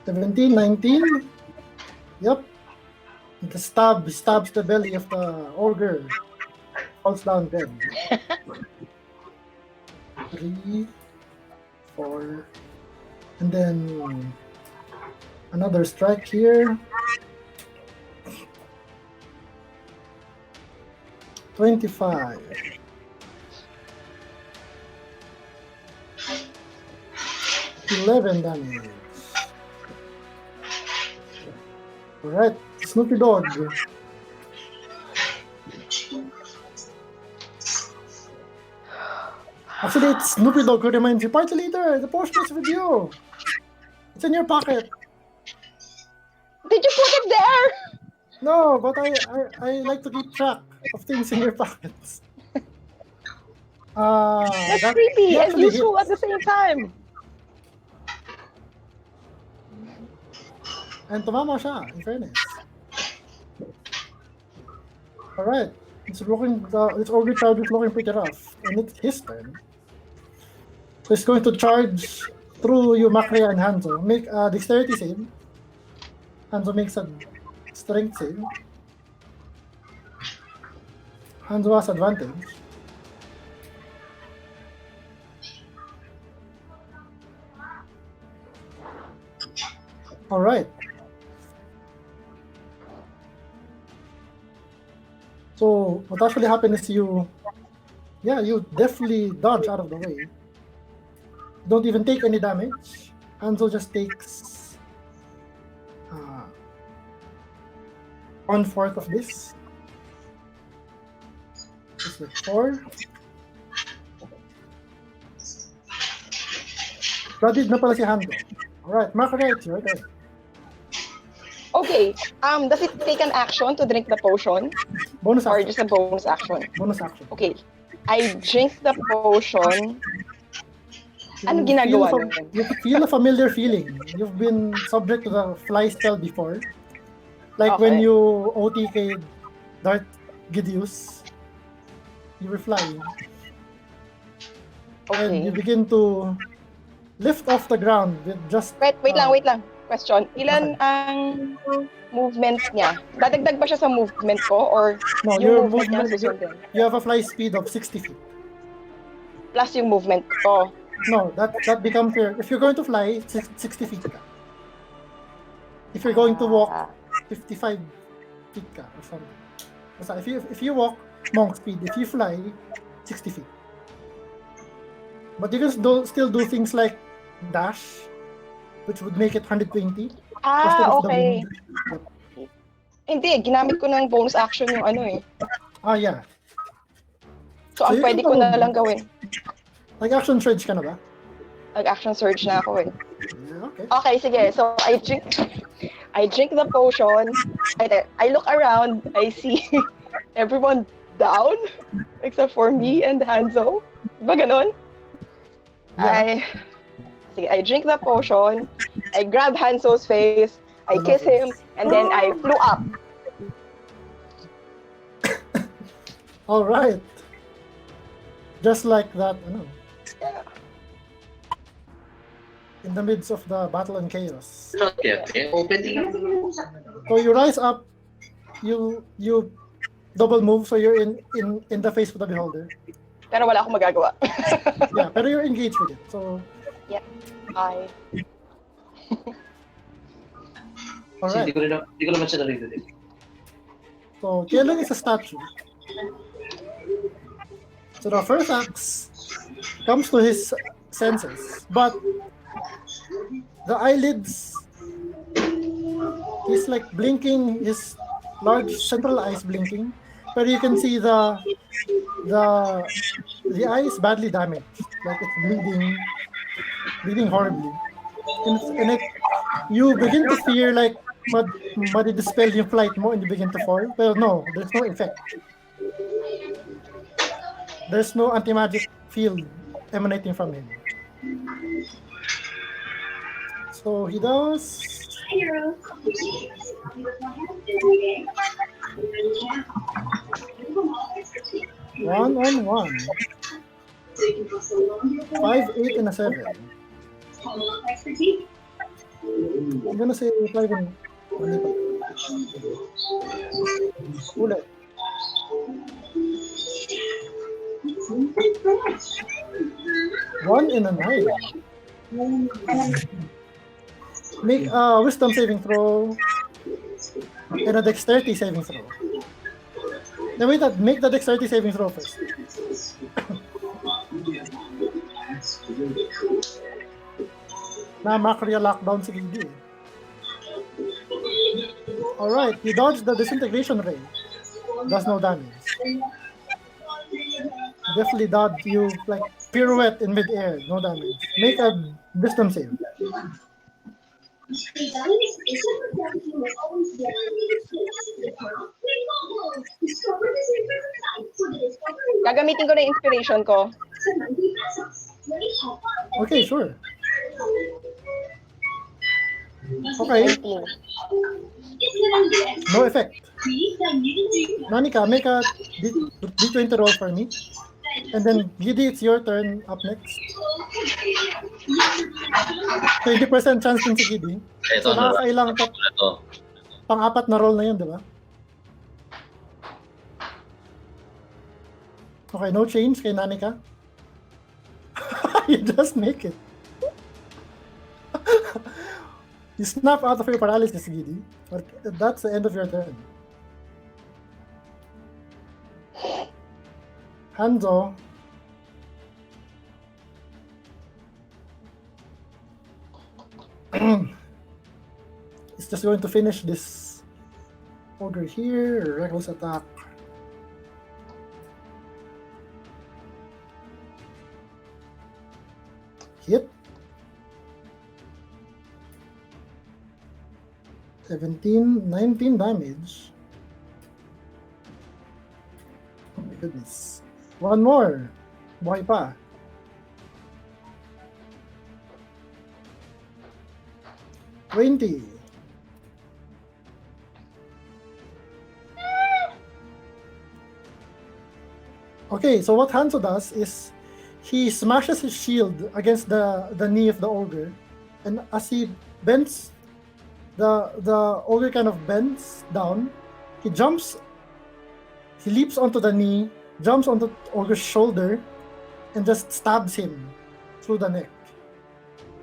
$17, 19. Yep. The stabs the belly of the ogre. Falls down dead. 3, 4, and then another strike here. 25. 11 damage. Alright, Snoopy Dog. Actually, it's Snoopy Dog who reminds you, party leader, the potion is with you. It's in your pocket. Did you put it there? No, but I like to keep track of things in your pockets. That's That- creepy he and actually useful hits. at the same time. And tumama siya, in fairness. Alright. It's ogre charge is looking pretty rough. And it's his turn. So he's going to charge through you, Makria and Hanzo. Make a dexterity save. Hanzo makes a strength save. Hanzo has advantage. Alright. So what actually happened is you definitely dodge out of the way. Don't even take any damage. Hanzo just takes 1/4 of this. It's like 4. Blooded na pala si Hanzo. Alright, Makria, it's your turn. Okay, does it take an action to drink the potion? Bonus Or action. just a bonus action? Bonus action. Okay, I drink the potion. Ano ginagawa nun? You feel a familiar feeling. You've been subject to the fly spell before. Like when Okay. you OTK Darth Gideus, you were flying. And you Okay. begin to lift off the ground with just... Wait lang. Question, ilan ang movement niya? Dadagdag ba siya sa movement ko or No, your yung movement niya movement, susundin? you have a fly speed of 60 feet. Plus yung movement ko. No, that becomes your... If you're going to fly, 60 feet ka. If you're going to walk, Ah, 55 feet ka or something. Basta if you walk, monk speed. If you fly, 60 feet. But you can still do things like dash which would make it 120 instead Ah, of the okay. wound. Hindi, ginamit ko ng bonus action yung ano eh. Yeah. So, ang you pwede can ko na pa-move. lang gawin. Nag-action surge ka na ba? Nag-action surge na ako eh. Yeah, okay. Okay, sige. So, I drink the potion. I look around. I see everyone down except for me and Hanzo. Diba ganon? Yeah. I drink the potion. I grab Hanzo's face. I kiss him. And then I flew up. All right. Just like that, in the midst of the battle and chaos. Okay, opening. So you rise up, you double move, so you're in the face of the beholder. Pero wala akong magagawa. Yeah, pero you're engaged with it. So Hi. all right. Hindi ko naman siya narinig. So Kielung is a statue. So the Firthax comes to his senses, but the eyelids, he's like blinking, his large central eyes blinking, but you can see the eye is badly damaged, like it's bleeding horribly, and you begin to fear like madi-dispel yung flight mo and you begin to fall, but no, there's no effect. There's no anti-magic field emanating from him. So he does 1-on-1. 5, 8, and a 7. I'm gonna say 5 and ulit. One and a 9. Make a wisdom saving throw and a dexterity saving throw. Now wait, make the dexterity saving throw first. Na Macria lockdown si Gigi. Alright, you dodge the disintegration ray. Does no damage. Definitely dodge, you like pirouette in mid-air, no damage. Make a wisdom save. Gagamitin ko na yung inspiration ko. Okay, sure. Okay, 19. no effect. Nanika, make a D20 roll for me. And then, Gidi, it's your turn up next. 20% chance din si Gidi. So, nakakailang pang-apat na roll na yun, di ba? Okay, no change kay Nanika. You just make it. You snap out of your paralysis, Gidi. But that's the end of your turn. Hanzo. It's just going to finish this ogre here. Reckless attack. Hit. 17, 19 damage. Oh my goodness. One more. Buhay pa. $20. Okay, so what Hanzo does is he smashes his shield against the knee of the ogre, and as he bends, the ogre kind of bends down. He leaps onto the knee, jumps onto the ogre's shoulder, and just stabs him through the neck.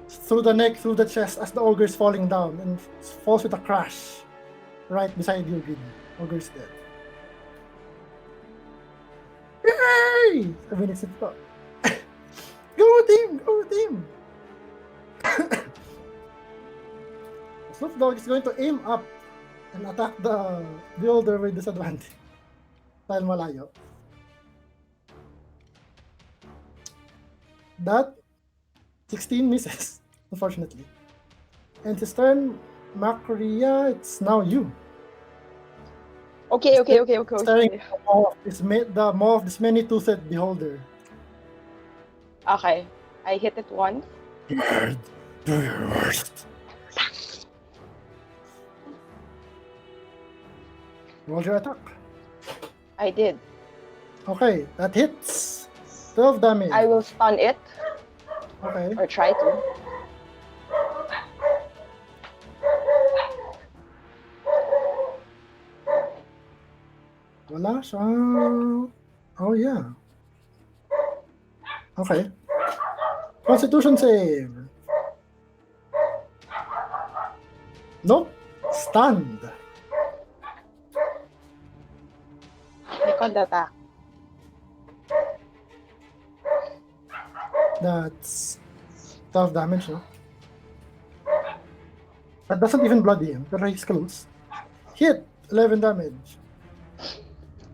Through the chest, as the ogre is falling down, and falls with a crash right beside you, Gidi. Ogre's dead. Yay! Sabi ni Sip ko. Go team! Snoop Dogg is going to aim up and attack the beholder with disadvantage. Dahil malayo. That 16 misses, unfortunately. And his turn, Macaria, it's now you. Okay. Staring at the maw of this many-toothed beholder. Okay. I hit it once. Do your worst. Roll your attack. I did. Okay, that hits. 12 damage. I will stun it, Okay. or try to. Wala siya. Oh, yeah. Okay. Constitution save. Nope. Stunned. Second attack. That's 12 damage, no? That doesn't even bloody him, pero he's close. Hit! 11 damage.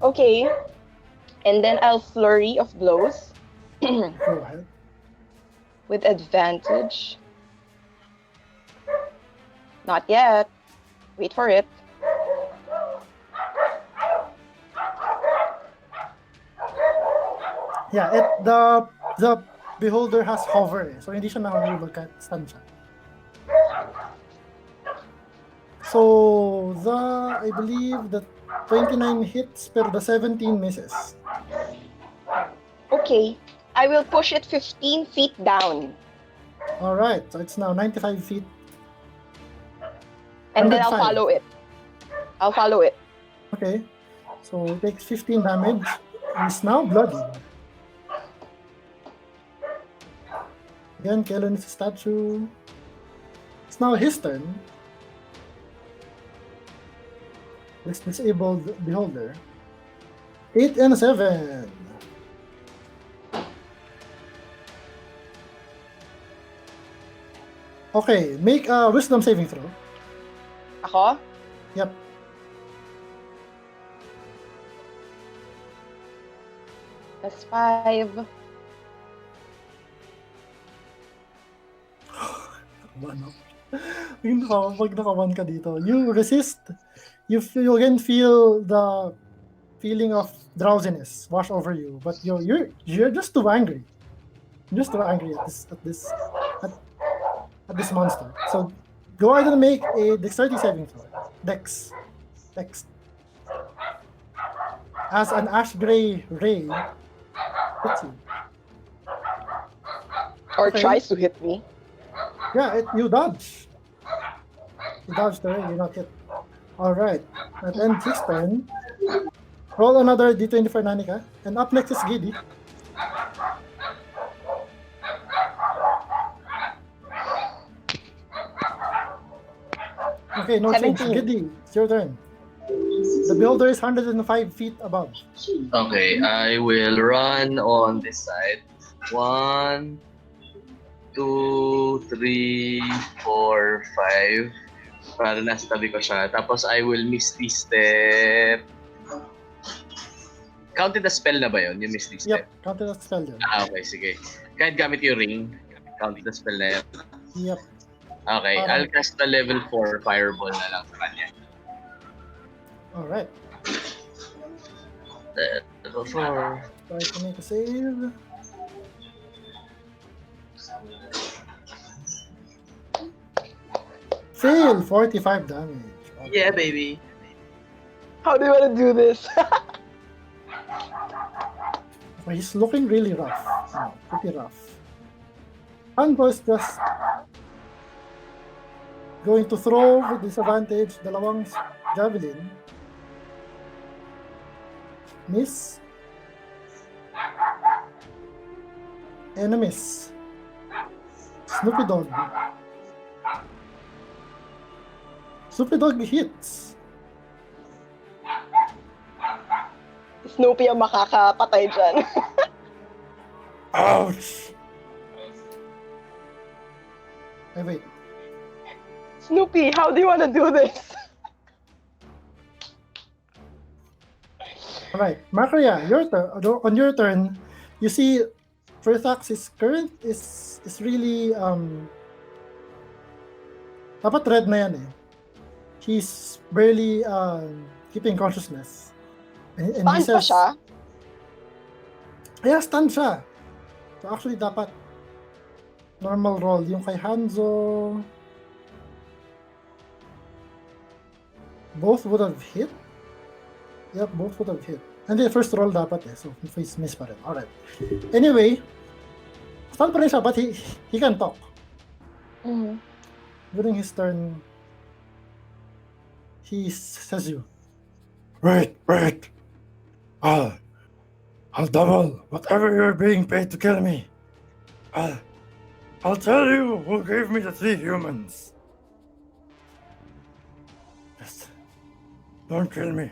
Okay. And then I'll flurry of blows Go ahead. with advantage. Not yet. Wait for it. Yeah, the beholder has hover, so hindi siya nakahulog kahit stun siya. So, I believe the 29 hits, pero the 17 misses. Okay. I will push it 15 feet down. Alright, so it's now 95 feet. And then I'll 105. follow it. I'll follow it. Okay, so it takes 15 damage. He's now bloody. Again, Kellen is a statue. It's now his turn. This disabled beholder. 8 and 7. Okay, make a wisdom saving throw. Ako? Yep. That's 5. Ano? Pag nakawan ka dito, you resist. You again feel the feeling of drowsiness wash over you, but you're just too angry. You're just too angry at this monster. So go ahead and make a dexterity saving throw. Dex. As an ash gray ray hits you. Or Okay. tries to hit me. Yeah, you dodge. You dodge the ray, you're not hit. Alright. That ends his turn. Roll another d20 for Nanika. And up next is Giddy. Okay, no change. 17. Giddy, it's your turn. The builder is 105 feet above. Okay, I will run on this side. 1, 2, 3, 4, 5. Para nasa tabi ko siya. Tapos I will Misty Step. Counted the spell na ba yun? Yung Misty Step? Yep, counted as spell yun. Okay, sige. Kahit gamit yung ring, counted the spell na yun. Yep. Okay, I'll cast the level 4 fireball na lang sa kanya. Alright. Level 4. Try to make a save. Fail! 45 damage. Okay. Yeah, baby. How do you want to do this? Okay, he's looking really rough. Oh, pretty rough. Hanbo is just going to throw with disadvantage dalawang javelin. Miss. And a miss. Snoopy Dog. Snoopy Dog hits. Snoopy ang makakapatay dyan. Ouch! Ay, wait. Snoopy, how do you want to do this? All right, Macria, your turn. On your turn, you see, Firthax is really dapat red na yan eh. He's barely keeping consciousness. And he Stunned pa says, siya? yeah, stunned siya. So actually dapat normal roll. Yung kay Hanzo, both would have hit. Yep, both would have hit. And the first roll dapat eh. So face miss pa rin. Alright. Anyway, stunned pa rin siya but he can talk. Mhm. During his turn, he says you, wait, I'll double whatever you're being paid to kill me. I'll tell you who gave me the 3 humans. Just don't kill me.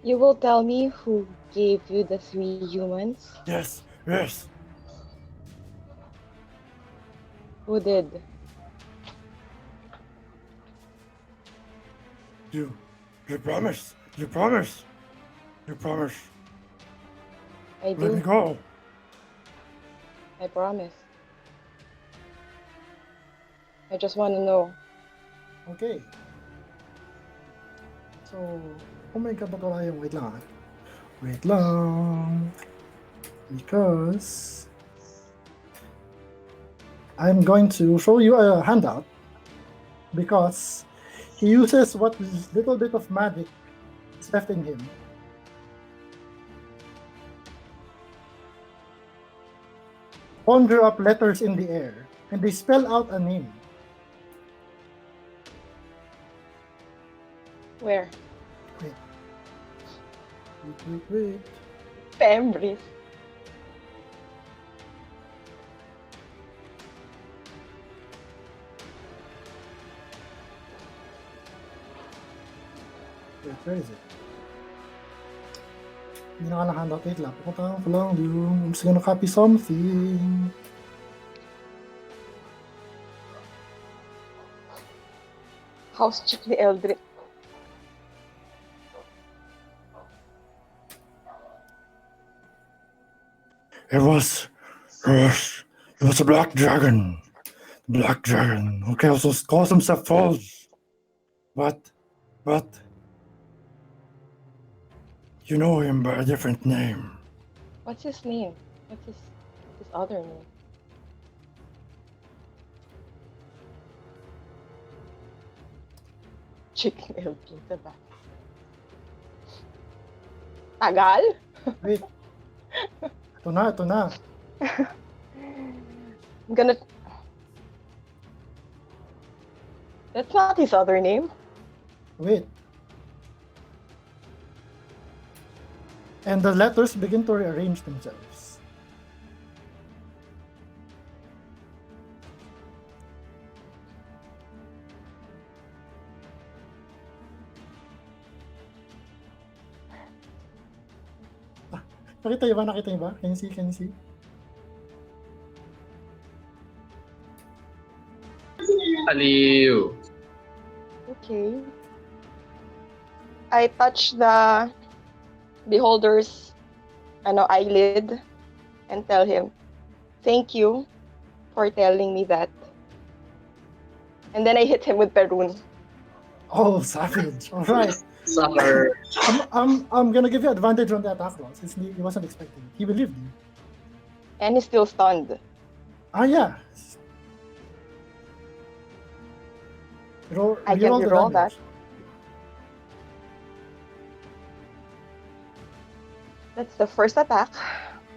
You will tell me who gave you the 3 humans? Yes. Who did? You promise. I Let me do. go. I promise. I just want to know. Okay. So, oh my god, ba't wala yung, wait lang. Because I'm going to show you a handout because he uses what little bit of magic is left in him. Conjure up letters in the air and they spell out a name. Where? Wait. Pembris. Wait, where is it? Hindi na ka nakahandout. Wait lang. Pupuntahan ko lang yung... I'm just gonna copy something. House chick ni Eldritch. It was a black dragon. Black dragon. Okay, also calls himself Falls. But you know him by a different name. What's his name? What's his other name? Chick ni Eldritch, diba? Tagal? Wait. Ito na. I'm gonna... That's not his other name. Wait. And the letters begin to rearrange themselves. Nakita niyo ba? Can you see? Aliw. Okay. I touch the beholder's eyelid and tell him, thank you for telling me that. And then I hit him with Perun. Oh, savage. All right. Sucker. I'm gonna give you advantage on the attack roll since he wasn't expecting it. He believed you. And he's still stunned. Yeah. I can the reroll damage. that. That's the first attack.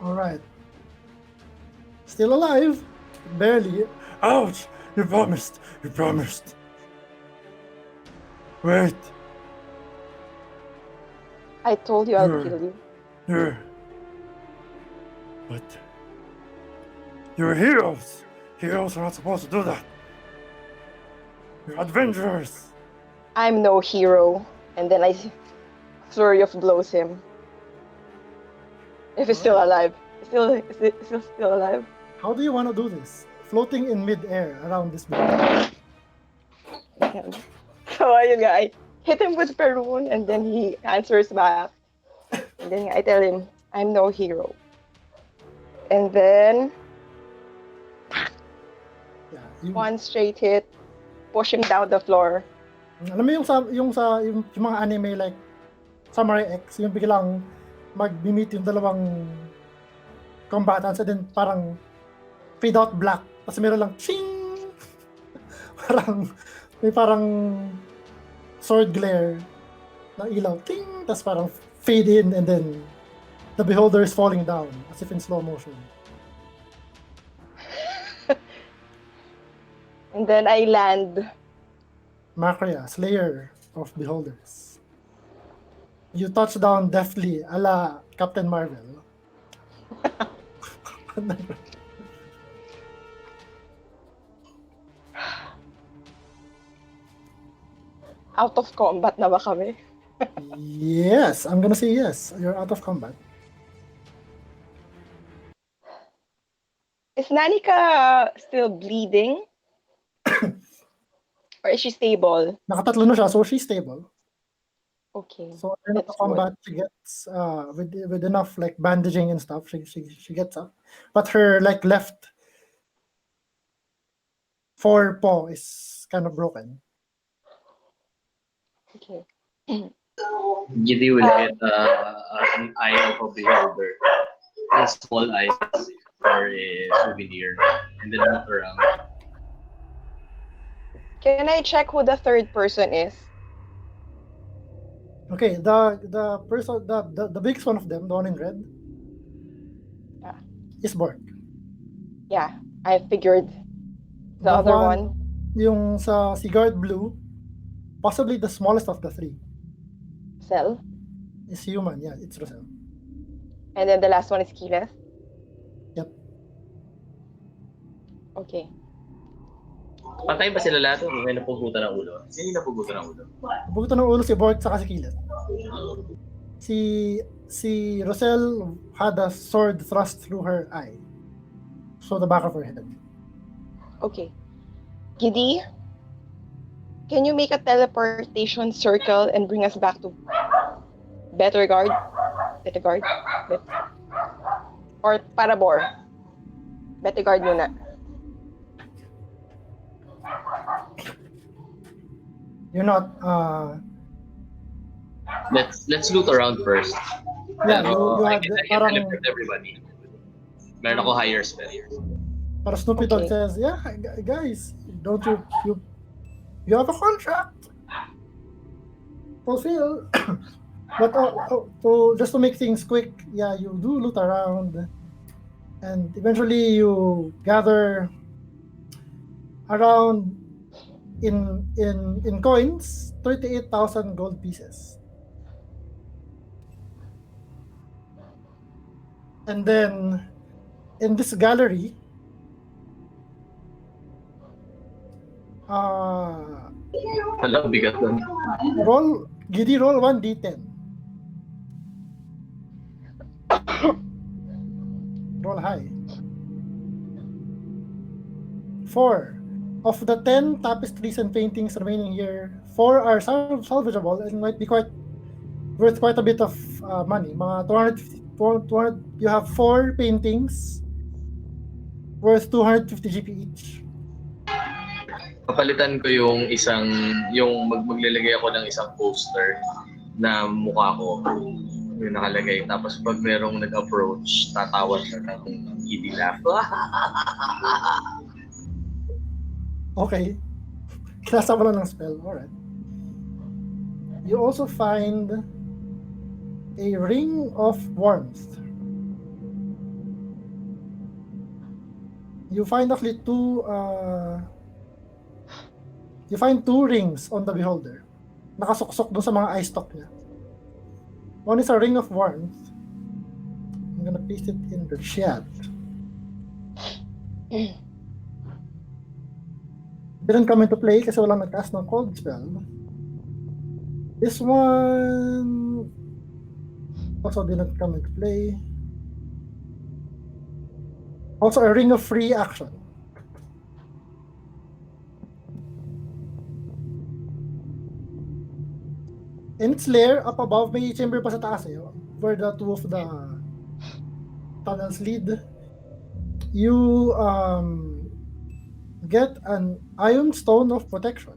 All right. Still alive. Barely. Ouch! You promised. Wait. I told you I'll Sure. kill you. But you're heroes. Heroes are not supposed to do that. You're adventurers. I'm no hero. And then I flurry of blows him. If he's still alive. Is it still alive? How do you want to do this? Floating in mid-air around this building. Yan. So, ayun nga, I hit him with Perun, and then he answers back. And then I tell him, I'm no hero. And then, Yeah, you, one straight hit, push him down the floor. alam mo yung mga anime like Samurai X, yung biglang mag-meet yung dalawang combatants and then parang fade out black. Tapos meron lang ching! parang sword glare ng ilaw. Ting! Tapos parang fade in and then the beholder is falling down as if in slow motion. And then I land. Makria, Slayer of Beholders. You touch down deftly a la Captain Marvel. Out of combat na ba kami? Yes, I'm gonna say yes. You're out of combat. Is Nanika still bleeding? Or is she stable? Nakatatlo na siya, so she's stable. Okay. So at the end of the That's good. combat, she gets with enough like bandaging and stuff. She gets up, but her like left forepaw is kind of broken. Okay. Giddy will get an eye of a beholder. A small eye for a souvenir. And then look around. Can I check who the third person is? Okay, the person the biggest one of them, the one in red, Yeah. is Bork. Yeah, I figured. The other one? Yung sa Sigard Blue, possibly the smallest of the three, Cell. is human. Yeah, it's Rosel. And then the last one is Keyleth? Yep. Okay. Patay ba sila lahat o may napugutan ng ulo? Sino yung napugutan ng ulo? Bugutan ng ulo si Bork saka si Keyleth. Si Rosel had a sword thrust through her eye. So the back of her head. Okay. Giddy, can you make a teleportation circle and bring us back to Betterguard? Betterguard? Or Parabor? Betterguard muna. You're not Let's loot around first. yeah, Pero you I had can parang teleport everybody. Meron ako higher spell. para Snoopy Dogg Okay. says, yeah, guys, don't you have a contract. Fulfill. But to just to make things quick, yeah, you do loot around, and eventually you gather around in coins 38,000 gold pieces, and then in this gallery, Alam, bigat nun. roll 1d10. Roll high. 4. Of the 10 tapestries and paintings remaining here, 4 are salvageable and might be worth quite a bit of money. Mga 200, you have 4 paintings worth 250 GP each. Papalitan ko yung maglalagay ako ng isang poster na mukha ko yung nakalagay. Tapos pag merong nag-approach, tatawa siya ng giddy laugh. Okay. Kinasa mo lang ng spell. Alright. You also find a ring of warmth. You find actually two rings on the beholder. Nakasuksok dun sa mga eye stalk niya. One is a ring of warmth. I'm gonna paste it in the chat. Didn't come into play kasi walang nag-cast ng cold spell. This one also didn't come into play. Also, a ring of free action. In its lair, up above, may chamber pa sa taas where the two of the tunnels lead. You get an iron stone of protection.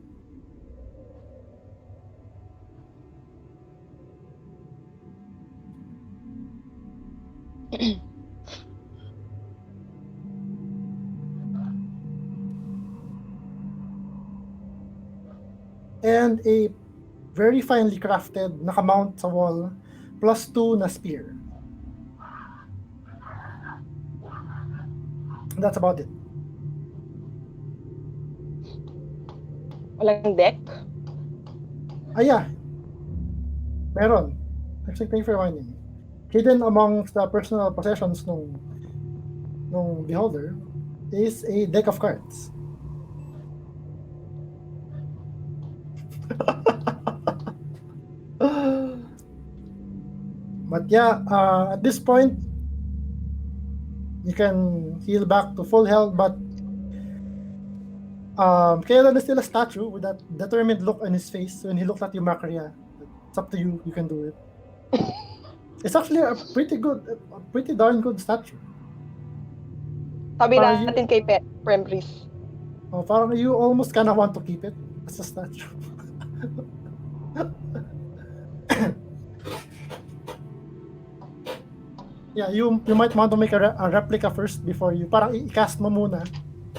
And a very finely crafted nakamount sa wall +2 na spear. And that's about it. Walang deck? Yeah. Meron. Actually, thank you for reminding me. Hidden amongst the personal possessions nung beholder is a deck of cards. But yeah, at this point, you can heal back to full health, but Kailan is still a statue with that determined look on his face when he looks at you, Makaria. It's up to you. You can do it. It's actually a pretty darn good statue. Sabi Parang natin kay Premris. Parang you almost kind of want to keep it as a statue. Yeah, you might want to make a replica first before you. Parang i-cast mo muna.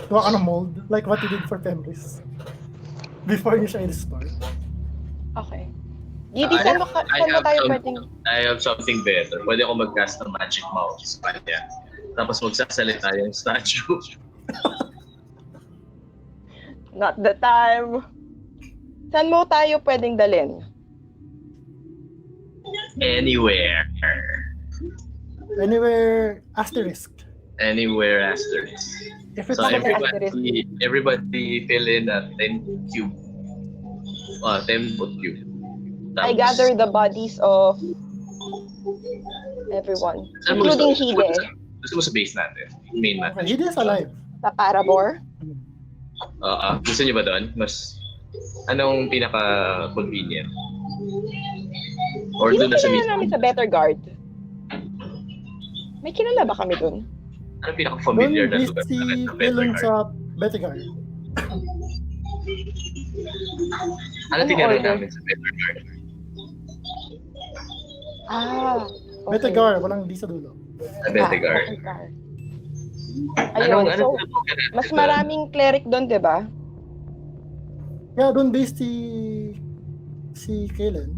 Gawa ka ng mold, like what you did for Pembris. Before you siya i-restore. Okay. Gidi, saan mo tayo pwedeng... I have something better. Pwede ako mag-cast ng magic mouse sa kanya. Tapos magsasalita yung statue. Not the time. Saan mo tayo pwedeng dalhin? Anywhere. Anywhere asterisk. Anywhere asterisk. If it's So like everybody fill in a 10 cube. 10 foot cube. I gather the bodies of everyone, including Hide. Gusto mo sa base natin? Main natin. Hide is alive. Sa Paramore. Gusto niyo ba doon? Anong pinaka-convenient? Or doon na sa Kilala namin sa Better Guard. May kilala ba kami doon? Anong pinaka-familiar na Doon lugar? si Kailan sa Betigar. Ano tinira namin sa Better Guard? Okay. Betigar, walang di sa dulo. Sa Better Guard. Ayun, so, mas maraming cleric doon, di ba? Yeah, doon based si Kailan.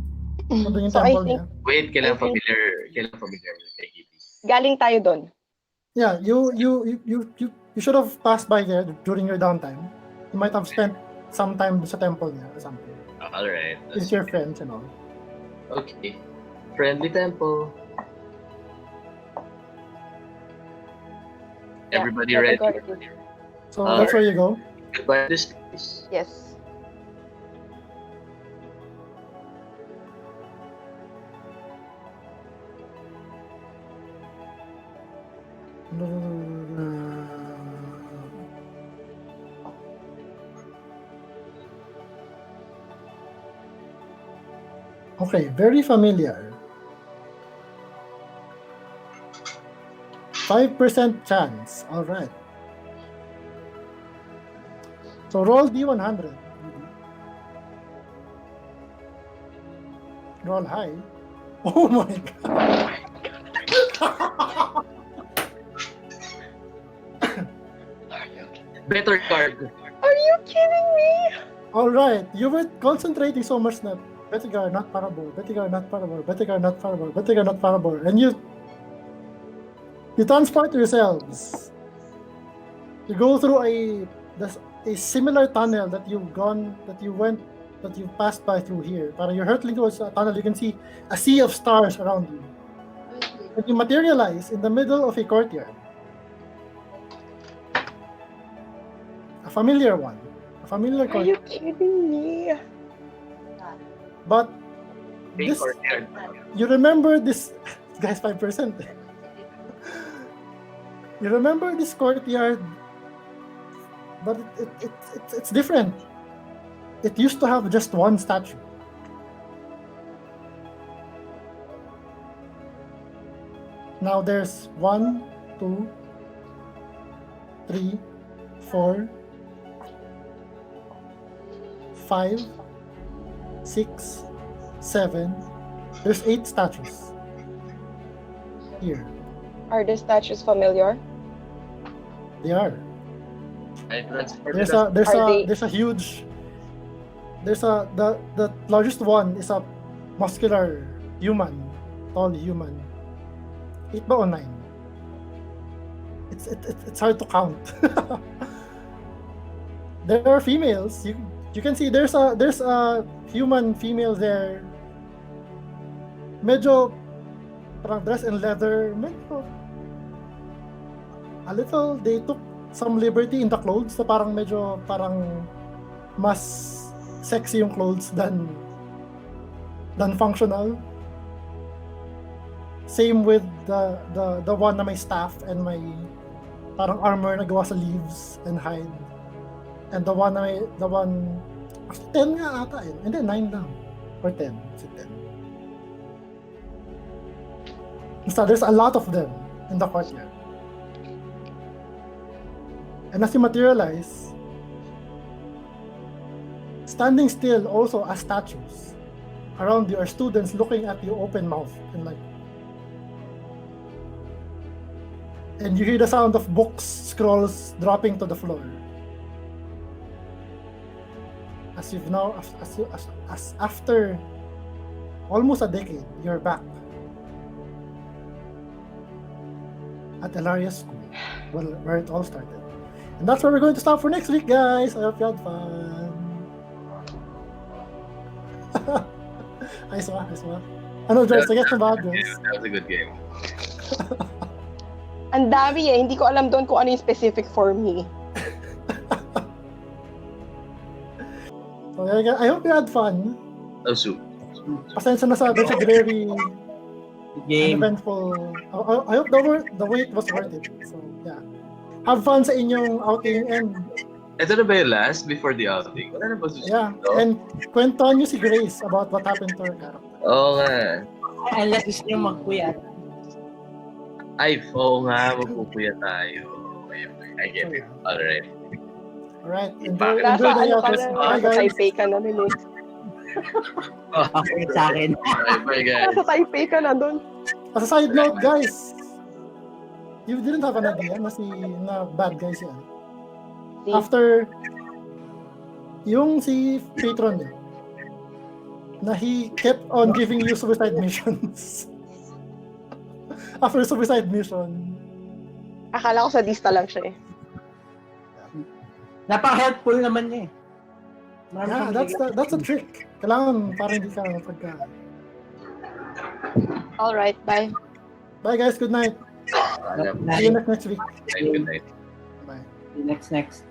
Doon yung So, I temple think- niya. Wait, kailangan familiar kay Kitty. Galing tayo doon. Yeah, you should have passed by there during your downtime. You might have spent some time sa temple niya or something. Alright. With your friends and all. Okay. Friendly temple. Yeah, Everybody Better ready? Guard it is. So that's where you go. Goodbye this place. Yes. Okay, very familiar. 5% chance. All right. So roll D100. Roll high. Oh my god. Better card. Are you kidding me? All right. You were concentrating so much na Betigar, not Parabor. Betigar, not Parabor. Betigar, not Parabor. Betigar, not Parabor. And you transport yourselves. You go through a similar tunnel that you passed by through here. Parang you're hurtling towards a tunnel, you can see a sea of stars around you. And you materialize in the middle of a courtyard. A familiar one. A familiar Are you courtyard. kidding me? But Main this, courtyard. you remember this guy's 5%. You remember this courtyard, but it's different. It used to have just one statue. Now there's 1, 2, 3, 4, 5, 6, 7. There's 8 statues here. Are the statues familiar? They are. I transported There's us. a huge. The largest one is a muscular human, tall human. 8 ba o 9? It's hard to count. There are females. You can see there's a human female there. Medyo parang dress in leather. Medyo a little, they took some liberty in the clothes. So parang mas sexy yung clothes than functional. Same with the one na may staff and may parang armor na gawa sa leaves and hide. And the one actually 10 nga ata eh. And then 9 lang. Or 10. Is it 10? So there's a lot of them in the courtyard. And as you materialize, standing still also as statues around you are students looking at you open mouth and like. And you hear the sound of books, scrolls dropping to the floor. As you've now, as after almost a decade, you're back at Elaria School, where it all started. And that's where we're going to stop for next week, guys. I hope you had fun. Ayos ba? Ano, George? Sige, na ba, George? That was a good game. Ang dami eh. Hindi ko alam doon kung ano yung specific for me. So, I hope you had fun. Oh, soup. Pasensya na sa very Game. uneventful. I hope the wait was worth it. So, yeah. Have fun sa inyong outing and Ito na ba yung last before the outing? Wala na ba susunod? yeah, and kwentuhan niyo si Grace about what happened to her character. Oo nga. Unless gusto nyo magpuyat. Ay, oo nga. Magpupuya tayo. I get it. Alright. Alright, Bakit? Nasa enjoy the ano ka yatos. na, Bye, nasa guys. Taipei ka na nun eh. Okay sa akin. Bye, guys. Nasa Taipei ka na doon. As a side note, guys, you didn't have an idea na bad guy siya. After yung si patron niya, na he kept on giving you suicide missions. After suicide mission. Akala ko sadista lang siya eh. Napaka-helpful naman niya eh. Yeah, that's a trick. Kailangan parang hindi ka pagka. Alright, bye. Bye guys, good night. See you next week. Good night. Bye. Next.